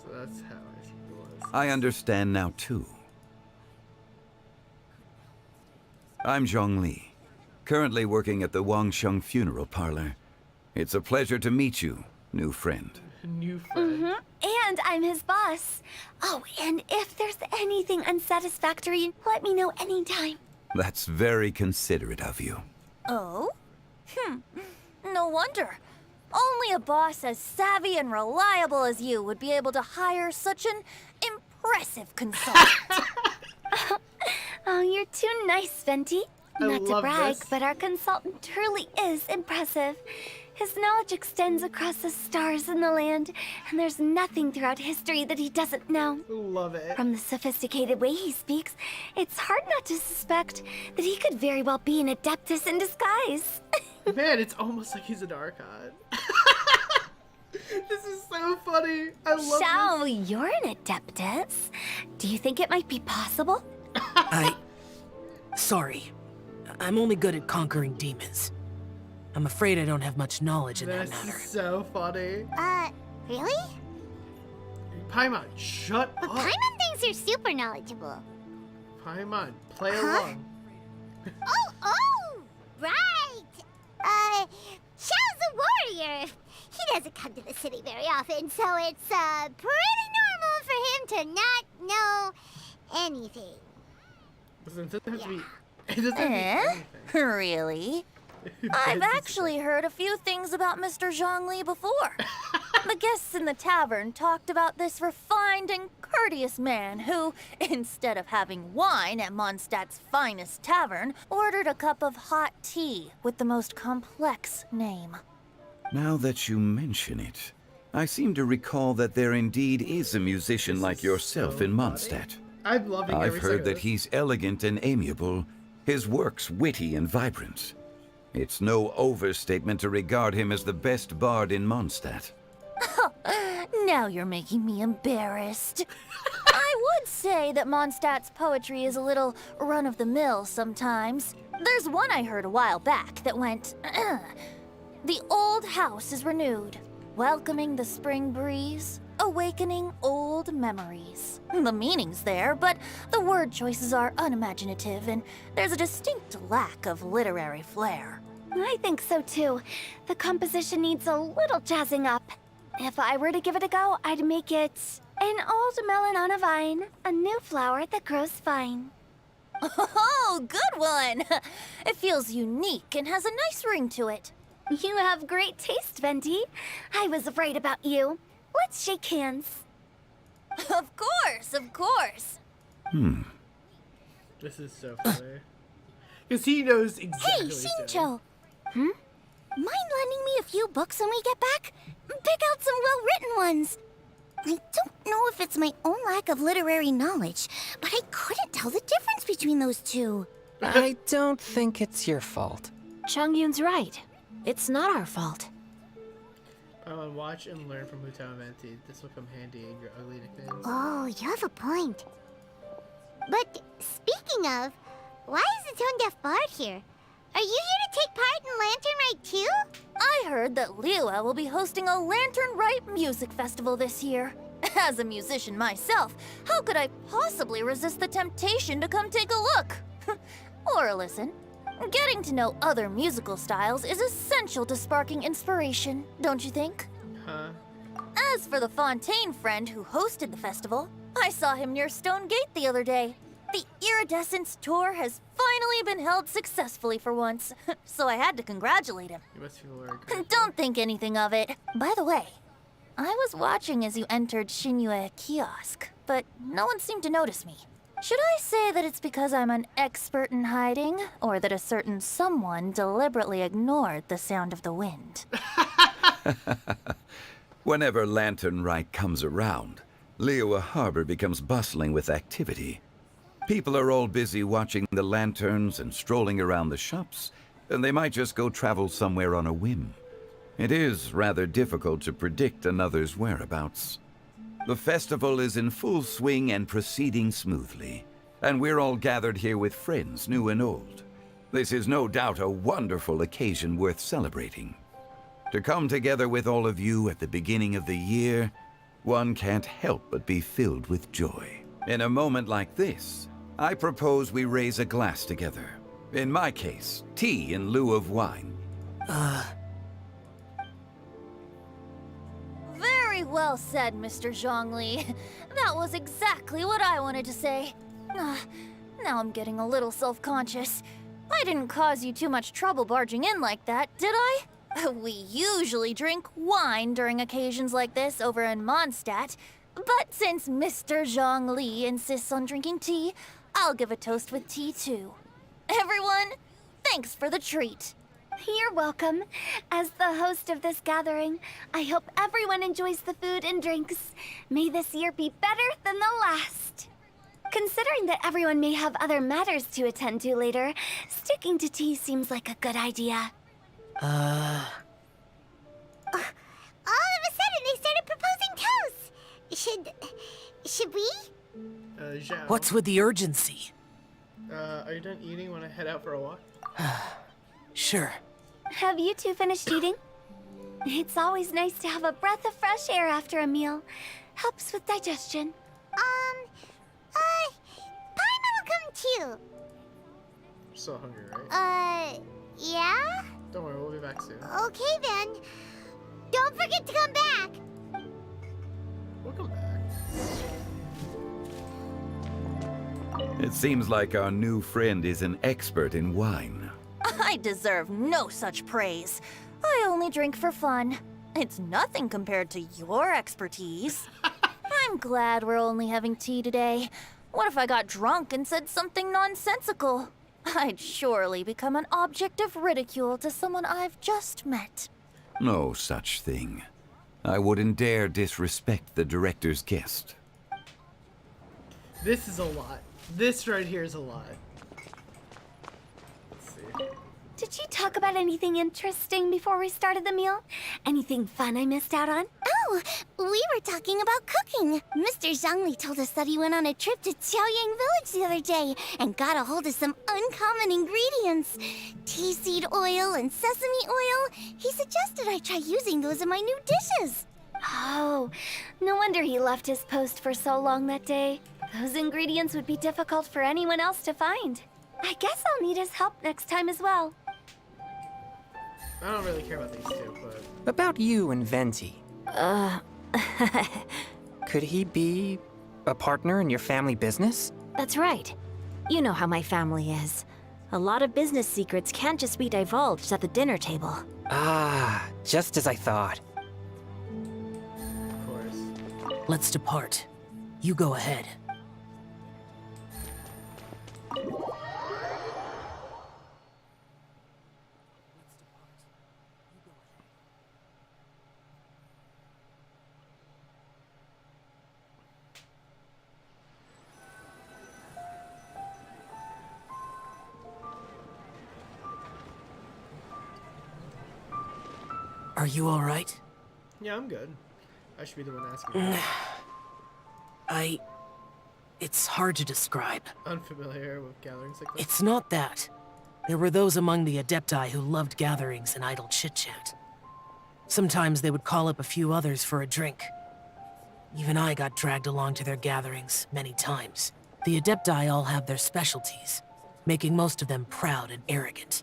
So that's how it was. I understand now, too. I'm Zhongli, currently working at the Wangsheng Funeral Parlor. It's a pleasure to meet you, new friend. New friend. And I'm his boss. Oh, and if there's anything unsatisfactory, let me know anytime. That's very considerate of you. Oh? No wonder. Only a boss as savvy and reliable as you would be able to hire such an impressive consultant. Oh, you're too nice, Venti. I Not to love brag, this. but our consultant truly is impressive. His knowledge extends across the stars and the land, and there's nothing throughout history that he doesn't know. Love it. From the sophisticated way he speaks, it's hard not to suspect that he could very well be an adeptus in disguise. Man, it's almost like he's an Archon. This is so funny. I love Shao, you're an adeptus. Do you think it might be possible? Sorry. I'm only good at conquering demons. I'm afraid I don't have much knowledge in that this. matter. This is so funny. Really? Paimon, shut Well, up. Paimon thinks you're super knowledgeable. Paimon, play along. Oh, right! Xiao's a warrior. He doesn't come to the city very often, so it's, pretty normal for him to not know anything. Listen, it doesn't have to be... It doesn't have to be anything. Really? I've actually heard a few things about Mr. Zhongli before. The guests in the tavern talked about this refined and courteous man who, instead of having wine at Mondstadt's finest tavern, ordered a cup of hot tea with the most complex name. Now that you mention it, I seem to recall that there indeed is a musician like yourself in Mondstadt. I'm loving I've every second heard of that this. he's elegant and amiable, his works witty and vibrant. It's no overstatement to regard him as the best bard in Mondstadt. Now you're making me embarrassed. I would say that Mondstadt's poetry is a little run-of-the-mill sometimes. There's one I heard a while back that went, "The old house is renewed, welcoming the spring breeze, awakening old memories." The meaning's there, but the word choices are unimaginative, and there's a distinct lack of literary flair. I think so too. The composition needs a little jazzing up. If I were to give it a go, I'd make it an old melon on a vine, a new flower that grows fine. Oh, good one! It feels unique and has a nice ring to it. You have great taste, Venti. I was right about you. Let's shake hands. Of course, of course. This is so funny. Because he knows exactly Hey, what he's doing. Shincho! Mind lending me a few books when we get back? Pick out some well-written ones. I don't know if it's my own lack of literary knowledge, but I couldn't tell the difference between those two. I don't think it's your fault. Chongyun's right. It's not our fault. Watch and learn from Mutao Venti. This will come handy in your ugly nicknames. Oh, you have a point. But speaking of, why is the tone-deaf bard here? Are you here to take part in Lantern Rite too? I heard that Liyue will be hosting a Lantern Rite music festival this year. As a musician myself, how could I possibly resist the temptation to come take a look? Or listen. Getting to know other musical styles is essential to sparking inspiration, don't you think? Huh? As for the Fontaine friend who hosted the festival, I saw him near Stone Gate the other day. The Iridescence tour has finally been held successfully for once, so I had to congratulate him. You must feel very grateful. Don't think anything of it. By the way, I was watching as you entered Shinyue Kiosk, but no one seemed to notice me. Should I say that it's because I'm an expert in hiding, or that a certain someone deliberately ignored the sound of the wind? Whenever Lantern Rite comes around, Liyue Harbor becomes bustling with activity. People are all busy watching the lanterns and strolling around the shops, and they might just go travel somewhere on a whim. It is rather difficult to predict another's whereabouts. The festival is in full swing and proceeding smoothly, and we're all gathered here with friends, new and old. This is no doubt a wonderful occasion worth celebrating. To come together with all of you at the beginning of the year, one can't help but be filled with joy. In a moment like this, I propose we raise a glass together. In my case, tea in lieu of wine. Very well said, Mr. Zhongli. That was exactly what I wanted to say. Now I'm getting a little self-conscious. I didn't cause you too much trouble barging in like that, did I? We usually drink wine during occasions like this over in Mondstadt, but since Mr. Zhongli insists on drinking tea, I'll give a toast with tea too. Everyone, thanks for the treat. You're welcome. As the host of this gathering, I hope everyone enjoys the food and drinks. May this year be better than the last. Considering that everyone may have other matters to attend to later, sticking to tea seems like a good idea. All of a sudden, they started proposing toasts. Should we? Zhao. What's with the urgency? Are you done eating when I head out for a walk? Sure. Have you two finished eating? It's always nice to have a breath of fresh air after a meal. Helps with digestion. Paimon will come too. You're so hungry, right? Yeah? Don't worry, we'll be back soon. Okay then. Don't forget to come back. We'll come back. It seems like our new friend is an expert in wine. I deserve no such praise. I only drink for fun. It's nothing compared to your expertise. I'm glad we're only having tea today. What if I got drunk and said something nonsensical? I'd surely become an object of ridicule to someone I've just met. No such thing. I wouldn't dare disrespect the director's guest. This is a lot. This right here is a lot. Let's see. Did you talk about anything interesting before we started the meal? Anything fun I missed out on? Oh, we were talking about cooking. Mr. Zhongli told us that he went on a trip to Qiaoyang Village the other day and got a hold of some uncommon ingredients. Tea seed oil and sesame oil. He suggested I try using those in my new dishes. Oh, no wonder he left his post for so long that day. Those ingredients would be difficult for anyone else to find. I guess I'll need his help next time as well. I don't really care about these two, but... About you and Venti. Could he be a partner in your family business? That's right. You know how my family is. A lot of business secrets can't just be divulged at the dinner table. Ah, just as I thought. Of course. Let's depart. You go ahead. Are you all right? Yeah, I'm good. I should be the one asking. It's hard to describe. Unfamiliar with gatherings like this? It's not that. There were those among the Adepti who loved gatherings and idle chit-chat. Sometimes they would call up a few others for a drink. Even I got dragged along to their gatherings many times. The Adepti all have their specialties, making most of them proud and arrogant.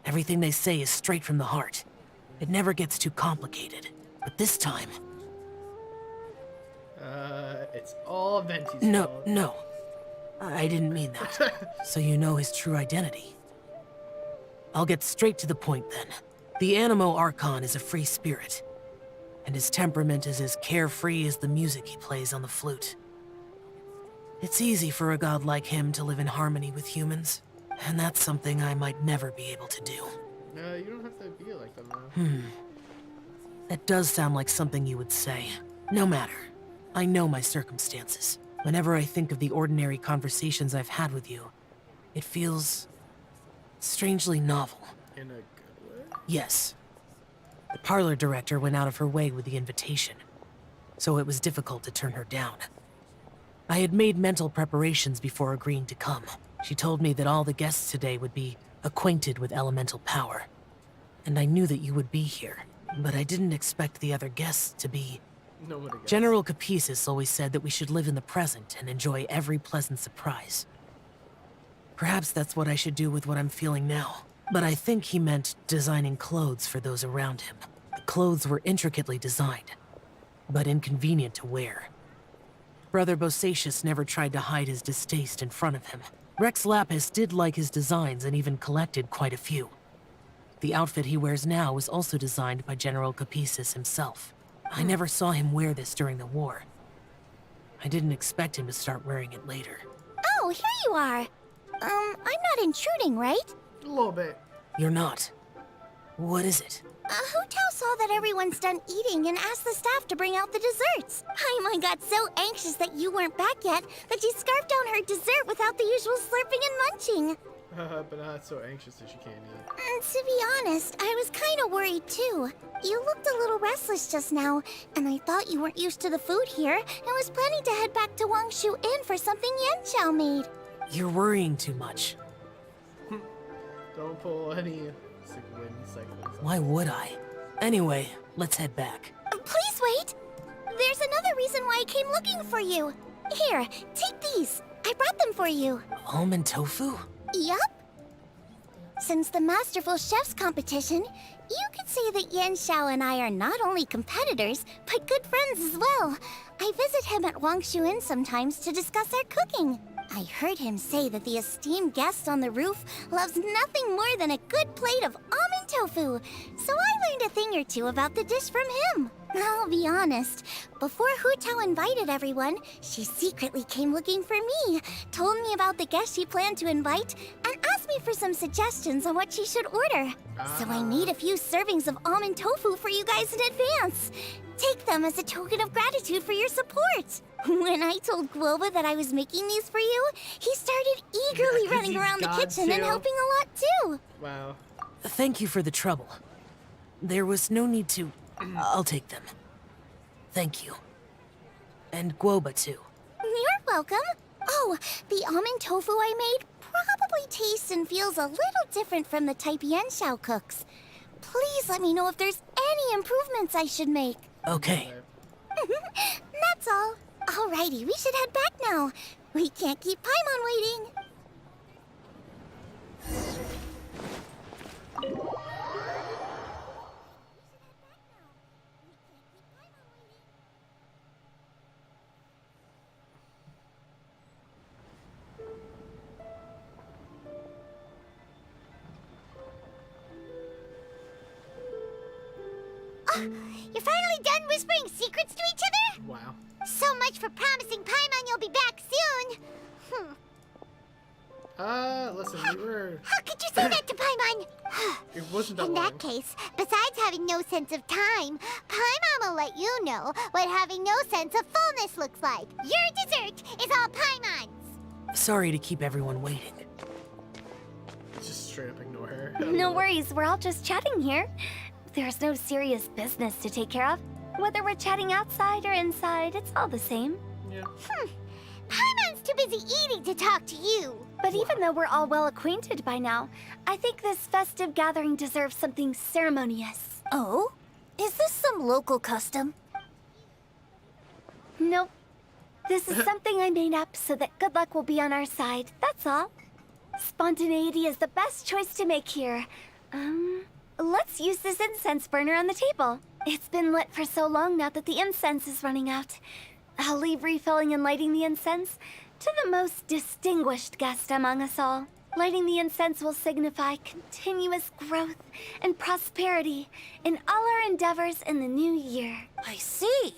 Everything they say is straight from the heart. It never gets too complicated. But this time... it's all Venti's fault. No. I didn't mean that. So you know his true identity. I'll get straight to the point then. The Animo Archon is a free spirit, and his temperament is as carefree as the music he plays on the flute. It's easy for a god like him to live in harmony with humans, and that's something I might never be able to do. No, you don't have to be like them, though. That does sound like something you would say. No matter. I know my circumstances. Whenever I think of the ordinary conversations I've had with you, it feels... strangely novel. In a good way? Yes. The parlor director went out of her way with the invitation, so it was difficult to turn her down. I had made mental preparations before agreeing to come. She told me that all the guests today would be acquainted with elemental power, and I knew that you would be here, but I didn't expect the other guests to be... Nobody guessed. General Capisis always said that we should live in the present and enjoy every pleasant surprise. Perhaps that's what I should do with what I'm feeling now. But I think he meant designing clothes for those around him. The clothes were intricately designed, but inconvenient to wear. Brother Bosacius never tried to hide his distaste in front of him. Rex Lapis did like his designs and even collected quite a few. The outfit he wears now was also designed by General Capisis himself. I never saw him wear this during the war. I didn't expect him to start wearing it later. Oh, here you are. I'm not intruding, right? A little bit. You're not. What is it? Hu Tao saw that everyone's done eating and asked the staff to bring out the desserts. Paimon got so anxious that you weren't back yet that she scarfed down her dessert without the usual slurping and munching. But not so anxious that she can't eat. To be honest, I was kind of worried too. You looked a little restless just now, and I thought you weren't used to the food here and was planning to head back to Wangshu Inn for something Yanxiao made. You're worrying too much. Don't pull any wind cycles. Why would I? Anyway, let's head back. Please wait! There's another reason why I came looking for you. Here, take these. I brought them for you. Almond tofu? Yup. Since the Masterful Chef's competition, you could say that Yanxiao and I are not only competitors, but good friends as well. I visit him at Wangshu Inn sometimes to discuss our cooking. I heard him say that the esteemed guest on the roof loves nothing more than a good plate of almond tofu, so I learned a thing or two about the dish from him. I'll be honest, before Hu Tao invited everyone, she secretly came looking for me, told me about the guests she planned to invite, and asked me for some suggestions on what she should order. So I made a few servings of almond tofu for you guys in advance. Take them as a token of gratitude for your support. When I told Guoba that I was making these for you, he started eagerly running around the kitchen and helping a lot too. Wow. Thank you for the trouble. There was no need to... I'll take them. Thank you. And Guoba too. You're welcome. Oh, the almond tofu I made probably tastes and feels a little different from the type Yanxiao cooks. Please let me know if there's any improvements I should make. Okay. That's all. Alrighty, we should head back now. We can't keep Paimon waiting. You're finally done whispering secrets to each other? Wow. So much for promising Paimon you'll be back soon. Listen, we were... How could you say that to Paimon? It wasn't that In long. that case, besides having no sense of time, Paimon will let you know what having no sense of fullness looks like. Your dessert is all Paimon's. Sorry to keep everyone waiting. Just straight up ignore her. No worries, we're all just chatting here. There's no serious business to take care of. Whether we're chatting outside or inside, it's all the same. Yeah. Paimon's too busy eating to talk to you. But even though we're all well acquainted by now, I think this festive gathering deserves something ceremonious. Oh? Is this some local custom? Nope. This is something I made up so that good luck will be on our side, that's all. Spontaneity is the best choice to make here. Let's use this incense burner on the table. It's been lit for so long now that the incense is running out. I'll leave refilling and lighting the incense to the most distinguished guest among us all. Lighting the incense will signify continuous growth and prosperity in all our endeavors in the new year. I see.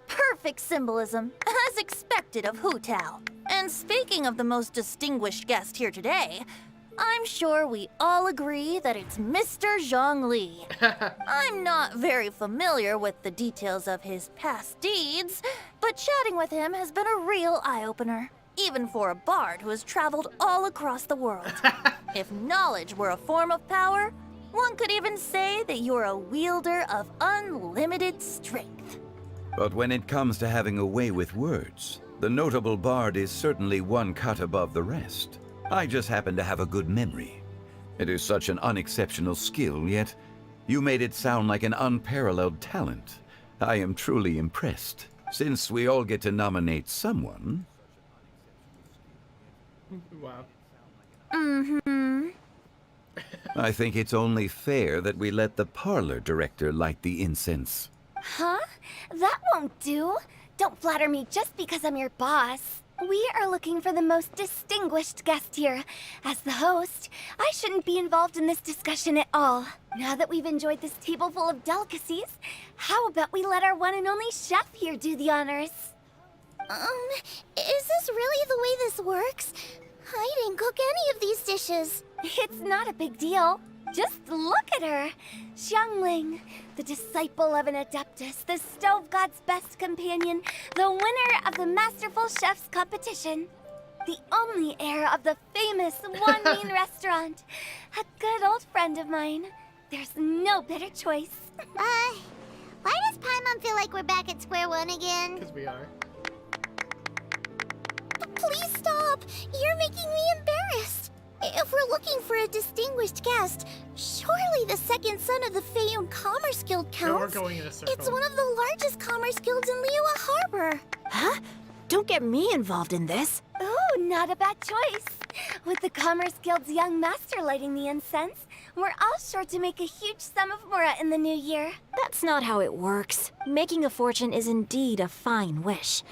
Perfect symbolism, as expected of Hu Tao. And speaking of the most distinguished guest here today, I'm sure we all agree that it's Mr. Zhang Li. I'm not very familiar with the details of his past deeds, but chatting with him has been a real eye-opener, even for a bard who has traveled all across the world. If knowledge were a form of power, one could even say that you're a wielder of unlimited strength. But when it comes to having a way with words, the notable bard is certainly one cut above the rest. I just happen to have a good memory. It is such an unexceptional skill, yet you made it sound like an unparalleled talent. I am truly impressed. Since we all get to nominate someone... Wow. Mm-hmm. I think it's only fair that we let the parlor director light the incense. Huh? That won't do. Don't flatter me just because I'm your boss. We are looking for the most distinguished guest here. As the host, I shouldn't be involved in this discussion at all. Now that we've enjoyed this table full of delicacies, how about we let our one and only chef here do the honors? Is this really the way this works? I didn't cook any of these dishes. It's not a big deal. Just look at her. Xiangling, the disciple of an adeptus, the stove god's best companion, the winner of the Masterful Chef's competition, the only heir of the famous One Mean restaurant, a good old friend of mine. There's no better choice. Why does Paimon feel like we're back at square one again? Because we are. Please stop. You're making me embarrassed. If we're looking for a distinguished guest, surely the second son of the Feiyun Commerce Guild counts. No, we're going in a circle. It's one of the largest commerce guilds in Liyue Harbor. Huh? Don't get me involved in this. Oh, not a bad choice. With the Commerce Guild's young master lighting the incense, we're all sure to make a huge sum of mora in the new year. That's not how it works. Making a fortune is indeed a fine wish,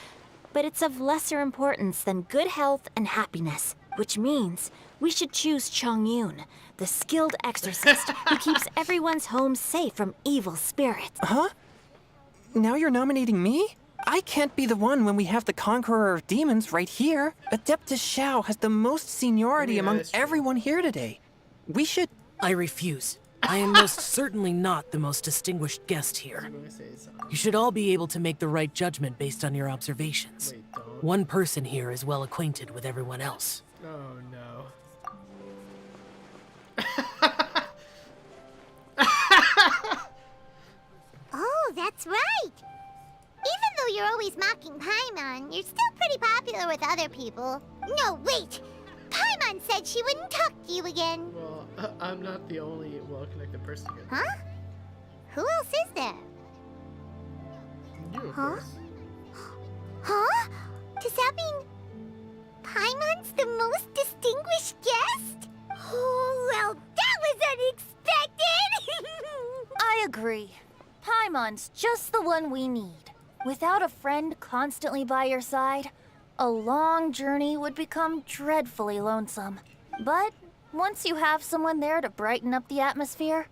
but it's of lesser importance than good health and happiness, which means we should choose Chongyun, the skilled exorcist who keeps everyone's home safe from evil spirits. Huh? Now you're nominating me? I can't be the one when we have the Conqueror of Demons right here. Adeptus Shao has the most seniority among everyone here today. We should... I refuse. I am most certainly not the most distinguished guest here. You should all be able to make the right judgment based on your observations. One person here is well acquainted with everyone else. Oh no. Oh, that's right. Even though you're always mocking Paimon, you're still pretty popular with other people. No, wait! Paimon said she wouldn't talk to you again. Well, I'm not the only well-connected person here. Huh? Who else is there? You, of Huh? course. Huh? Does that mean Paimon's the most distinguished guest? Oh, well, that was unexpected! I agree. Paimon's just the one we need. Without a friend constantly by your side, a long journey would become dreadfully lonesome. But once you have someone there to brighten up the atmosphere,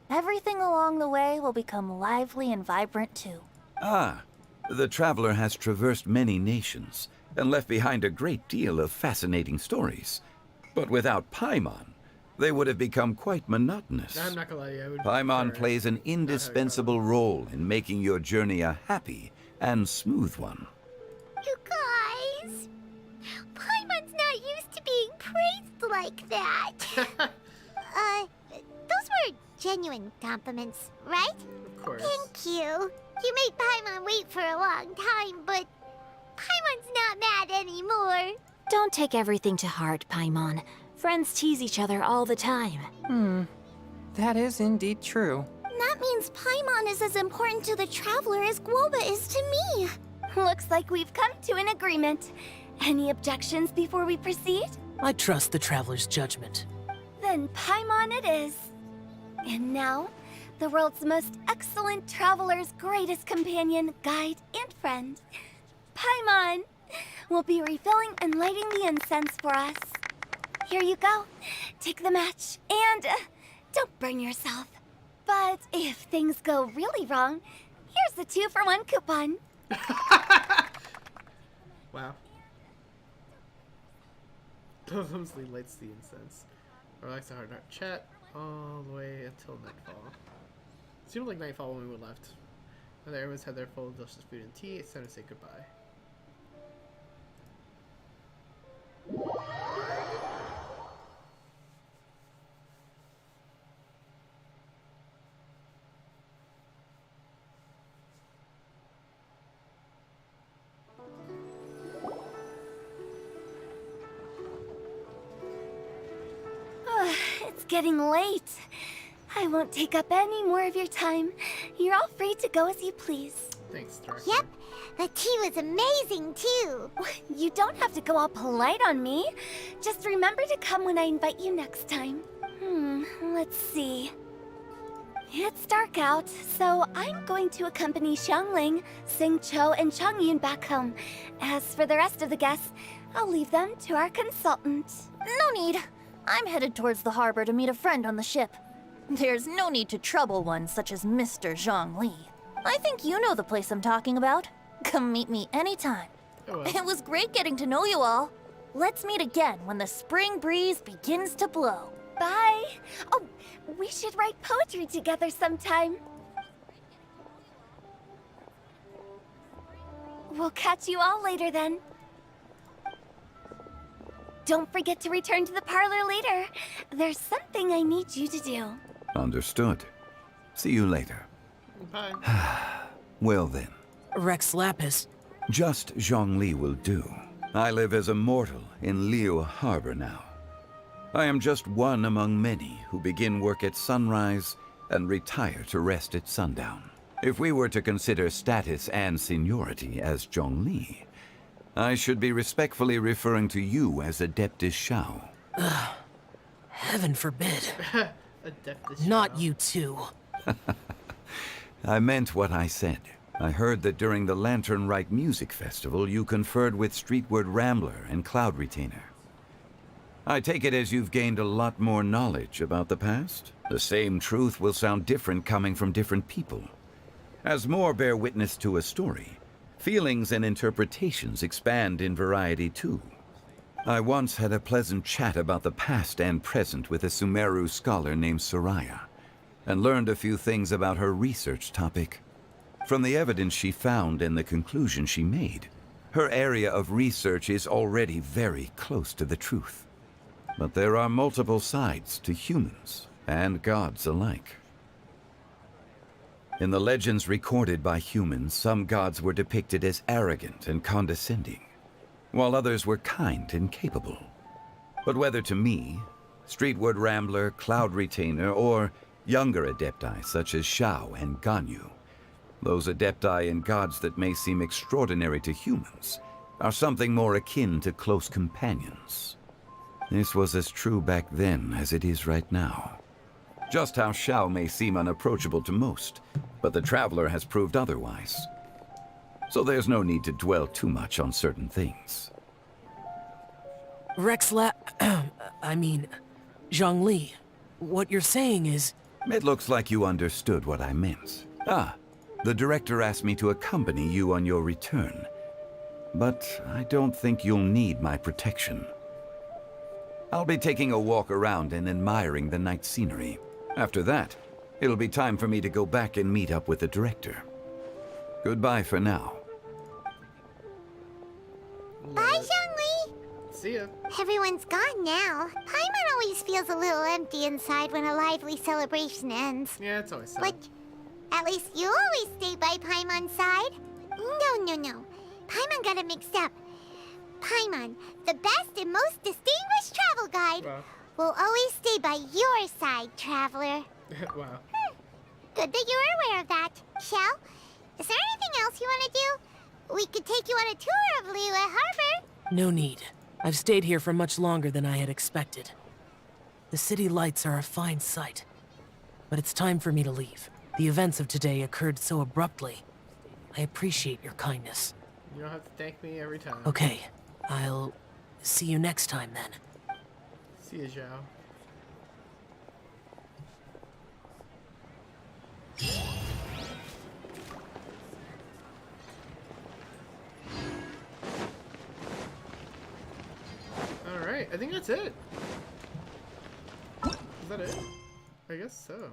everything along the way will become lively and vibrant too. Ah, the traveler has traversed many nations and left behind a great deal of fascinating stories. But without Paimon, they would have become quite monotonous. I'm not gonna lie to you, I would Paimon prefer plays an indispensable role in making your journey a happy and smooth one. You guys, Paimon's not used to being praised like that. Those were genuine compliments, right? Of course. Thank you. You made Paimon wait for a long time, but Paimon's not mad anymore. Don't take everything to heart, Paimon. Friends tease each other all the time. That is indeed true. That means Paimon is as important to the traveler as Guoba is to me. Looks like we've come to an agreement. Any objections before we proceed? I trust the traveler's judgment. Then Paimon it is. And now, the world's most excellent traveler's greatest companion, guide, and friend, Paimon, will be refilling and lighting the incense for us. Here you go. Take the match, and don't burn yourself. But if things go really wrong, here's the 2-for-1 coupon. Wow. Clumsily lights the incense. Relax the hard heart. Chat all the way until nightfall. Seemed like nightfall when we left. Now that everyone's had their full delicious food and tea, it's time to say goodbye. It's getting late. I won't take up any more of your time. You're all free to go as you please. Thanks, Tark. Yep, the tea was amazing too. You don't have to go all polite on me. Just remember to come when I invite you next time. Let's see. It's dark out, so I'm going to accompany Xiangling, Xingqiu, and Changyun back home. As for the rest of the guests, I'll leave them to our consultant. No need. I'm headed towards the harbor to meet a friend on the ship. There's no need to trouble one such as Mr. Zhongli. I think you know the place I'm talking about. Come meet me anytime. It was great getting to know you all. Let's meet again when the spring breeze begins to blow. Bye. Oh, we should write poetry together sometime. We'll catch you all later then. Don't forget to return to the parlor later. There's something I need you to do. Understood. See you later. Bye. Well then. Rex Lapis. Just Zhongli will do. I live as a mortal in Liyue Harbor now. I am just one among many who begin work at sunrise and retire to rest at sundown. If we were to consider status and seniority as Zhongli, I should be respectfully referring to you as Adeptus Shao. Heaven forbid. Adeptus Not Shao. you too. I meant what I said. I heard that during the Lantern Rite music festival, you conferred with Streetward Rambler and Cloud Retainer. I take it as you've gained a lot more knowledge about the past? The same truth will sound different coming from different people. As more bear witness to a story, feelings and interpretations expand in variety too. I once had a pleasant chat about the past and present with a Sumeru scholar named Soraya, and learned a few things about her research topic. From the evidence she found and the conclusion she made, her area of research is already very close to the truth. But there are multiple sides to humans and gods alike. In the legends recorded by humans, some gods were depicted as arrogant and condescending, while others were kind and capable. But whether to me, Streetward Rambler, Cloud Retainer, or younger adepti such as Shao and Ganyu, those adepti and gods that may seem extraordinary to humans are something more akin to close companions. This was as true back then as it is right now. Just how Shao may seem unapproachable to most, but the Traveler has proved otherwise. So there's no need to dwell too much on certain things. I mean, Zhongli, what you're saying is... It looks like you understood what I meant. Ah, the director asked me to accompany you on your return. But I don't think you'll need my protection. I'll be taking a walk around and admiring the night scenery. After that, it'll be time for me to go back and meet up with the director. Goodbye for now. Bye, Zhongli! See ya. Everyone's gone now. Paimon always feels a little empty inside when a lively celebration ends. Yeah, it's always so. But at least you always stay by Paimon's side. No. Paimon got it mixed up. Paimon, the best and most distinguished travel guide, will always stay by your side, traveler. Wow. Good that you're aware of that. Shell, is there anything else you want to do? We could take you on a tour of Liyue Harbor. No need. I've stayed here for much longer than I had expected. The city lights are a fine sight. But it's time for me to leave. The events of today occurred so abruptly. I appreciate your kindness. You don't have to thank me every time. Okay, I'll see you next time then. See ya, Zhao. Alright, I think that's it. Is that it? I guess so.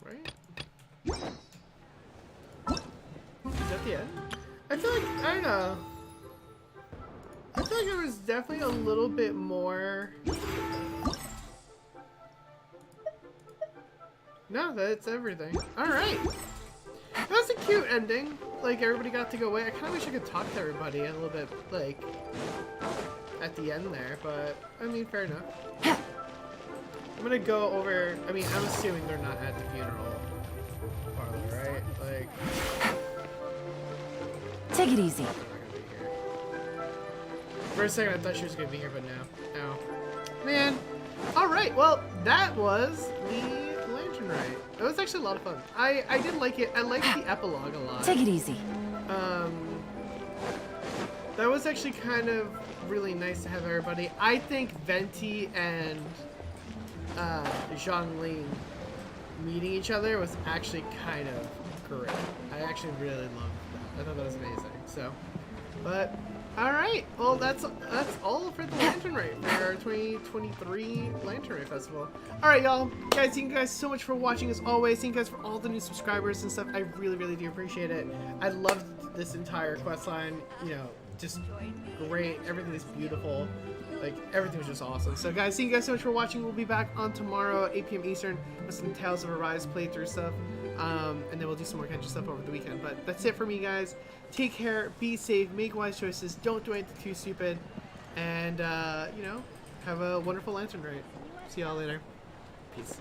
Right? Is that the end? I feel like, I don't know. I feel like there was definitely a little bit more. No, that's everything. Alright. That was a cute ending. Like, everybody got to go away. I kind of wish I could talk to everybody a little bit, like, at the end there, but, I mean, fair enough. I'm gonna go over, I mean, I'm assuming they're not at the funeral parlor, right? Like... Take it easy. For a second, I thought she was gonna be here, but no. Man. Alright, well, that was the Lantern Rite. It was actually a lot of fun. I did like it. I liked the epilogue a lot. Take it easy. That was actually kind of really nice to have everybody. I think Venti and Zhongli meeting each other was actually kind of great. I actually really loved that. I thought that was amazing. So, but alright, well that's all for the Lantern Rite for our 2023 Lantern Rite Festival. Alright y'all, guys, thank you guys so much for watching as always. Thank you guys for all the new subscribers and stuff. I really do appreciate it. I loved this entire quest line, you know, just great. Everything is beautiful. Like, everything was just awesome. So guys, thank you guys so much for watching. We'll be back on tomorrow, 8 p.m. Eastern, with some Tales of Arise playthrough stuff. And then we'll do some more Genshin stuff over the weekend. But that's it for me, guys. Take care, be safe, make wise choices, don't do anything too stupid, and, you know, have a wonderful Lantern Rite. See y'all later. Peace.